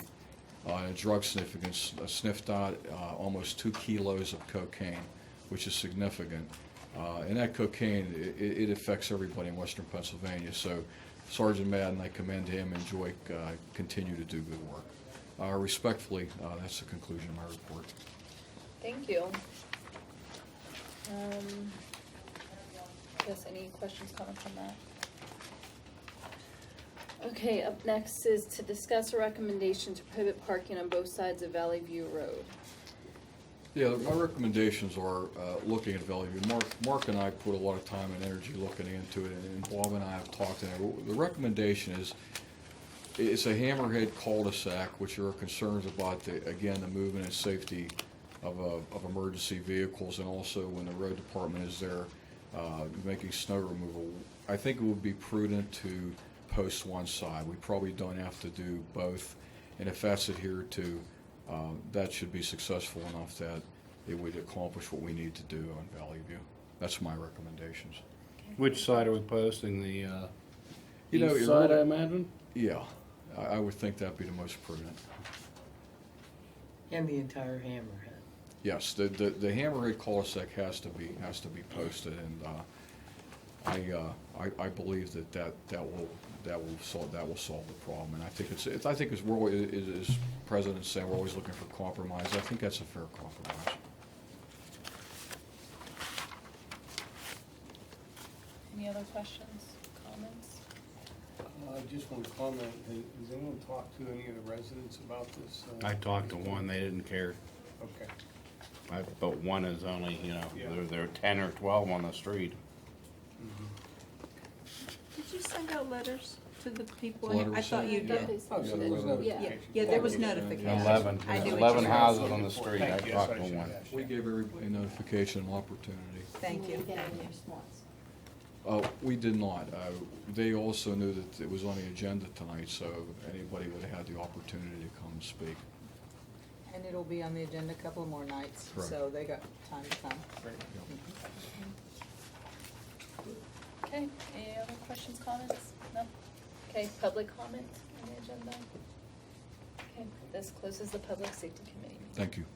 in a drug sniffed out almost 2 kilos of cocaine, which is significant. And that cocaine, it affects everybody in Western Pennsylvania. So Sergeant Madden, I commend him, and Joy continue to do good work. Respectfully, that's the conclusion of my report. Thank you. Yes, any questions, comments on that? Okay, up next is to discuss a recommendation to prohibit parking on both sides of Valley View Road. Yeah, my recommendations are looking at Valley View. Mark and I put a lot of time and energy looking into it, and Bob and I have talked. And the recommendation is, it's a hammerhead cul-de-sac, which are concerns about the movement and safety of emergency vehicles, and also when the road department is there making snow removal. I think it would be prudent to post one side. We probably don't have to do both, and if that's adhered to, that should be successful enough that it would accomplish what we need to do on Valley View. That's my recommendations. Which side are we posting? The East side, I imagine? Yeah, I would think that'd be the most prudent. And the entire hammerhead. Yes, the hammerhead cul-de-sac has to be posted, and I believe that will solve the problem. And I think as President said, we're always looking for compromise. I think that's a fair compromise. Any other questions, comments? I just want to comment, has anyone talked to any of the residents about this? I talked to one, they didn't care. Okay. But one is only, Yeah. there are 10 or 12 on the street. Did you send out letters to the people? The letter I was thought you sent, did. yeah. Oh, so there was notification. Yeah, there was notification. 11, I knew what you 11 were houses asking. on the street, I Thank you. talked Yes, I to should one. ask. We gave everybody notification and opportunity. Thank you. Get any response. We did not. They also knew that it was on the agenda tonight, so anybody would have had the opportunity to come speak. And it'll be on the agenda a couple more nights, Correct. so they got time to come. Okay, any other questions, comments? No? Okay, public comment on the agenda? Okay, this closes the Public Safety Committee. Thank you.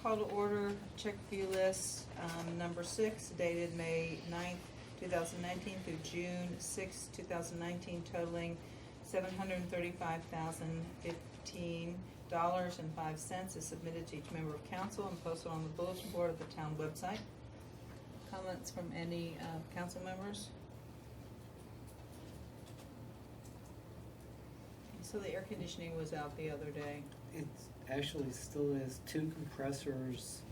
Call to order, check view list, number 6, dated May 9th, 2019 through June 6th, 2019, totaling $735,015.05 is submitted to each member of council and posted on the bulletin board of the town website. Comments from any council members? So the air conditioning was out the other day. It actually still is. 2 compressors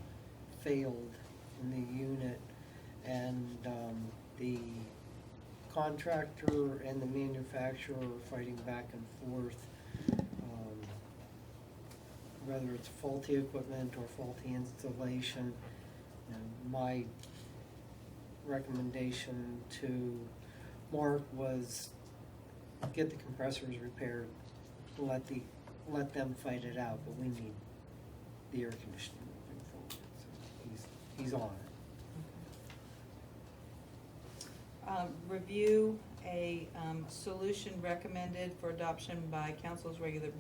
failed in the unit, and the contractor and the manufacturer are fighting back and forth, whether it's faulty equipment or faulty installation. And my recommendation to Mark was get the compressors repaired, let them fight it out, but we need the air conditioning moving forward, so he's on it. Review a solution recommended for adoption by council's regular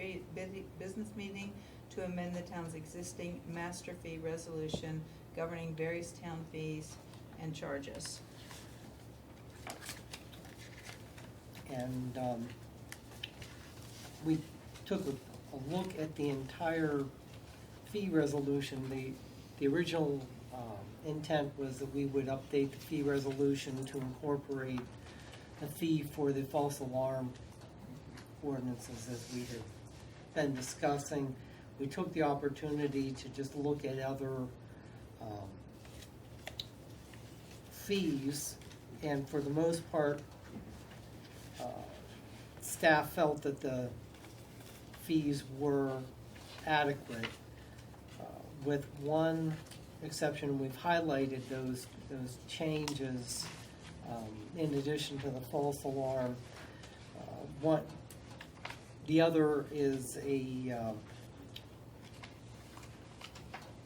business meeting to amend the town's existing master fee resolution governing various town fees and charges. And we took a look at the entire fee resolution. The original intent was that we would update the fee resolution to incorporate a fee for the false alarm ordinances as we had been discussing. We took the opportunity to just look at other fees, and for the most part, staff felt that the fees were adequate. With one exception, we've highlighted those changes in addition to the false alarm. The other is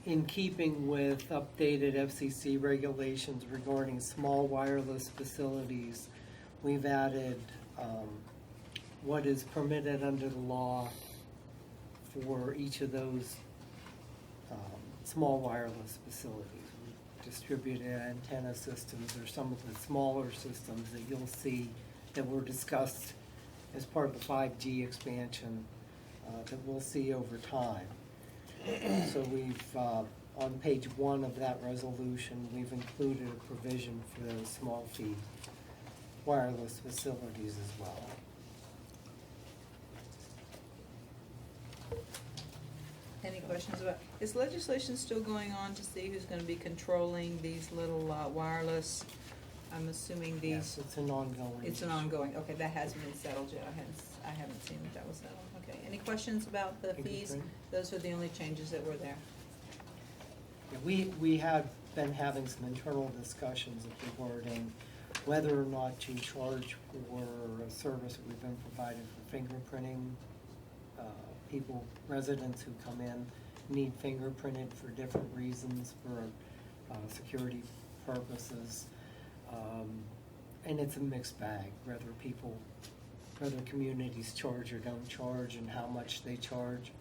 in keeping with updated FCC regulations regarding small wireless facilities. We've added what is permitted under the law for each of those small wireless facilities. We distributed antenna systems or some of the smaller systems that you'll see that were discussed as part of the 5G expansion that we'll see over time. So we've, on page 1 of that resolution, we've included a provision for those small fee wireless facilities as well. Any questions about, is legislation still going on to see who's gonna be controlling these little wireless, I'm assuming these? Yes, it's an ongoing. It's an ongoing, okay, that hasn't been settled yet, I haven't seen that was settled, okay. Any questions about the fees? Those are the only changes that were there. Yeah, we have been having some internal discussions regarding whether or not to charge for a service that we've been provided for fingerprinting. People, residents who come in need fingerprinted for different reasons, for security purposes. And it's a mixed bag, whether communities charge or don't charge and how much they charge.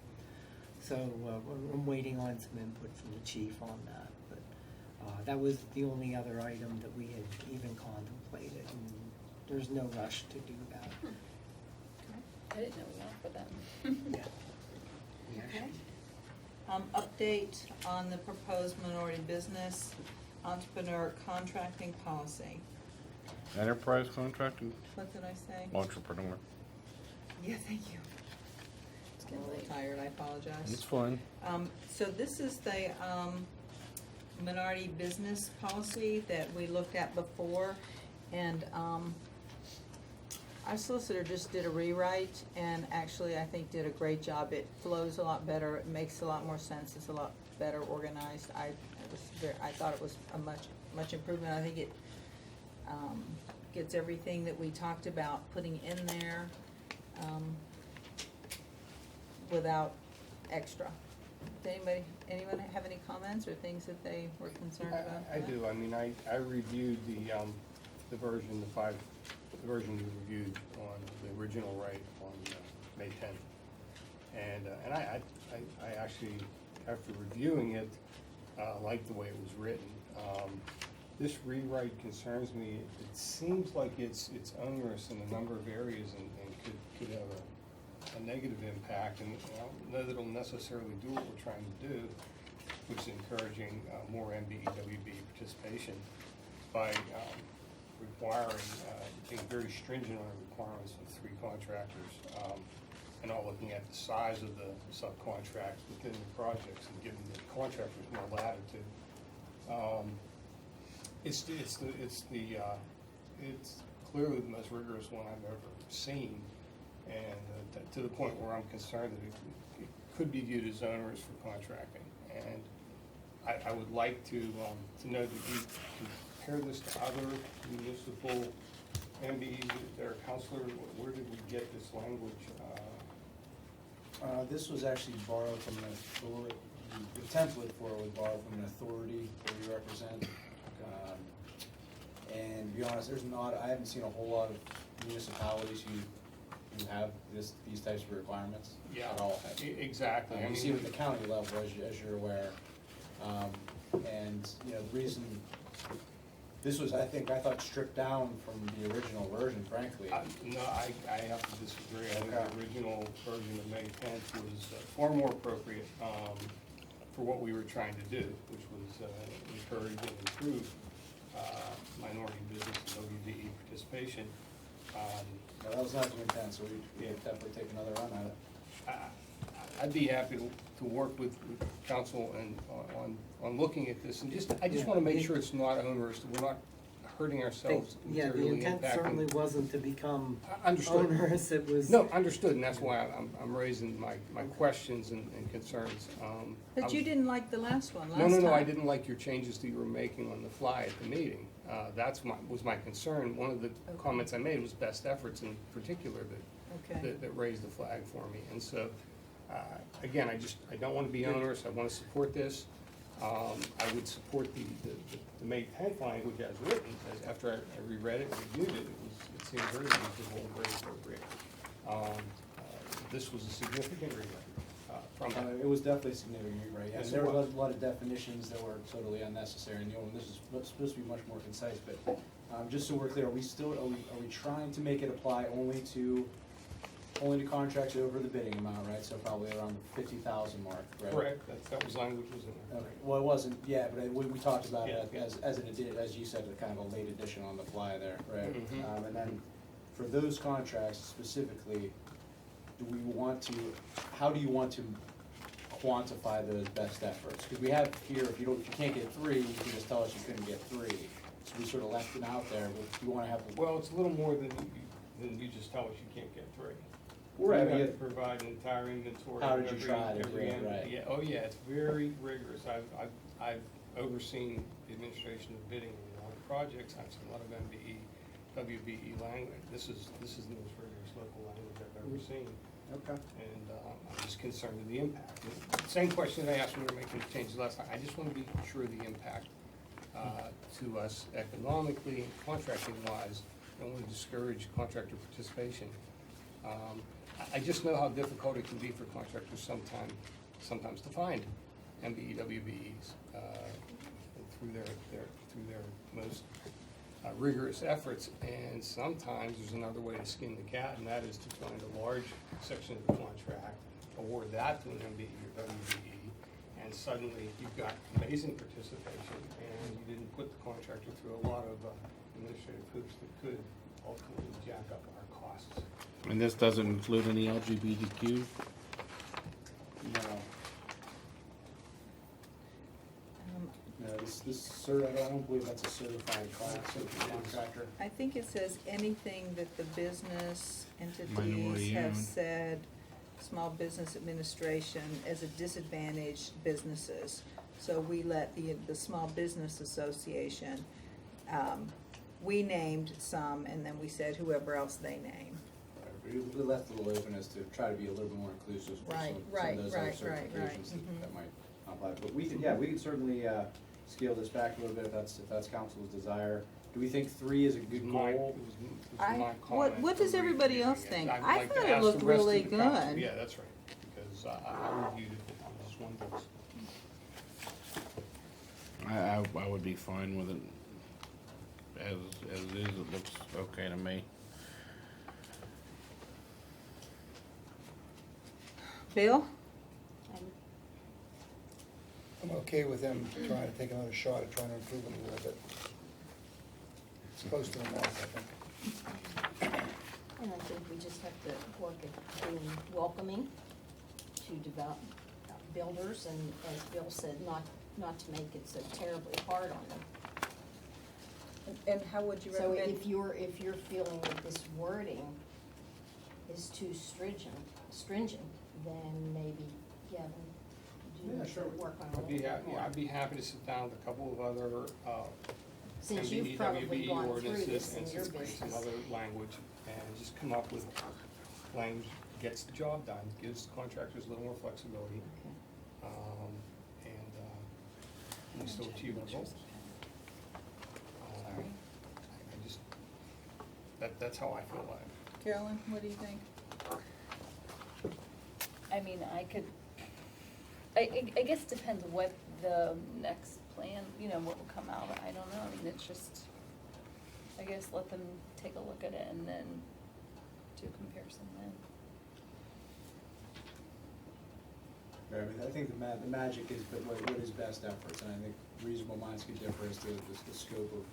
So I'm waiting on some input from the chief on that. But that was the only other item that we had even contemplated. And there's no rush to do that. I didn't know we offered them. Yeah. Okay. Update on the proposed minority business. entrepreneur contracting policy. Enterprise contracting, What did I say? entrepreneur. Yeah, thank you. I'm a little tired, I apologize. It's fine. So this is the, minority business policy that we looked at before, and, our solicitor just did a rewrite, and actually, I think did a great job. It flows a lot better, it makes a lot more sense, it's a lot better organized. I thought it was a much improvement. I think it, gets everything that we talked about putting in there, without extra. Did anyone have any comments or things that they were concerned about? I do, I mean, I reviewed the version, the version you reviewed on the original right on May 10th. And I actually, after reviewing it, liked the way it was written. This rewrite concerns me. It seems like it's onerous in a number of areas and could have a negative impact. And I don't know that it'll necessarily do what we're trying to do, which is encouraging more MBE-WB participation by requiring, being very stringent on the requirements of 3 contractors, and not looking at the size of the subcontracts within the projects and giving the contractors more latitude. It's clearly the most rigorous one I've ever seen, and to the point where I'm concerned that it could be viewed as onerous for contracting. And I would like to know that you compare this to other municipal MBEs that are counselor. Where did we get this language? This was actually borrowed from an authority, the template for it was borrowed from an authority that we represent. And to be honest, I haven't seen a whole lot of municipalities who have these types of requirements at all. Exactly. You see it at the county level, as you're aware. And, you know, the reason, this was, I thought stripped down from the original version, frankly. No, I have to disagree. I think the original version of May 10th was far more appropriate for what we were trying to do, which was encourage and improve minority business and WBE participation. Well, that was not the intent, so we definitely take another run at it. I'd be happy to work with council and on looking at this, and I just want to make sure it's not onerous, that we're not hurting ourselves Yeah, the materially intent impacting. certainly wasn't to become Understood. onerous, it was. No, understood, and that's why I'm raising my questions and concerns. But you didn't like the last one, last No, time. I didn't like your changes that you were making on the fly at the meeting. Was my concern. One of the comments I made was best efforts in particular that raised the flag for me. And so, again, I don't want to be onerous, I want to support this. I would support the May 10th language as written, after I reread it and reviewed it, it seemed very reasonable and very appropriate. This was a significant rewrite from that. It was definitely a significant rewrite. Yes, And it there was. was a lot of definitions that were totally unnecessary in the old one. This is supposed to be much more concise, but just so we're clear, are we trying to make it apply only to contracts over the bidding amount, right? So probably around the 50,000 mark, right? Correct, that was language was in there. Okay. Well, it wasn't, but we talked about it Yeah. as you said, a kind of a late addition on the fly there, right? Mhm. And then for those contracts specifically, how do you want to quantify those best efforts? Because we have here, if you can't get 3, you can just tell us you couldn't get 3. So we sort of left it out there, but you want to have. Well, it's a little more than you just tell us you can't get 3. Right, You have yeah. to provide an entire inventory. How of did you every- try to do every it, end. right. Yeah, oh yeah, it's very rigorous. I've overseen the administration of bidding in a lot of projects. I've seen a lot of MBE, WBE language. This is the most rigorous local language I've ever seen. Okay. And I'm just concerned with the impact. Same question that I asked when we were making the changes last time. I just want to be sure of the impact to us economically and contracting wise. I don't want to discourage contractor participation. I just know how difficult it can be for contractors sometimes to find MBE, WBEs through their most rigorous efforts. And sometimes there's another way to skin the cat, and that is to find a large section of the contract, award that to an MBE or WBE, and suddenly you've got amazing participation, and you didn't put the contractor through a lot of administrative hoops that could ultimately jack up our costs. And this doesn't include any LGBTQ? No. No, I don't believe that's a certified class contractor. I think it says anything that the business Minority entities have owned. said, small business administration as a disadvantaged businesses. So we let the Small Business Association, we named some, and then we said whoever else they name. We left a little open as to try to be a little bit more inclusive for Right, some right, of those other right, certifications right. that might apply. But we can certainly scale this back a little bit if that's council's desire. Do we think 3 is a good goal? What does everybody else think? I'd I like to thought it ask looked the rest of really the council. good. Yeah, that's right, because I reviewed it as one voice. I would be fine with it as is. It looks okay to me. Bill? I'm okay with them trying to take another shot at trying to improve it a little bit. It's close to the mark, I think. And I think we just have to work at being welcoming to develop builders, and as Bill said, not to make it so terribly hard on them. And how would you So recommend? if you're feeling that this wording is too stringent, then maybe, Gavin, do you sure. work on a I'd be little bit happy, more? I'd be happy to sit down with a couple of other Since you've probably MBWB gone through ordinances this and in your some business. other language, and just come up with language that gets the job done, gives contractors a little more flexibility, and we still achieve our goals. I just, that's how I feel about it. Carolyn, what do you think? I mean, I guess it depends what the next plan, what will come out. I don't know. I mean, it's just, I guess let them take a look at it and then do a comparison then. I mean, I think the magic is, but what is best efforts, and I think reasonable minds can differ as to the scope of,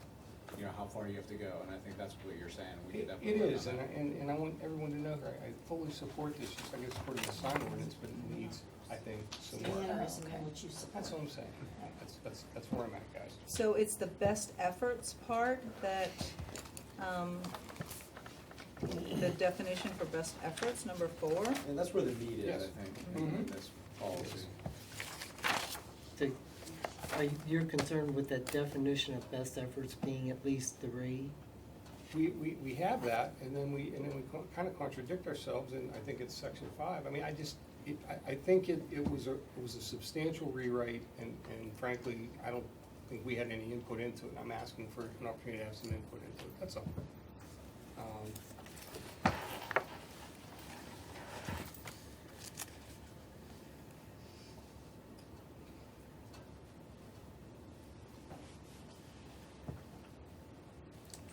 how far you have to go, and I think that's what you're saying. We could definitely It work is, on that. and I want everyone to know that I fully support this, just like I support the sign ordinance, but it needs, I think, some Be more. interested in what you support. That's what I'm saying. That's where I'm at, guys. So it's the best efforts part that, the definition for best efforts, number 4. And that's where the meat is, I Yes. think, Mhm. in this policy. So, you're concerned with that definition of best efforts being at least 3? We have that, and then we kind of contradict ourselves, and I think it's section 5. I mean, I think it was a substantial rewrite, and frankly, I don't think we had any input into it. I'm asking for an opportunity to have some input into it, that's all.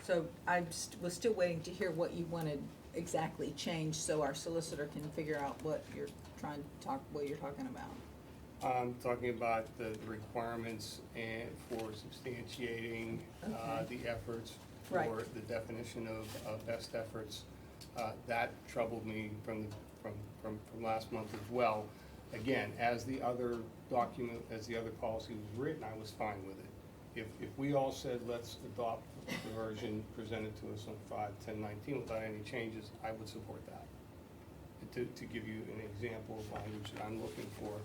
So I was still waiting to hear what you wanted exactly changed, so our solicitor can figure out what you're talking about. I'm talking about the requirements and for substantiating Okay. the efforts Right. for the definition of best efforts. That troubled me from last month as well. Again, as the other document, as the other policy was written, I was fine with it. If we all said, let's adopt the version presented to us on 5/10/19 without any changes, I would support that. To give you an example of language that I'm looking for,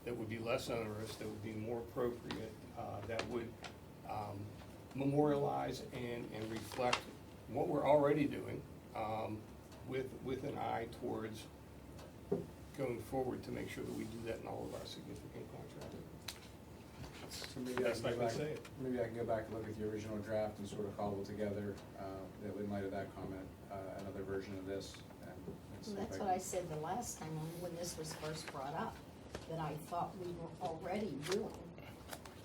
that would be less onerous, that would be more appropriate, that would memorialize and reflect what we're already doing, with an eye towards going forward to make sure that we do that in all of our significant contracts. So maybe Best I can back- say it. Maybe I can go back and look at the original draft and sort of cobble together, in light of that comment, another version of this. And see Well, if that's can- what I said the last time when this was first brought up, that I thought we were already doing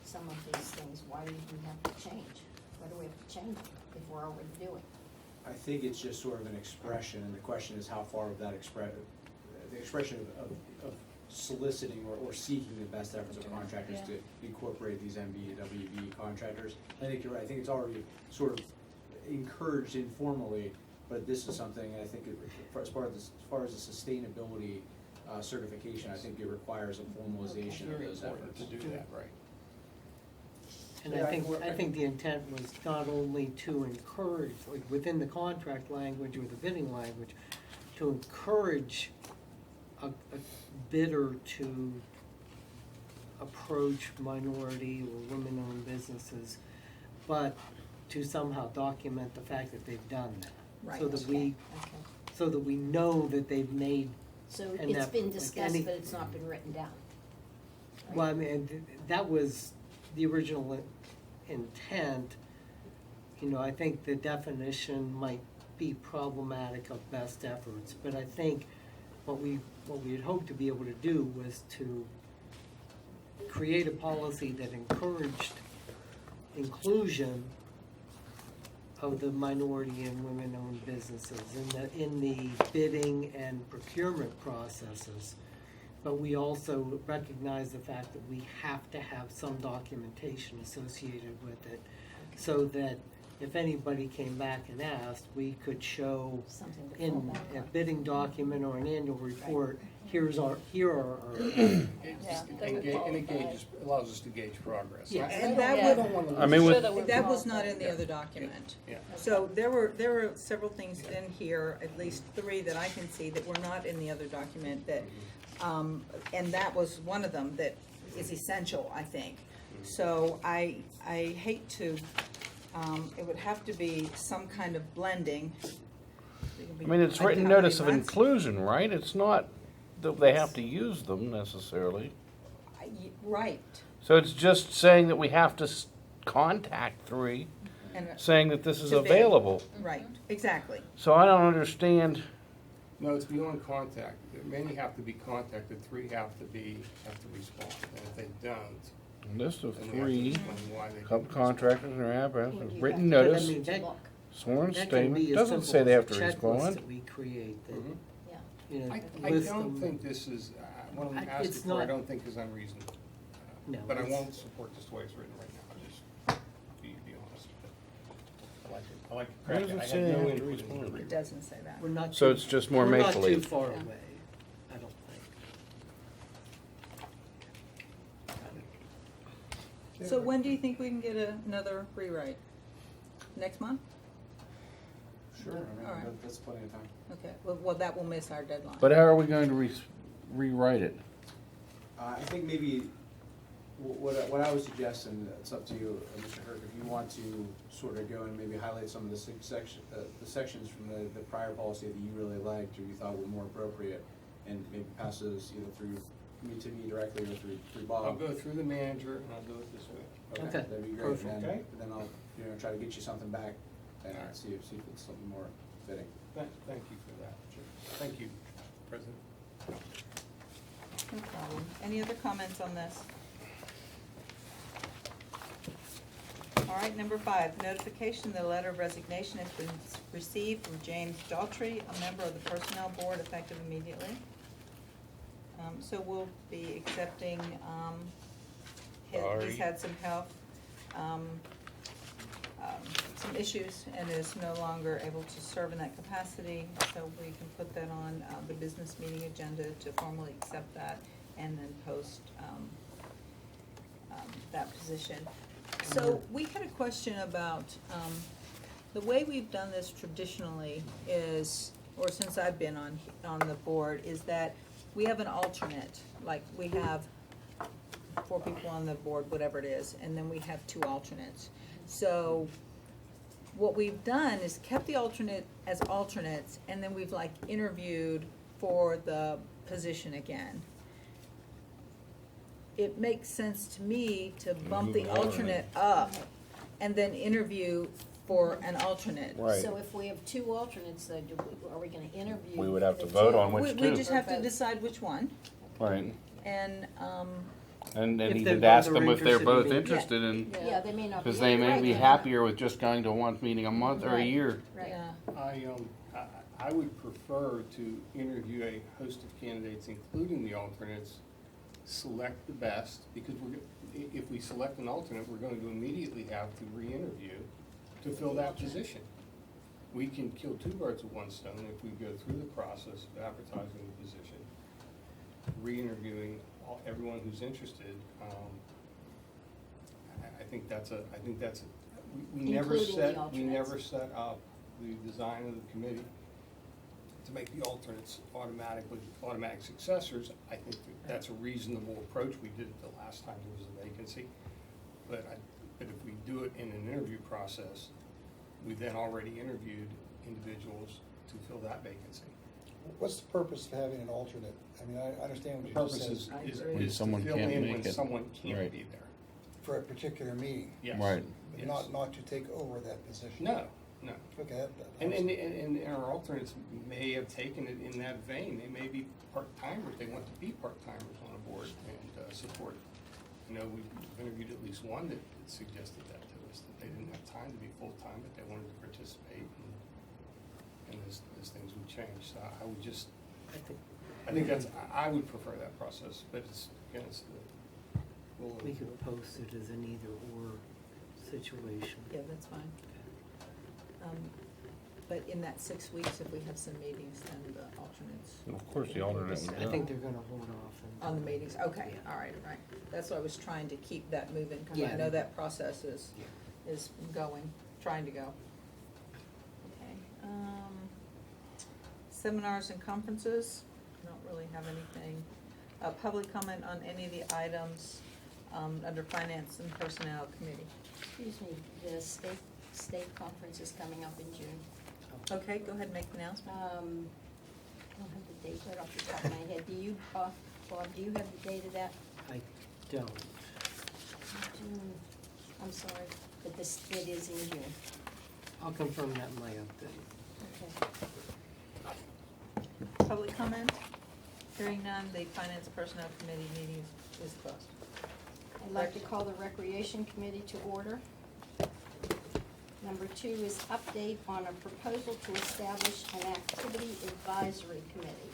some of these things. Why did we have to change? Why do we have to change if we're already doing? I think it's just sort of an expression, and the question is how far of that the expression of soliciting or seeking the best efforts of contractors to incorporate these MBWB contractors. I think you're right, I think it's already sort of encouraged informally, but this is something, I think, as far as the sustainability certification, I think it requires a formalization of those efforts. To do that, right. And I think the intent was not only to encourage, like within the contract language or the bidding language, to encourage a bidder to approach minority or women-owned businesses, but to somehow document the fact that they've done that. Right, So that okay. so that we know that they've made. So an it's effort, been like discussed, any- but it's not been written down. Well, I mean, that was the original intent. You know, I think the definition might be problematic of best efforts, but I think what we had hoped to be able to do was to create a policy that encouraged inclusion of the minority and women-owned businesses in the bidding and procurement processes. But we also recognize the fact that we have to have some documentation associated with it, so that if anybody came back and asked, we could show Something to fall in back a on. bidding document or an annual report, here are our. It allows us to gauge progress. Yes. And that I would, don't wanna I mean, lose- with- that was not in the other document. Yeah. So there were several things in here, at least 3 that I can see, that were not in the other document that, and that was one of them that is essential, I think. So I hate to, it would have to be some kind of blending. I mean, it's Like written how notice many of months? inclusion, right? It's not that they have to use them necessarily. Right. So it's just saying that we have to contact 3, And saying that this is to bid. available. Right, exactly. So I don't understand. No, it's beyond contact. Many have to be contacted, 3 have to respond. And if they don't, List of then we have to 3 explain why they didn't subcontractors and apparatus, Well, you written have to- notice, But I mean, that- sworn that can statement. be as Doesn't simple say they as have a to checklist respond. that we create that, Mhm. Yeah. you know, I list don't them. think this is, what I'm I- asking it's for, I not- don't think is unreasonable. No, But I it's- won't support this the way it's written right now, just be honest. I like it, I like it. Where does it I say had they no have to input in respond? the It rewrite. doesn't say that. We're not So too- it's just more we're not too make-believe. far Yeah. away, I don't think. So when do you think we can get another rewrite? Next month? Sure, I mean, All right. that's plenty of time. Okay, well, that will miss our deadline. But how are we going to rewrite it? I think maybe what I would suggest, and it's up to you, Mr. Herc, if you want to sort of go and maybe highlight some of the sections from the prior policy that you really liked or you thought were more appropriate, and maybe pass those either through to me directly or through Bob. I'll go through the manager and I'll do it this way. Okay, That'd be great. perfect. And then, Okay. then I'll, try to get you something back and see if it's something more fitting. Thank you for that. Thank you, President. No problem. Any other comments on this? All right, number 5, notification that a letter of resignation has been received from James Daughtry, a member of the Personnel Board, effective immediately. So we'll be accepting, he's had some health, some issues and is no longer able to serve in that capacity. So we can put that on the business meeting agenda to formally accept that and then post that position. So we had a question about, the way we've done this traditionally is, or since I've been on the board, is that we have an alternate, like we have 4 people on the board, whatever it is, and then we have 2 alternates. So what we've done is kept the alternate as alternates, and then we've like interviewed for the position again. It makes sense to me to bump the alternate up and then interview for an alternate. Right. So if we have 2 alternates, though, are we gonna interview? We would have to the vote 2? on which We 2. just have to decide which one. Right. And, And If even they're ask both them are if they're interested in both being- interested in, Yeah, they may not be. because they may right, be yeah. happier with just going to one meeting a month or a Right. year. Right. Yeah. I would prefer to interview a host of candidates, including the alternates, select the best, because if we select an alternate, we're going to immediately have to re-interview to fill that position. We can kill two birds with one stone if we go through the process of advertising the position, re-interviewing everyone who's interested. I think that's we never Including the set, we alternates. never set up the design of the committee to make the alternates automatic successors. I think that's a reasonable approach. We did it the last time there was a vacancy. But if we do it in an interview process, we then already interviewed individuals to fill that vacancy. What's the purpose of having an alternate? I mean, I understand The what you just purpose said. is When to someone fill can't in make when it. someone can't Right. be there. For a particular meeting. Yes. Right. But Yes. not to take over that position. No. Okay. And our alternates may have taken it in that vein. They may be part-timers. They want to be part-timers on a board and support. You know, we've interviewed at least one that suggested that to us, that they didn't have time to be full-time, but they wanted to participate and as things would change. So I would just, I think I would prefer that process, but again, We could post it as an either-or situation. Yeah, that's fine. But in that 6 weeks, if we have some meetings, then the alternates. Of course, the alternate would I go. think they're gonna hold off. On the meetings, okay, all right. That's why I was trying to keep that moving, because I Yeah. know that process is going, trying to go. Okay. Seminars and conferences, don't really have anything. Public comment on any of the items under Finance and Personnel Committee. Excuse me, the state conference is coming up in June. Okay, go ahead and make the announcement. I don't have the date right off the top of my head. Do you, Bob, do you have the date of that? I don't. June, I'm sorry, but it is in June. I'll confirm that in my update. Okay. Public comment? Hearing none, the Finance Personnel Committee meeting is closed. I'd like to call the Recreation Committee to order. Number 2 is update on a proposal to establish an activity advisory committee.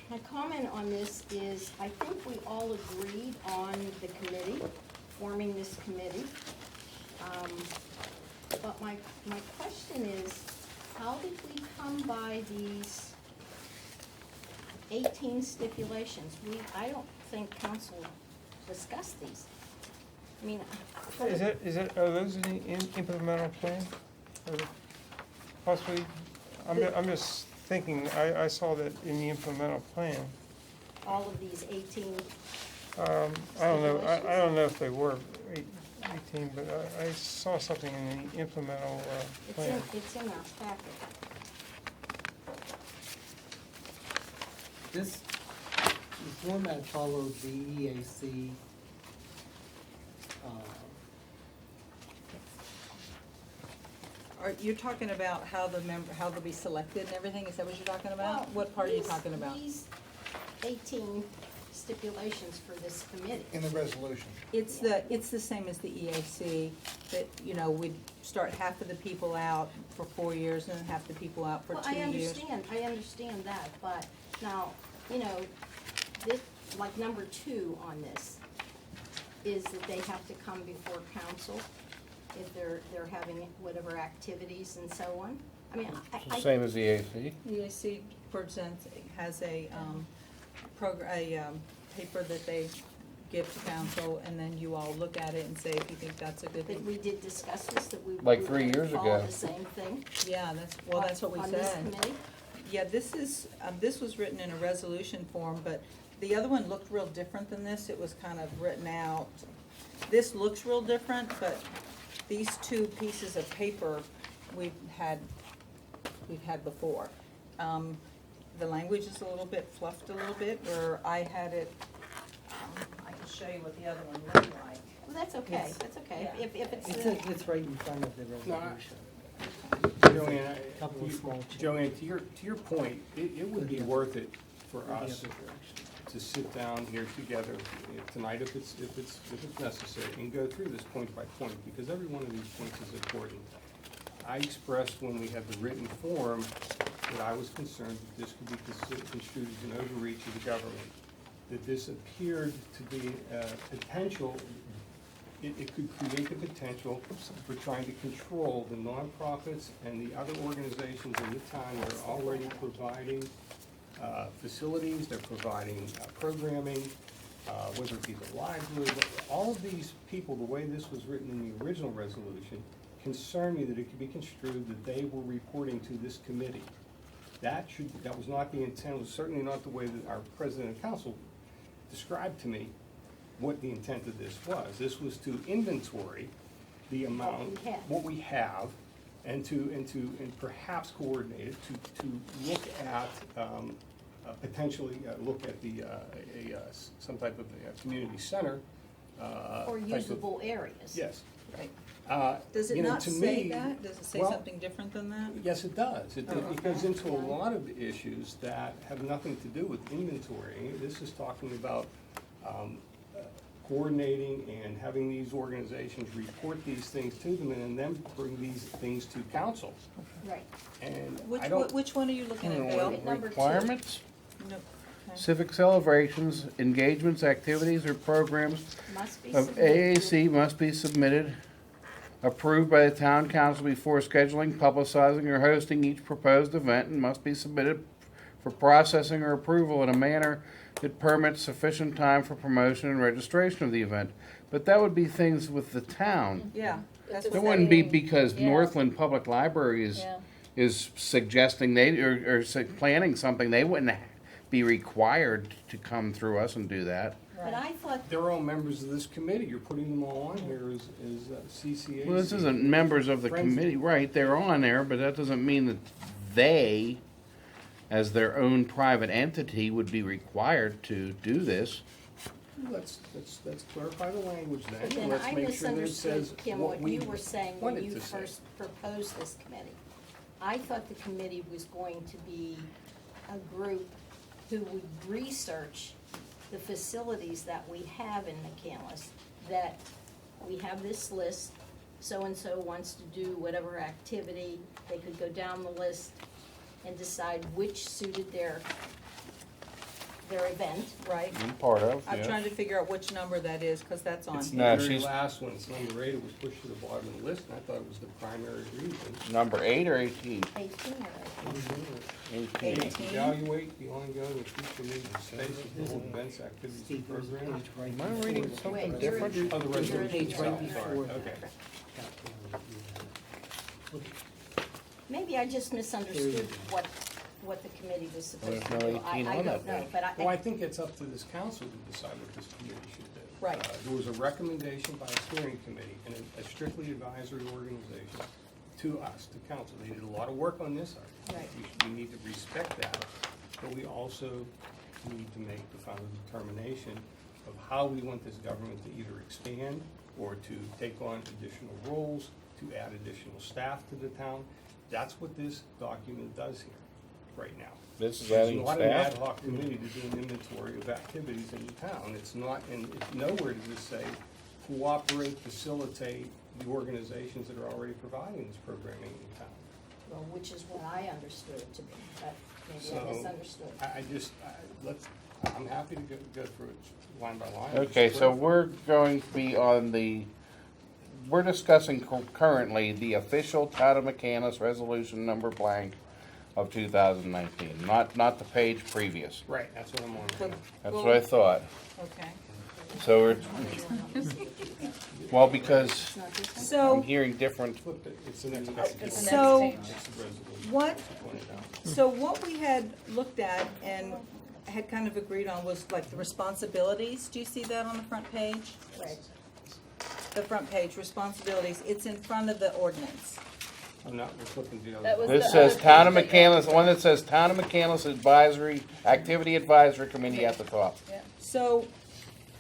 My comment on this is, I think we all agreed on the committee, forming this committee. But my question is, how did we come by these 18 stipulations? I don't think council discussed these. I mean. Are those in the implemental plan? Or possibly, I'm just thinking, I saw that in the implemental plan. All of these 18, I don't know if they were 18, but I saw something in the implemental plan. it's in our packet. This format followed the EAC. You're talking about how they'll be selected and everything? Is that what you're talking about? Well, What part are you talking about? These 18 stipulations for this committee. In the resolution. It's the same as the EAC, that, we'd start half of the people out for 4 years and then half the people out for 2 years. I understand that, but now, this, like number 2 on this, is that they have to come before council if they're having whatever activities and so on. I mean, Same as the EAC. EAC has a paper that they give to council, and then you all look at it and say if you think that's a good That thing. we did discuss this, that we. Like we 3 years follow ago. the same thing. Yeah, that's what we said. On this committee? Yeah, this was written in a resolution form, but the other one looked real different than this. It was kind of written out. This looks real different, but these 2 pieces of paper we've had before. The language is a little bit fluffed a little bit, where I had it, I can show you what the other one looked like. Well, that's okay, that's okay. Yeah. If it's. It's right in front of the resolution. Joanne, Couple of small changes. Joanne, to your point, it would be worth it for In the us other direction. to sit down here together tonight if it's necessary and go through this point by point, because every one of these points is important. I expressed when we had the written form that I was concerned that this could be construed as an overreach of the government, that this appeared to be potential, it could create the potential for trying to control the nonprofits and the other organizations in the town that are already providing facilities, they're providing programming, whether it be the library. All of these people, the way this was written in the original resolution, concerned me that it could be construed that they were reporting to this committee. That was not the intent, it was certainly not the way that our president and council described to me what the intent of this was. This was to inventory the amount, what we have, and perhaps coordinate it to look at, potentially look at some type of a community center. Or usable areas. Yes. Right. Does it not say that? Does it say well, something different than that? Yes, it does. It Oh, goes okay. into a lot of issues that have nothing to do with inventory. This is talking about coordinating and having these organizations report these things to them and then bring these things to council. Right. And Which one are you looking at, Bill? Requirements? No. Okay. Civic celebrations, engagements, activities, or programs Must be of submitted. AAC must be submitted, approved by the town council before scheduling, publicizing, or hosting each proposed event, and must be submitted for processing or approval in a manner that permits sufficient time for promotion and registration of the event. But that would be things with the town. Yeah. That's It what wouldn't be because Yeah. Northland Public Library Yeah. is suggesting or planning something, they wouldn't be required to come through us and do that. But I thought, they're all members of this committee. You're putting them all on here as CCAC. Well, this isn't members of the Friends. committee, right, they're on there, but that doesn't mean that they, as their own private entity, would be required to do this. Let's clarify the language then. but then and let's I make sure that it misunderstood, says Kim, what what you we were saying want when it you to say. first proposed this committee. I thought the committee was going to be a group who would research the facilities that we have in McCandless, that we have this list, so-and-so wants to do whatever activity, they could go down the list and decide which suited their event. Right. I'm part of, I'm yeah. trying to figure out which number that is, because that's on It's here. No, the very she's- last one, it's number 8, it was pushed to the bottom of the list, and I thought it was the primary reason. Number 8 or 18? 18 or 18. Evaluate the ongoing and future needs of spaces to hold events, activities, and programs. Am I reading something Wait, different? Oh, the resolution Page right itself, sorry, before. okay. Maybe I just misunderstood what the committee was supposed to There's do. no 18 I on don't that know, page. but Well, I think it's up to this council to decide what this committee should do. Right. There was a recommendation by a steering committee and a strictly advisory organization to us, to council. They did a lot of work on this. Right. We need to respect that, but we also need to make the final determination of how we want this government to either expand or to take on additional roles, to add additional staff to the town. That's what this document does here, right now. This is It's adding not an ad staff? hoc committee to do an inventory of activities in the town. It's not, and it's nowhere does it say cooperate, facilitate the organizations that are already providing this programming in the town. well, which is what I understood it to be, but maybe I So, misunderstood. I'm happy to go through it line by line. Okay, so we're going to be on we're discussing currently the official Town of McCandless Resolution number blank of 2019, not the page previous. Right, that's what I'm on right now. That's what I thought. Okay. So we're, well, because So. I'm hearing different. It's the next page. So- It's the resolution. What, Point it out. so what we had looked at and had kind of agreed on was like the responsibilities. Do you see that on the front page? Right. The front page, responsibilities. It's in front of the ordinance. I'm not, we're flipping to the other. That was one. This the says other Town of page that McCandless, the one that says Town of McCandless Activity Advisory Committee at the top. So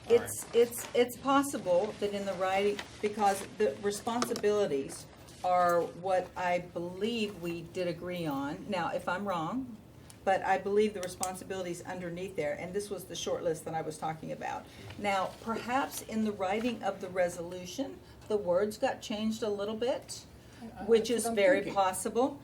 it's possible that in the writing, because the responsibilities are what I believe we did agree on. Now, if I'm wrong, but I believe the responsibilities underneath there, and this was the short list that I was talking about. Now, perhaps in the writing of the resolution, the words got changed a little bit, which is very possible.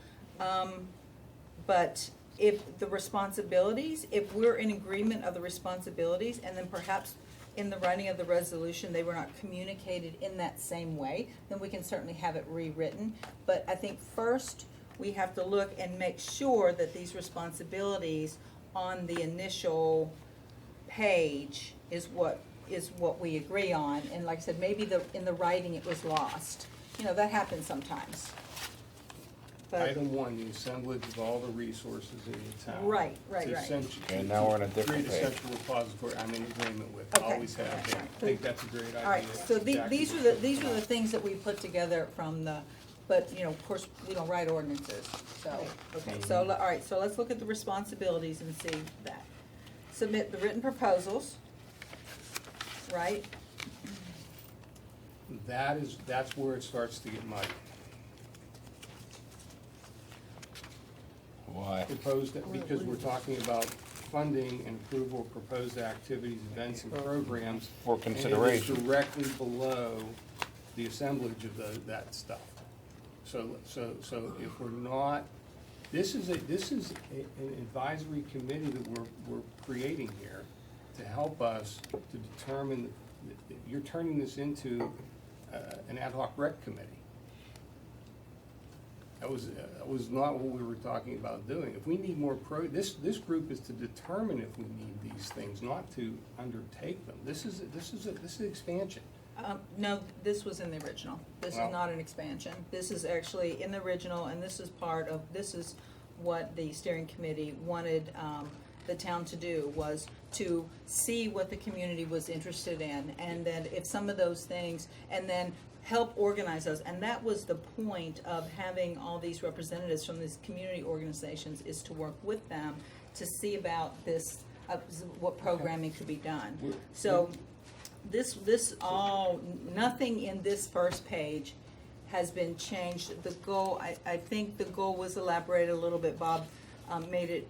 But if the responsibilities, if we're in agreement of the responsibilities, and then perhaps in the writing of the resolution, they were not communicated in that same way, then we can certainly have it rewritten. But I think first, we have to look and make sure that these responsibilities on the initial page is what we agree on. And like I said, maybe in the writing it was lost. You know, that happens sometimes. But- Item 1, the assemblage of all the resources in the town. Right. And now we're on a different Create a page. central repository, I'm in agreement with, Okay. always have been. I think that's a great idea. All right, so Exactly these what are you're these talking are the about. things that we put together from the, but, you know, of course, we don't write ordinances, so, okay, so, all right, so let's look at the responsibilities and see that. Submit the written proposals, right? That's where it starts to get muddy. Why? Proposed, because we're talking about funding and approval of proposed activities, events, and programs. For consideration. And it is directly below the assemblage of that stuff. So if we're not, this is an advisory committee that we're creating here to help us to determine, that you're turning this into an ad hoc rec committee. That was not what we were talking about doing. If we need more this group is to determine if we need these things, not to undertake them. This is expansion. No, this was in the original. This is Well- not an expansion. This is actually in the original, and this is this is what the steering committee wanted, the town to do, was to see what the community was interested in, and then if some of those things, and then help organize those. And that was the point of having all these representatives from these community organizations, is to work with them to see about this, what programming could be done. So this all, nothing in this first page has been changed. The goal, I think the goal was elaborated a little bit. Bob made it,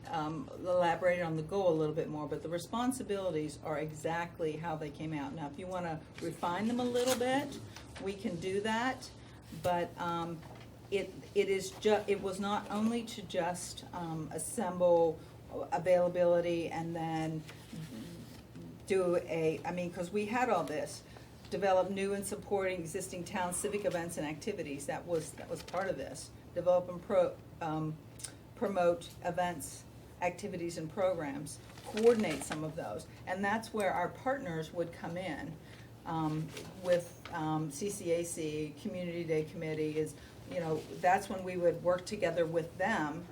elaborated on the goal a little bit more, but the responsibilities are exactly how they came out. Now, if you want to refine them a little bit, we can do that, but it was not only to just assemble availability and then do because we had all this, develop new and supporting existing town civic events and activities. That was part of this. Develop and promote events, activities, and programs. Coordinate some of those, and that's where our partners would come in with CCAC, Community Day Committee. Is, that's when we would work together with them,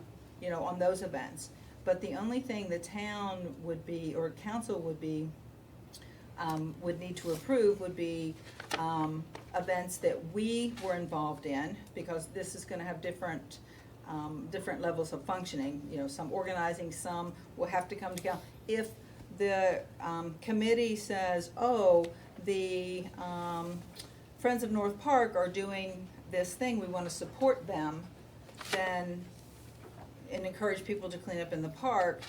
on those events. But the only thing the town would be, or council would be, would need to approve would be events that we were involved in, because this is gonna have different levels of functioning, some organizing, some will have to come together. If the committee says, oh, the Friends of North Park are doing this thing, we wanna support them, then, and encourage people to clean up in the park,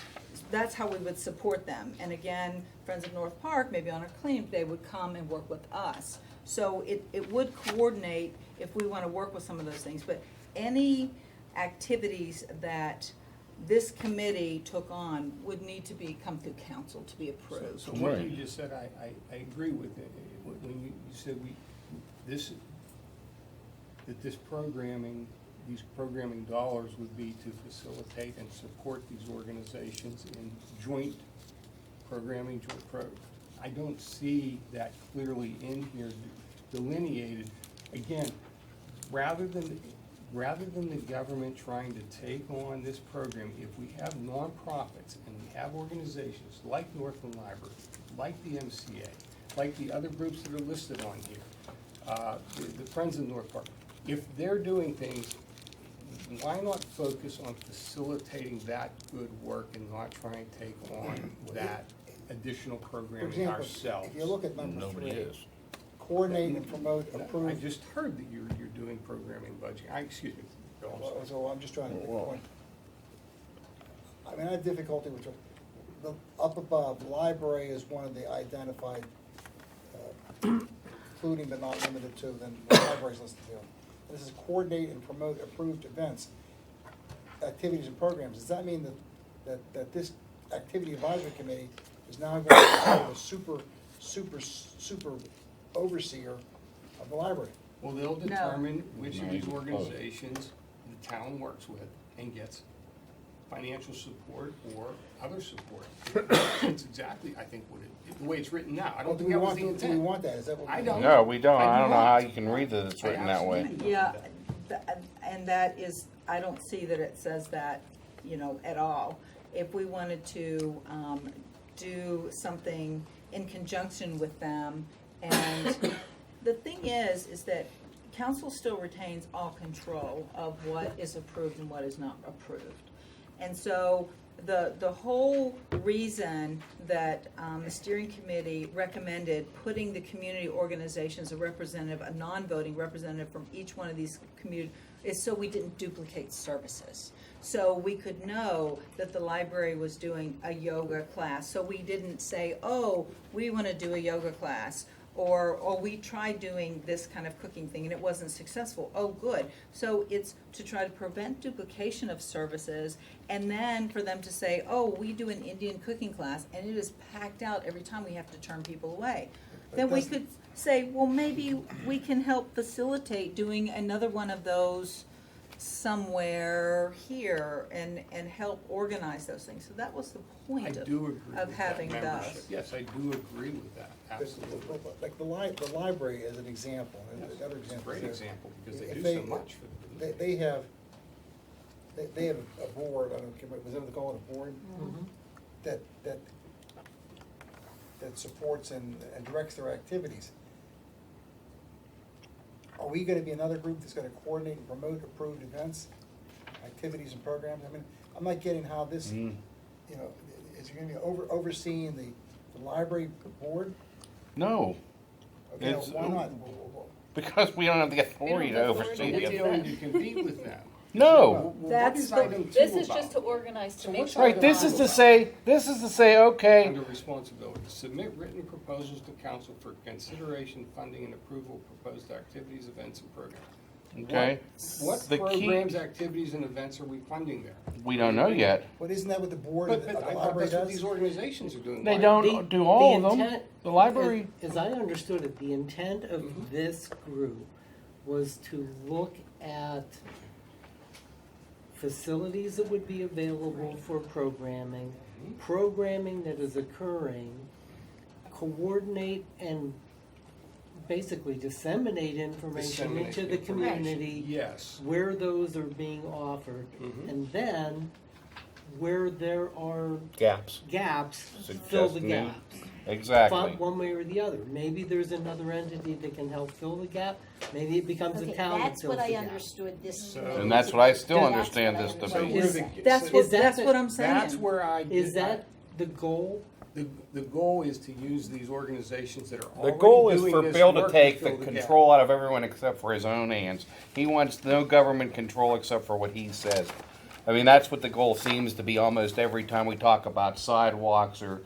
that's how we would support them. And again, Friends of North Park, maybe on a cleanup day, would come and work with us. So it would coordinate if we want to work with some of those things. But any activities that this committee took on would need to come through council to be approved. So what you just said, I agree with it. When you said this programming, these programming dollars would be to facilitate and support these organizations in joint programming, I don't see that clearly in here delineated. Again, rather than the government trying to take on this program, if we have nonprofits and we have organizations like Northland Library, like the MCA, like the other groups that are listed on here, the Friends of North Park, if they're doing things, why not focus on facilitating that good work and not try and take on that additional For programming example, ourselves? if you look at number Nobody 3, is. coordinate and promote, I approve. just heard that you're doing programming budgeting. Excuse me, Bill, I'm sorry. So I'm just trying to make a point. I mean, I have difficulty with the, up above, the library is one of the identified, including but not limited to, then the library's listed here. This is coordinate and promote approved events, activities and programs. Does that mean that this activity advisory committee is now going to be the super overseer of the library? Well, they'll determine which of these organizations the town works with and gets financial support or other support. It's exactly, I think, the way it's written now. I don't think that was the intent. Do we want that? Is that what we I want? don't. No, we don't. I do don't know not. how you can read that it's written that way. absolutely Yeah, don't. and that is, I don't see that it says that, at all. If we wanted to do something in conjunction with them, and the thing is that council still retains all control of what is approved and what is not approved. And so the whole reason that the steering committee recommended putting the community organizations, a representative, a non-voting representative from each one of these community, is so we didn't duplicate services. So we could know that the library was doing a yoga class. So we didn't say, oh, we want to do a yoga class. Or we tried doing this kind of cooking thing and it wasn't successful. Oh, good. So it's to try to prevent duplication of services, and then for them to say, oh, we do an Indian cooking class and it is packed out every time, we have to turn people away. Then we could say, well, maybe we can help facilitate doing another one of those somewhere here and help organize those things. So that was the I point do agree of with having that membership. those. Yes, I do agree with that, absolutely. Like the library as an example, and Yes, another it's a example. great is example because they if do so much for the They have a board, I don't care, was that what they call it, a board? That supports and directs their activities. Are we gonna be another group that's gonna coordinate and promote approved events, activities and programs? I mean, I'm not getting how this, is it gonna be overseeing the library board? No, Okay, It's- why not? because we don't have the authority to oversee It's the going to compete with them. No. Well, what That's is the- item two This is about? just to organize, to So make what's sure. Right, item this two is to about? say, okay, Under responsibility, submit written proposals to council for consideration, funding, and approval of proposed activities, events, and programs. Okay. What The key- programs, activities, and events are we funding there? we don't know yet. But isn't that what the board But of the I thought library that's what does? these organizations are doing. They Why- don't do all of them. intent- The library, As I understood it, the intent of this group was to look at facilities that would be available for programming, programming that is occurring, coordinate and basically disseminate information Disseminate into the information. community Yes. where those are being offered, Mhm. and then where there are gaps. gaps, fill Suggest the new- gaps. Exactly. One way or the other. Maybe there's another entity that can help fill the gap. Maybe it becomes a Okay, town that that's fills what the I gap. understood this. And that's what I still That's understand what I this to understood. be. Is- That's what I'm saying. That's where I. Is that the goal? The goal is to use these organizations that are The already goal is doing for this Bill to work take fill the gap. control out of everyone except for his own hands. He wants no government control except for what he says. I mean, that's what the goal seems to be almost every time we talk about sidewalks or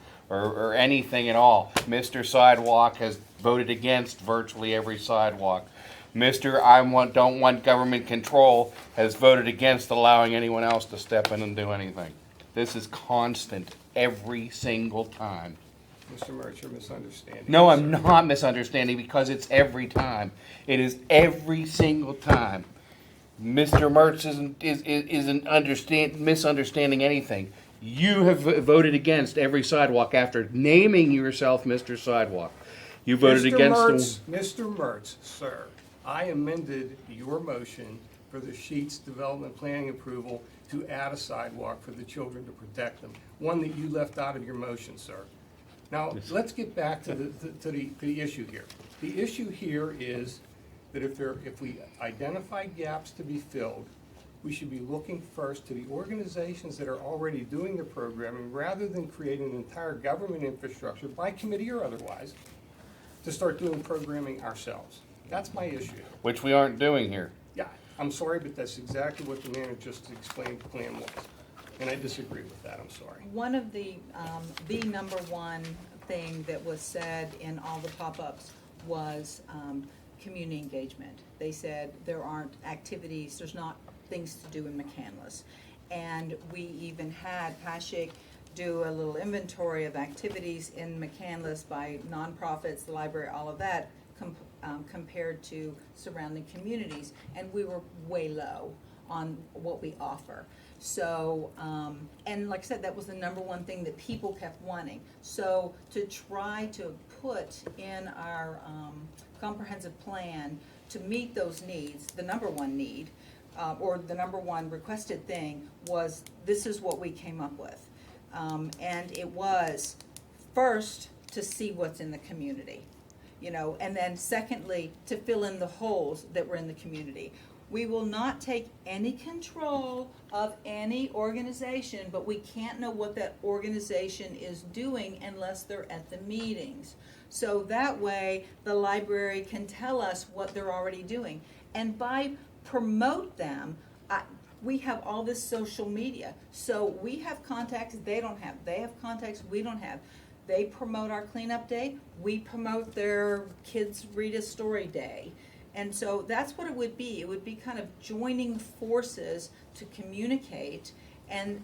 anything at all. Mr. Sidewalk has voted against virtually every sidewalk. Mr. Don't want government control has voted against allowing anyone else to step in and do anything. This is constant every single time. Mr. Mertz, you're misunderstanding. No, I'm not misunderstanding because it's every time. It is every single time. Mr. Mertz isn't misunderstanding anything. You have voted against every sidewalk after naming yourself Mr. Sidewalk. You voted against them. Mr. Mertz, sir, I amended your motion for the Sheets Development Planning approval to add a sidewalk for the children to protect them, one that you left out of your motion, sir. Now, let's get back to the issue here. The issue here is that if we identify gaps to be filled, we should be looking first to the organizations that are already doing the programming rather than creating an entire government infrastructure, by committee or otherwise, to start doing programming ourselves. That's my issue. Which we aren't doing here. Yeah, I'm sorry, but that's exactly what the manager just explained the plan was. And I disagree with that, I'm sorry. One of the number one thing that was said in all the pop-ups was community engagement. They said there aren't activities, there's not things to do in McCandless. And we even had Pashik do a little inventory of activities in McCandless by nonprofits, the library, all of that, compared to surrounding communities. And we were way low on what we offer. So, and like I said, that was the number one thing that people kept wanting. So to try to put in our comprehensive plan to meet those needs, the number one need, or the number one requested thing was, this is what we came up with. And it was, first, to see what's in the community, you know, and then secondly, to fill in the holes that were in the community. We will not take any control of any organization, but we can't know what that organization is doing unless they're at the meetings. So that way, the library can tell us what they're already doing. And by promote them, we have all this social media. So we have contacts they don't have. They have contacts we don't have. They promote our cleanup day. We promote their kids read a story day. And so that's what it would be. It would be kind of joining forces to communicate and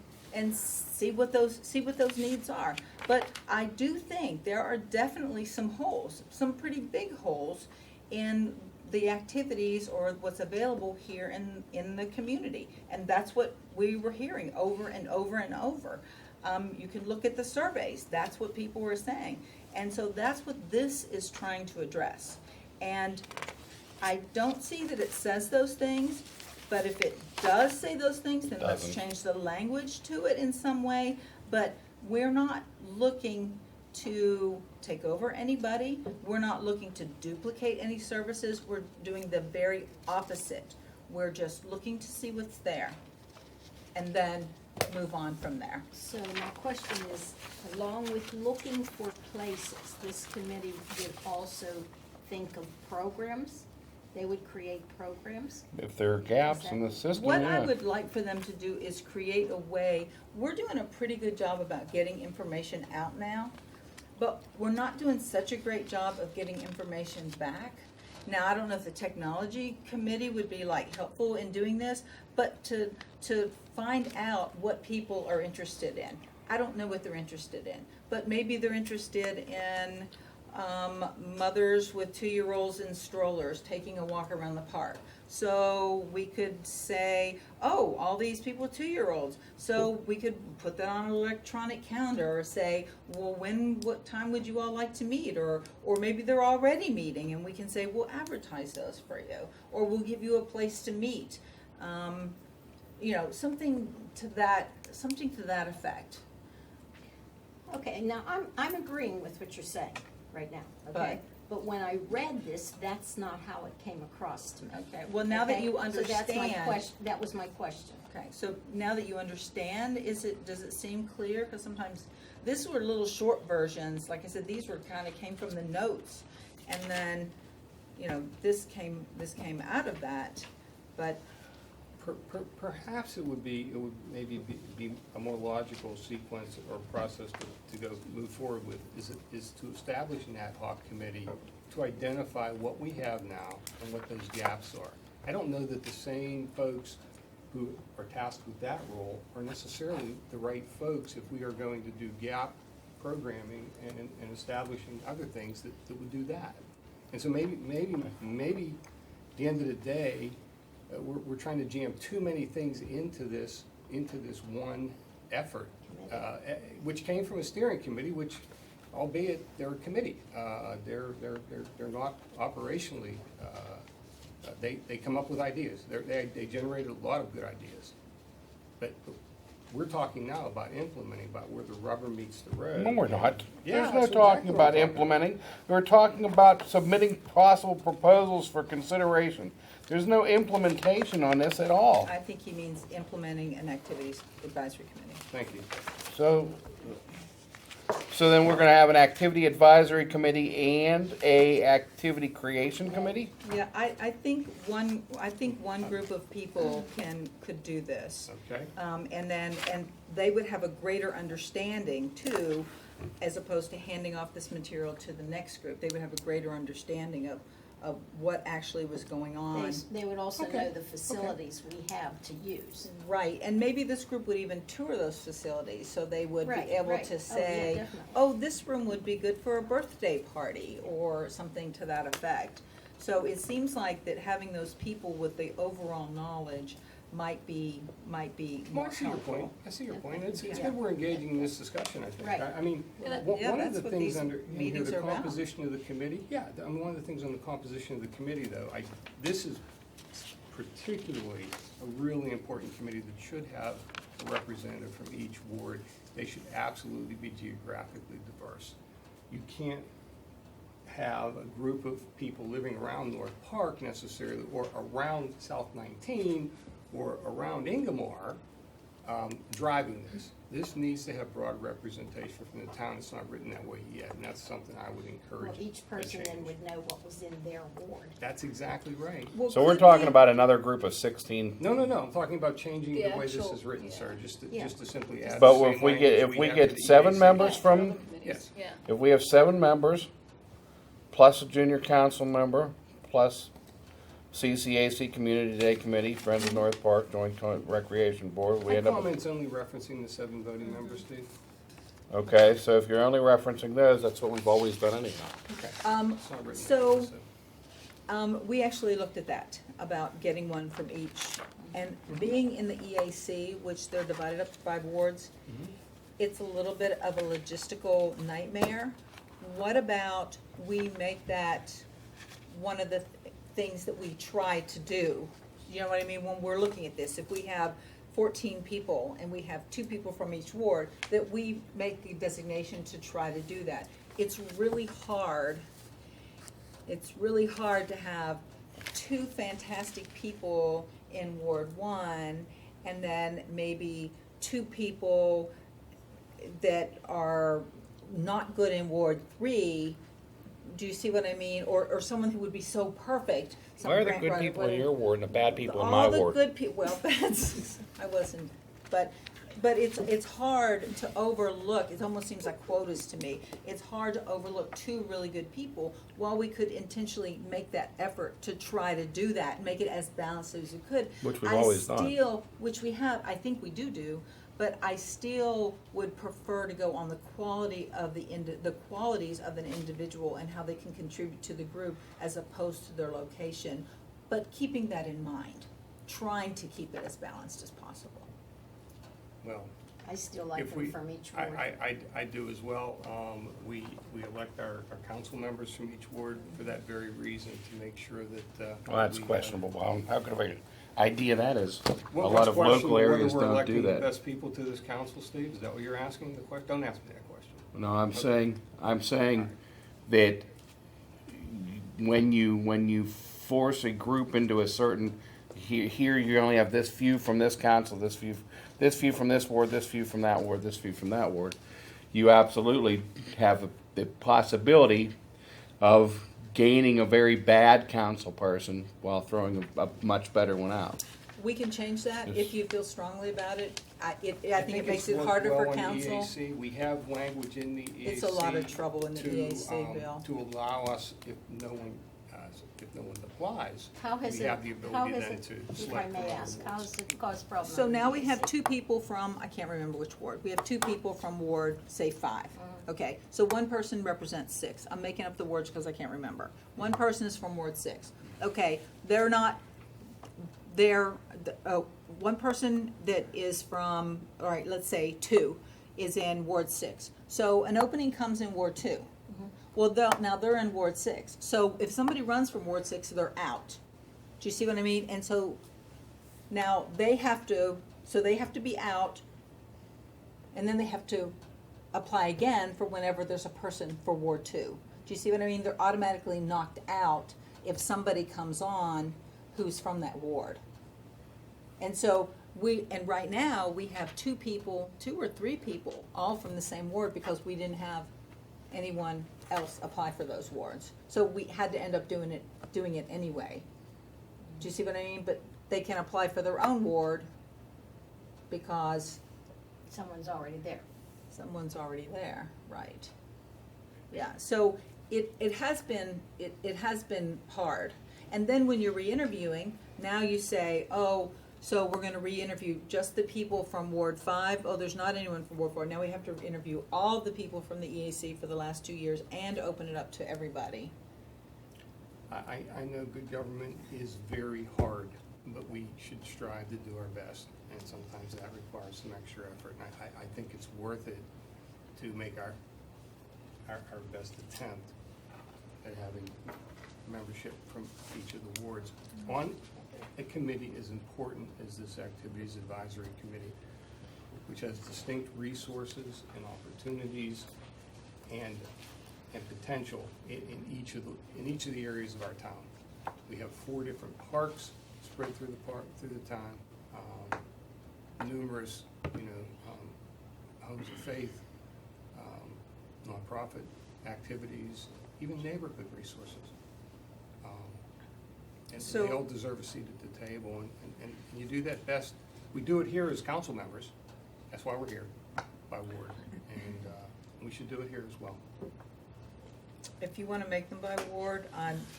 see what those needs are. But I do think there are definitely some holes, some pretty big holes in the activities or what's available here in the community. And that's what we were hearing over and over and over. You can look at the surveys. That's what people were saying. And so that's what this is trying to address. And I don't see that it says those things, but if it does say those things, then let's change the language to it in some way. But we're not looking to take over anybody. We're not looking to duplicate any services. We're doing the very opposite. We're just looking to see what's there and then move on from there. So my question is, along with looking for places, this committee would also think of programs? They would create programs? If there are gaps in the system, What yeah. I would like for them to do is create a way, we're doing a pretty good job about getting information out now, but we're not doing such a great job of getting information back. Now, I don't know if the technology committee would be like helpful in doing this, but to find out what people are interested in. I don't know what they're interested in, but maybe they're interested in mothers with 2-year-olds in strollers taking a walk around the park. So we could say, oh, all these people with 2-year-olds. So we could put that on an electronic calendar or say, well, what time would you all like to meet? Or maybe they're already meeting and we can say, we'll advertise those for you. Or we'll give you a place to meet. You know, something to that effect. Okay, now I'm agreeing with what you're saying right now, okay? But when I read this, that's not how it came across to me. Okay, well, now that you So that's my understand. question, that was my question. Okay, so now that you understand, does it seem clear? Because sometimes, these were little short versions, like I said, these came from the notes. And then, you know, this came out of that, but. Perhaps it would maybe be a more logical sequence or process to go move forward with is to establish an ad hoc committee to identify what we have now and what those gaps are. I don't know that the same folks who are tasked with that role are necessarily the right folks if we are going to do gap programming and establishing other things that would do that. And so maybe at the end of the day, we're trying to jam too many things into this one effort, which came from a steering committee, which, albeit they're a committee, they're not operationally. They come up with ideas. They generate a lot of good ideas, but we're talking now about implementing, about where the rubber meets the road. No, we're not. Yeah, There's no that's talking exactly what about I'm implementing. We're talking about submitting possible proposals for consideration. There's no implementation on this at all. I think he means implementing an activities advisory committee. Thank you. So then we're gonna have an activity advisory committee and a activity creation committee? Yeah, I think one group of people could do this. Okay. And they would have a greater understanding too, as opposed to handing off this material to the next group. They would have a greater understanding of what actually was going on. They would also Okay. know the facilities we have to use. Right, and maybe this group would even tour those facilities, so they would be Right, able right. to Oh, yeah, say, definitely. oh, this room would be good for a birthday party, or something to that effect. So it seems like that having those people with the overall knowledge might be Well, more I see your helpful. point. I see your point. It's Yeah. good we're engaging in this discussion, I think. Right. I mean, Yeah, one yeah, of that's the what things these under, in here, meetings the are about. composition of the committee, I mean, one of the things on the composition of the committee, though, this is particularly a really important committee that should have a representative from each ward. They should absolutely be geographically diverse. You can't have a group of people living around North Park necessarily, or around South 19, or around Ingomar, driving this. This needs to have broad representation from the town. It's not written that way yet, and that's something I would encourage Well, each to person then change. would know what was in their ward. That's exactly right. So we're talking about another group of 16. No, I'm talking about changing The the way this actual- is written, sir, just Yeah. to simply add. But the if same we get, language if we have get to the 7 EAC. members from, Yes. Yeah. if we have 7 members, plus a junior council member, plus CCAC Community Day Committee, Friends of North Park, Joint Recreation Board, we My end up. comment's only referencing the 7 voting members, Steve. Okay, so if you're only referencing those, that's what we've always done anyhow. Okay. Um, It's not written so- that way, We actually looked at that, about getting one from each. And being in the EAC, which they're divided up to 5 wards, it's a little bit of a logistical nightmare. What about we make that one of the things that we try to do? You know what I mean, when we're looking at this, if we have 14 people and we have 2 people from each ward, that we make the designation to try to do that. It's really hard to have 2 fantastic people in Ward 1 and then maybe 2 people that are not good in Ward 3. Do you see what I mean? Or someone who would be so perfect. some Where are the grant good writer, people in whatever. your ward and the bad people in my ward? All the good people, well, that's, I wasn't, but it's hard to overlook, it almost seems like quotas to me. It's hard to overlook 2 really good people, while we could intentionally make that effort to try to do that, make it as balanced as we could. Which we've always done. Which we have, I think we do, but I still would prefer to go on the quality of the qualities of an individual and how they can contribute to the group as opposed to their location, but keeping that in mind, trying to keep it as balanced as possible. Well, I still like if them we, from each ward. I do as well. We elect our council members from each ward for that very reason, to make sure that. Well, that's we, questionable. Well, how could I idea that is? A Well, lot it's of local questionable whether areas we're don't do electing the that. best people to this council, Steve? Is that what you're asking the question? Don't ask me that question. No, I'm saying that when you force a group into a certain, here you only have this few from this council, this few from this ward, this few from that ward, this few from that ward, you absolutely have the possibility of gaining a very bad council person while throwing a much better one out. We can change that Yes. if you feel strongly about it. I think it makes it's it worked harder for well in the council. EAC. We have language in the EAC. It's a lot of trouble in the to, EAC, Bill. To allow us, if no one applies, How has we it, have the how ability has then it, to if I select may from our ask, how wards. has it caused problems? So now we have 2 people from, I can't remember which ward, we have 2 people from Ward, say 5. Okay, so one person represents 6. I'm making up the words because I can't remember. One person is from Ward 6. Okay, one person that is from, all right, let's say 2, is in Ward 6. So an opening comes in Ward 2. Well, now they're in Ward 6. So if somebody runs from Ward 6, they're out. Do you see what I mean? And so now they have to be out, and then they have to apply again for whenever there's a person for Ward 2. Do you see what I mean? They're automatically knocked out if somebody comes on who's from that ward. And so And right now, we have two or three people, all from the same ward, because we didn't have anyone else apply for those wards. So we had to end up doing it anyway. Do you see what I mean? But they can apply for their own ward because Someone's already there. someone's already there, right? Yeah, so it has been hard. And then when you're re-interviewing, now you say, oh, so we're gonna re-interview just the people from Ward 5. Oh, there's not anyone from Ward 4. Now we have to interview all the people from the EAC for the last 2 years and open it up to everybody. I know good government is very hard, but we should strive to do our best, and sometimes that requires some extra effort. And I think it's worth it to make our best attempt at having membership from each of the wards on a committee as important as this Activities Advisory Committee, which has distinct resources and opportunities and potential in each of the areas of our town. We have 4 different parks spread through the town, numerous, homes of faith, nonprofit activities, even neighborhood resources. And So- they all deserve a seat at the table, and you do that best. We do it here as council members. That's why we're here, by ward, and we should do it here as well. If you wanna make them by ward,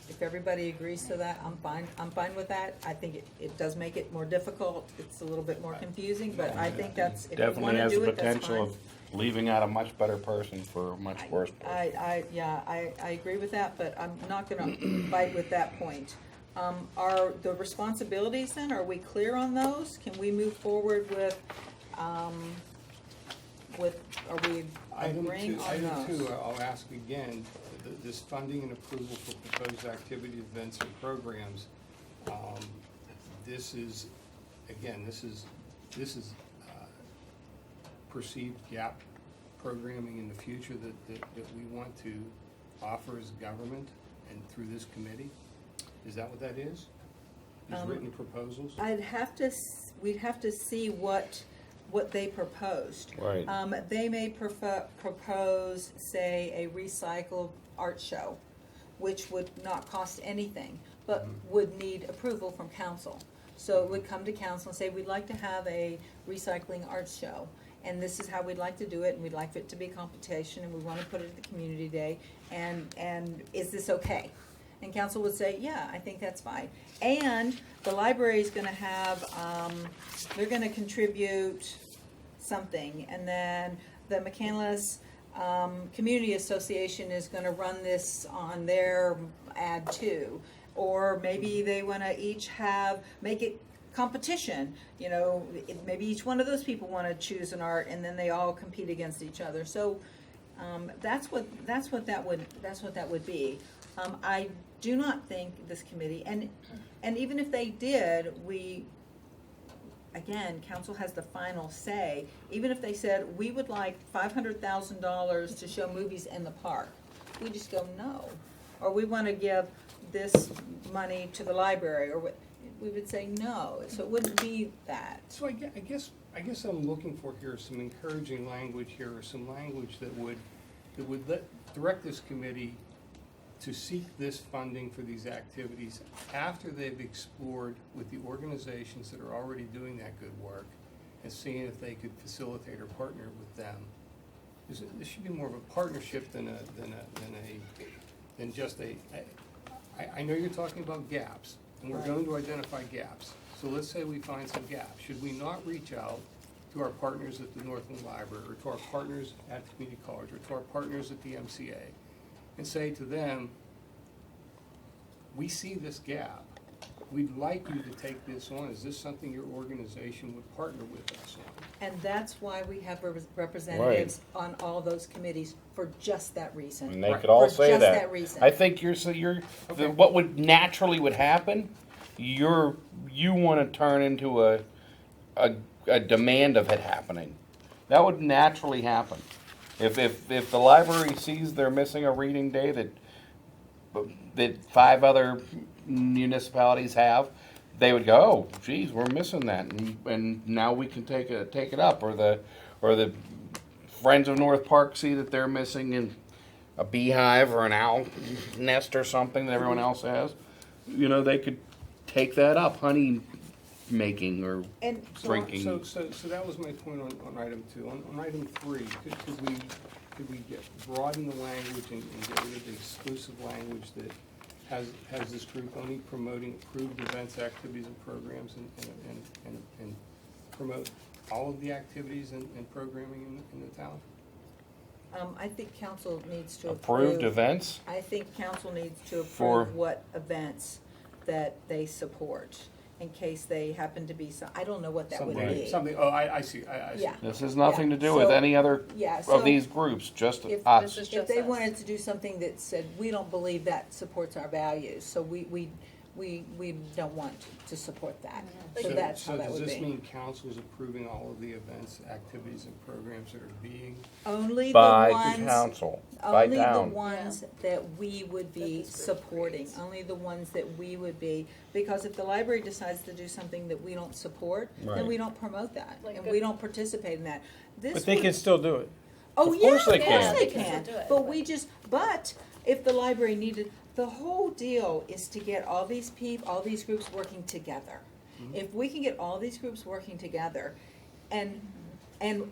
if everybody agrees to that, I'm fine with that. I think it does make it more difficult. It's a little bit more confusing, but I think that's, if you Definitely wanna has the do it, that's potential fine. of leaving out a much better person for a much worse person. I agree with that, but I'm not gonna fight with that point. Are the responsibilities then, are we clear on those? Can we move forward with, are we agreeing on Item those? 2, I'll ask again, this funding and approval for proposed activity events and programs. This is perceived gap programming in the future that we want to offer as government and through this committee. Is that what that is? These written proposals? We'd have to see what they proposed. Right. They may propose, say, a recycled art show, which would not cost anything, but would need approval from council. So it would come to council and say, we'd like to have a recycling arts show, and this is how we'd like to do it, and we'd like it to be a competition, and we want to put it at the community day, and is this okay? And council would say, yeah, I think that's fine. And the library's gonna have, they're gonna contribute something, and then the McCandless Community Association is gonna run this on their ad too. Or maybe they wanna each make it competition, maybe each one of those people wanna choose an art, and then they all compete against each other. So, that's what that would be. I do not think this committee, and even if they did, again, council has the final say. Even if they said, we would like $500,000 to show movies in the park, we just go, no. Or we want to give this money to the library, or we would say no. So it wouldn't be that. So I guess I'm looking for here some encouraging language here, or some language that would direct this committee to seek this funding for these activities after they've explored with the organizations that are already doing that good work and seeing if they could facilitate or partner with them. This should be more of a partnership than just a. I know you're talking about gaps, and we're going to identify gaps. So let's say we find some gaps. Should we not reach out to our partners at the Northland Library, or to our partners at the community college, or to our partners at the MCA, and say to them, we see this gap. We'd like you to take this on. Is this something your organization would partner with us on? And that's why we have representatives on all those committees, for just that reason. And they could all say that. For just that reason. I think what would naturally would happen, you want to turn into a demand of it happening. That would naturally happen. If the library sees they're missing a reading day that 5 other municipalities have, they would go, oh, geez, we're missing that, and now we can take it up, or the Friends of North Park see that they're missing a beehive or an owl nest or something that everyone else has. You know, they could take that up, honey making or And drinking. So that was my point on item 2. On item 3, could we broaden the language and get rid of the exclusive language that has this group only promoting approved events, activities, and programs, and promote all of the activities and programming in the town? I think council needs to Approved approve. events? I think council needs to For- approve what events that they support, in case they happen to be some, I don't know what that would be. Something, oh, I see, I see. Yeah. This has nothing Yeah. to do with So- any other yeah, so of these groups, just If, us. if they wanted to do something that said, we don't believe that supports our values, so we don't want to support that. So that's how that would So does this be. mean council is approving all of the events, activities, and programs that are being? Only the By the ones. council, by Only the town. ones that we would be supporting, only the ones that we would be, because if the library decides to do something that we don't support, then Right. we don't promote that, Like and good- we don't participate in that. This But they would- can still do it. Oh, Of yeah, course they of course can. they They can can, still do it, but but- we just, but if the library needed, the whole deal is to get all these all these groups working together. If we can get all these groups working together, and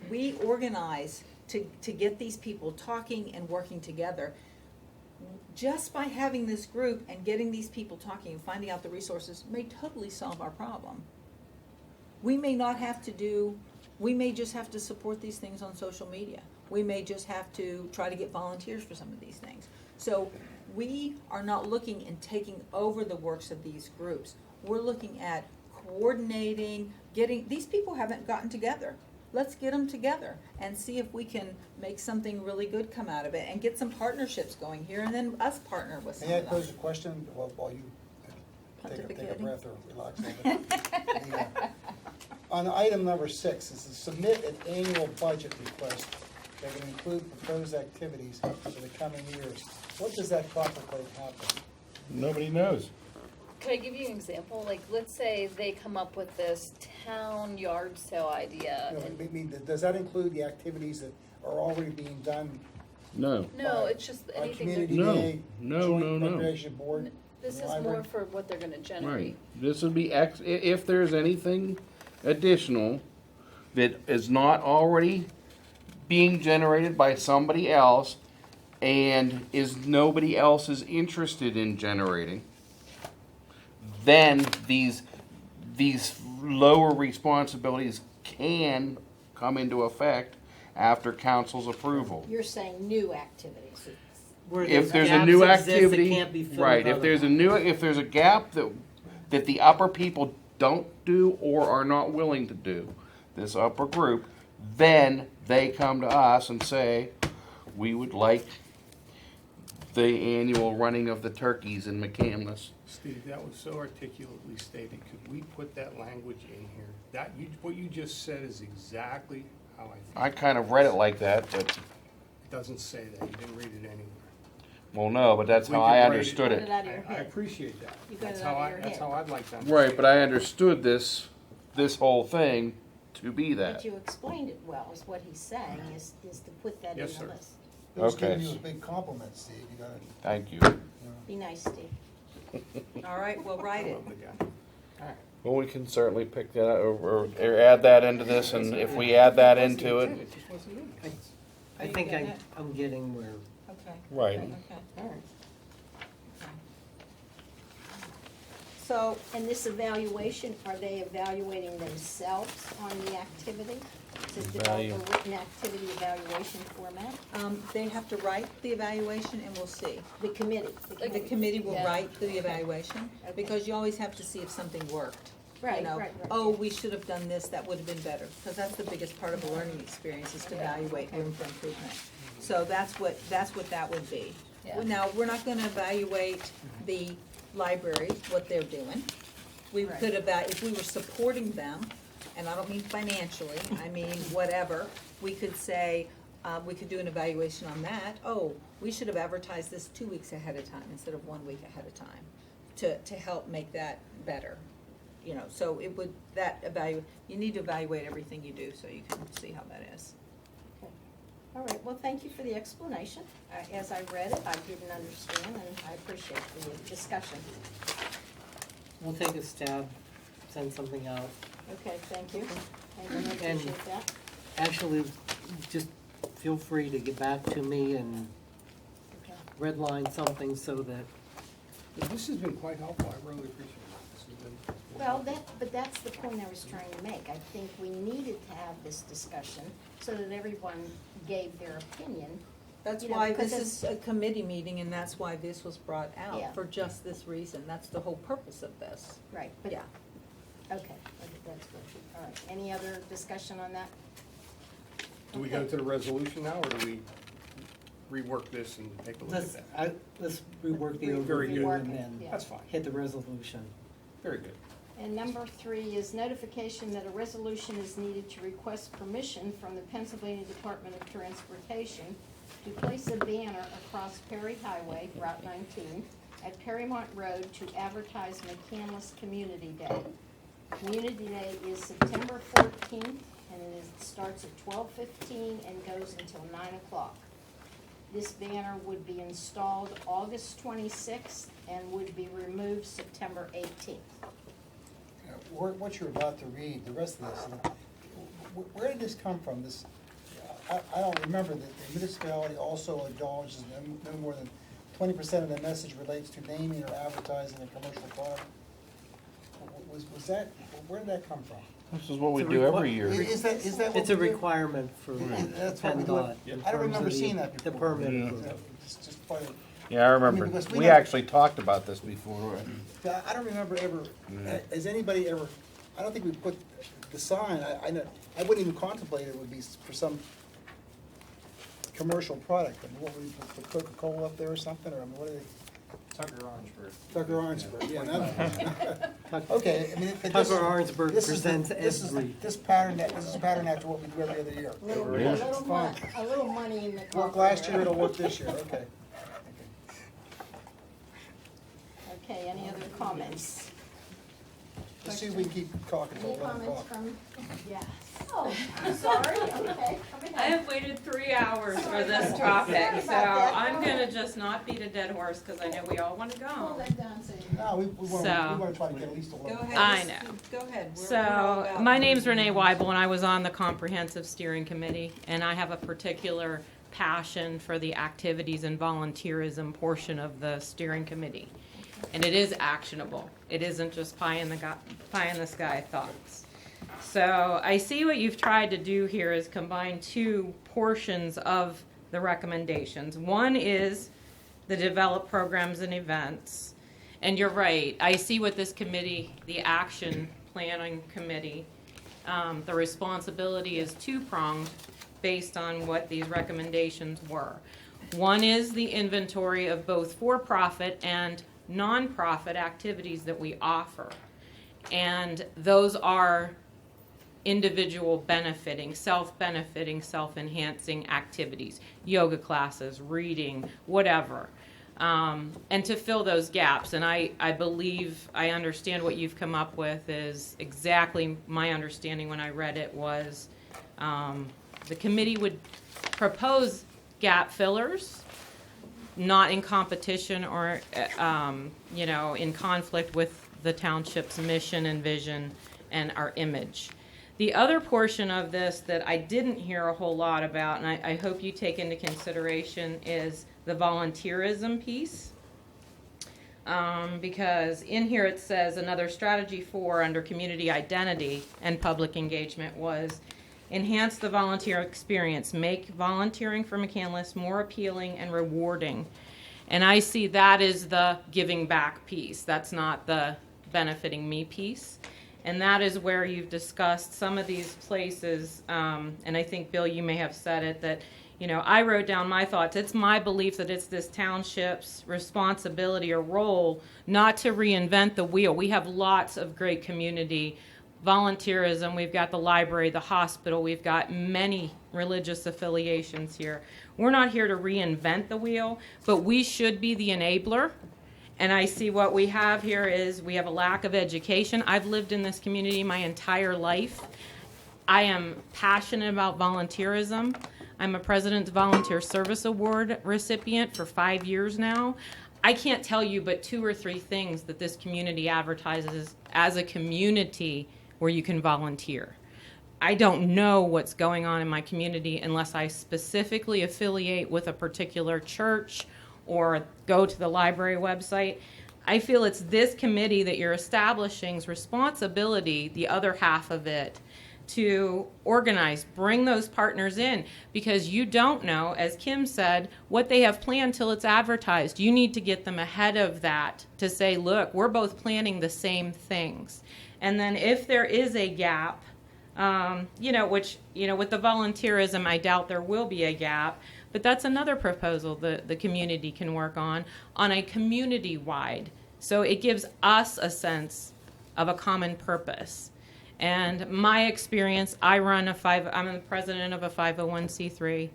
we organize to get these people talking and working together, just by having this group and getting these people talking and finding out the resources may totally solve our problem. We may not have to do, we may just have to support these things on social media. We may just have to try to get volunteers for some of these things. So we are not looking and taking over the works of these groups. We're looking at coordinating, these people haven't gotten together. Let's get them together and see if we can make something really good come out of it and get some partnerships going here and then us partner with some May I of them. pose a question while you take a Pontificating. breath or relax a little bit? On item number 6, is to submit an annual budget request that can include proposed activities for the coming years. What does that contemplate happen? Nobody knows. Could I give you an example? Like, let's say they come up with this town yard sale idea. You know, and- I mean, does that include the activities that are already being done? No. No, it's just by anything. Community No. Day, No, Joint no, no. Recreation Board? This the is library? more for what they're gonna generate. Right. This would be if there's anything additional that is not already being generated by somebody else and nobody else is interested in generating, then these lower responsibilities can come into effect after council's approval. You're saying new activities. Where If there's a gaps new exist that activity, can't be filled right, with if there's a gap that the upper people don't do or are not willing to do, this upper group, then they come to us and say, we would like the annual running of the turkeys in McCandless. Steve, that was so articulately stated. Could we put that language in here? What you just said is exactly how I think. I kind of read it like that, but, It doesn't say that. You didn't read it anywhere. well, no, but that's We how could I write understood Get it. it out of your I head. appreciate that. You got That's it how out of your that's head. how I'd like to understand. Right, but I understood this whole thing to be But that. you explained it well, is what he's saying, is to put that in Yes, the sir. list. Who's Okay. giving you a big compliment, Steve? You got it. Thank you. Be nice, Steve. All right, we'll write it. Love the guy. All right. Well, we can certainly pick that up or add that into this, and if we add that into it, It just wasn't in there. I think I'm getting where, Okay. right. Okay. All right. So, And this evaluation, are they evaluating themselves on the activity? To develop Value. a written activity evaluation format? they have to write the evaluation and we'll see. The committee. The committee will Yeah. write the evaluation, Okay. because you always have to see if something worked. Right, You know, right, right. oh, we should have done this, that would have been better, because that's the biggest part of a learning experience, is to evaluate room for improvement. So that's what that would be. Yeah. Now, we're not gonna evaluate the library, what they're doing. We Right. could if we were supporting them, and I don't mean financially, I mean whatever, we could say, we could do an evaluation on that. Oh, we should have advertised this 2 weeks ahead of time instead of 1 week ahead of time to help make that better. you know, so it would, you need to evaluate everything you do so you can see how that is. Okay. All right, well, thank you for the explanation. As I read it, I didn't understand, and I appreciate the discussion. We'll take a stab, send something out. Okay, thank you. I appreciate that. Actually, just feel free to get back to me and Okay. redline something so that, This has been quite helpful, I really appreciate it. This has been. Well, but that's the point I was trying to make. I think we needed to have this discussion so that everyone gave their opinion. That's You know, why because this is a committee meeting, and that's why this was brought Yeah. out, for just this reason. That's the whole purpose of this. Right, but, Yeah. okay, that's good. All right, any other discussion on that? Do we go to the resolution now, or do we rework this and take a look at that? let's rework the Very good. overview and then Yeah. That's fine. hit the resolution. Very good. And number 3 is notification that a resolution is needed to request permission from the Pennsylvania Department of Transportation to place a banner across Perry Highway, Route 19, at Perrymont Road to advertise McCandless Community Day. Community Day is September 14th, and it starts at 12:15 and goes until 9 o'clock. This banner would be installed August 26th and would be removed September 18th. What you're about to read, the rest of this, where did this come from? This, I don't remember that the municipality also acknowledges no more than 20% of the message relates to naming or advertising a commercial product. Was that, where did that come from? This is what we do every year. Is that what It's a we do? requirement for That's what we do. PennDOT. in I don't terms remember of seeing that The before. permit. Yeah. approval. It's just part of. Yeah, I remember. because We never- actually talked about this before. Yeah, I don't remember ever, Yeah. has anybody ever, I don't think we put the sign, I know, I wouldn't even contemplate it would be for some commercial product. I mean, what would we put Coca-Cola up there or something, or I mean, what are they? Tucker Orangeburg. Tucker Orangeburg, yeah. Okay, I mean. but Tucker this- Orangeburg this is the- presents this is every. This pattern after what we do every other year. A little, Yeah. a little money in the coffers. Worked last year, it'll work this year, okay. Okay, any other comments? Let's see if we can keep talking till Any 11 comments o'clock. from, yes. Oh, I'm sorry, okay, come ahead. I have waited 3 hours for this topic, Sorry so about that. I'm gonna just not beat a dead horse, because I know we all wanna Pull go. that down so you. No, we So- wanna try to get at least 11. Go ahead. I just- know. Go ahead. We're all So, about- my name's Renee Weibel, and I was on the Comprehensive Steering Committee, and I have a particular passion for the activities and volunteerism portion of the steering committee. And it is actionable. It isn't just pie in the sky thoughts. So I see what you've tried to do here is combine two portions of the recommendations. One is the develop programs and events. And you're right, I see what this committee, the action planning committee, the responsibility is two-pronged based on what these recommendations were. One is the inventory of both for-profit and nonprofit activities that we offer. And those are individual benefiting, self-benefiting, self-enhancing activities, yoga classes, reading, whatever. And to fill those gaps. And I believe, I understand what you've come up with is exactly my understanding when I read it was the committee would propose gap fillers, not in competition or, in conflict with the township's mission and vision and our image. The other portion of this that I didn't hear a whole lot about, and I hope you take into consideration, is the volunteerism piece. Because in here it says another strategy under community identity and public engagement was enhance the volunteer experience, make volunteering for McCandless more appealing and rewarding. And I see that as the giving back piece. That's not the benefiting me piece. And that is where you've discussed some of these places, and I think, Bill, you may have said it, that, I wrote down my thoughts. It's my belief that it's this township's responsibility or role not to reinvent the wheel. We have lots of great community volunteerism. We've got the library, the hospital. We've got many religious affiliations here. We're not here to reinvent the wheel, but we should be the enabler and I see what we have here is we have a lack of education. I've lived in this community my entire life. I am passionate about volunteerism. I'm a President's Volunteer Service Award recipient for 5 years now. I can't tell you but 2 or 3 things that this community advertises as a community where you can volunteer. I don't know what's going on in my community unless I specifically affiliate with a particular church or go to the library website. I feel it's this committee that you're establishing's responsibility, the other half of it, to organize, bring those partners in, because you don't know, as Kim said, what they have planned till it's advertised. You need to get them ahead of that to say, look, we're both planning the same things. And then if there is a gap, which, with the volunteerism, I doubt there will be a gap, but that's another proposal that the community can work on a community-wide. So it gives us a sense of a common purpose. And my experience, I'm the president of a 501c3.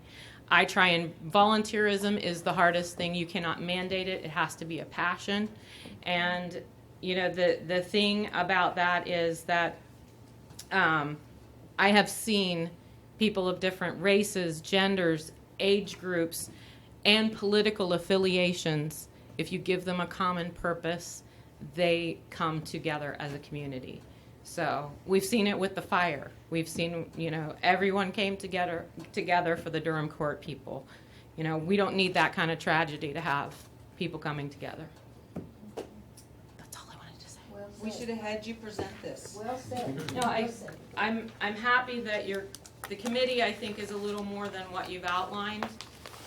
I try and volunteerism is the hardest thing. You cannot mandate it. It has to be a passion. And, the thing about that is that I have seen people of different races, genders, age groups, and political affiliations. If you give them a common purpose, they come together as a community. So we've seen it with the fire. We've seen, everyone came together for the Durham Court people. We don't need that kind of tragedy to have people coming together. That's all I wanted to say. Well We said. should have had you present this. Well said. No, Well said. I'm happy that the committee, I think, is a little more than what you've outlined.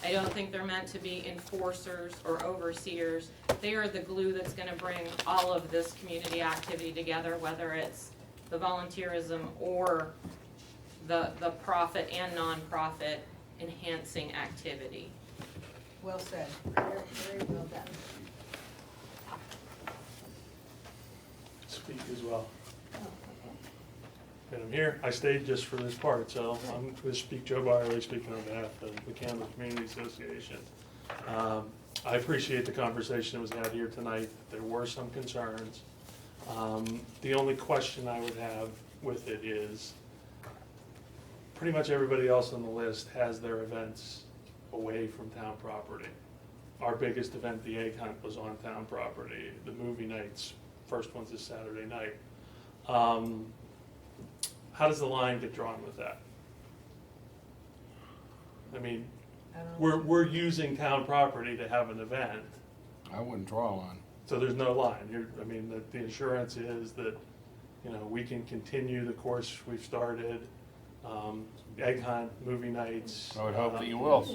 I don't think they're meant to be enforcers or overseers. They are the glue that's gonna bring all of this community activity together, whether it's the volunteerism or the profit and nonprofit enhancing activity. Well said. Very, very well done. Speak as well. Oh, okay. And I'm here, I stayed just for this part, so I'm going to speak, Joe Byerly, speaking on behalf of the Campbell Community Association. I appreciate the conversation that was had here tonight. There were some concerns. The only question I would have with it is, pretty much everybody else on the list has their events away from town property. Our biggest event, the Egg Hunt, was on town property. The movie nights, first one's this Saturday night. How does the line get drawn with that? I mean, we're using town property to have an event. I wouldn't draw a line. So there's no line. The insurance is that, we can continue the course we've started. Egg hunt, movie nights. I would hope that you will.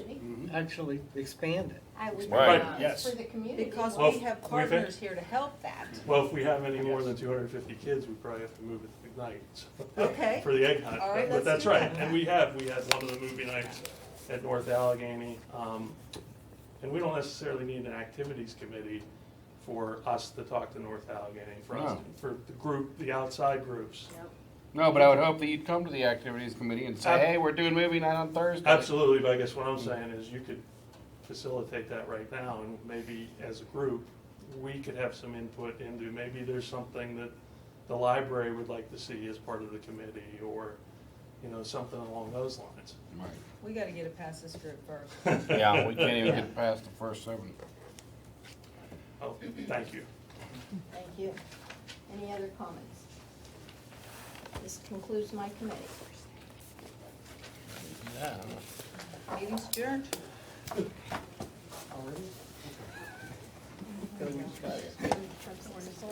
Actually expand it. I would, Right, yes. For the community. Because Well, we have we've- partners here to help that. Well, if we have any more than 250 kids, we probably have to move it to the night. Okay. For the egg hunt. All right, But let's that's do right. that. And we had one of the movie nights at North Allegheny. And we don't necessarily need an activities committee for us to talk to North Allegheny, for the group, the outside groups. No, but I would hope that you'd come to the activities committee and say, hey, we're doing movie night on Thursday. Absolutely, but I guess what I'm saying is you could facilitate that right now, and maybe as a group, we could have some input into, maybe there's something that the library would like to see as part of the committee, or, something along those lines. Right. We gotta get it past this group first. Yeah, we can't even get past the first 7. Oh, thank you. Thank you. Any other comments? This concludes my committee. Yeah. Meeting's adjourned. From 4 to 4.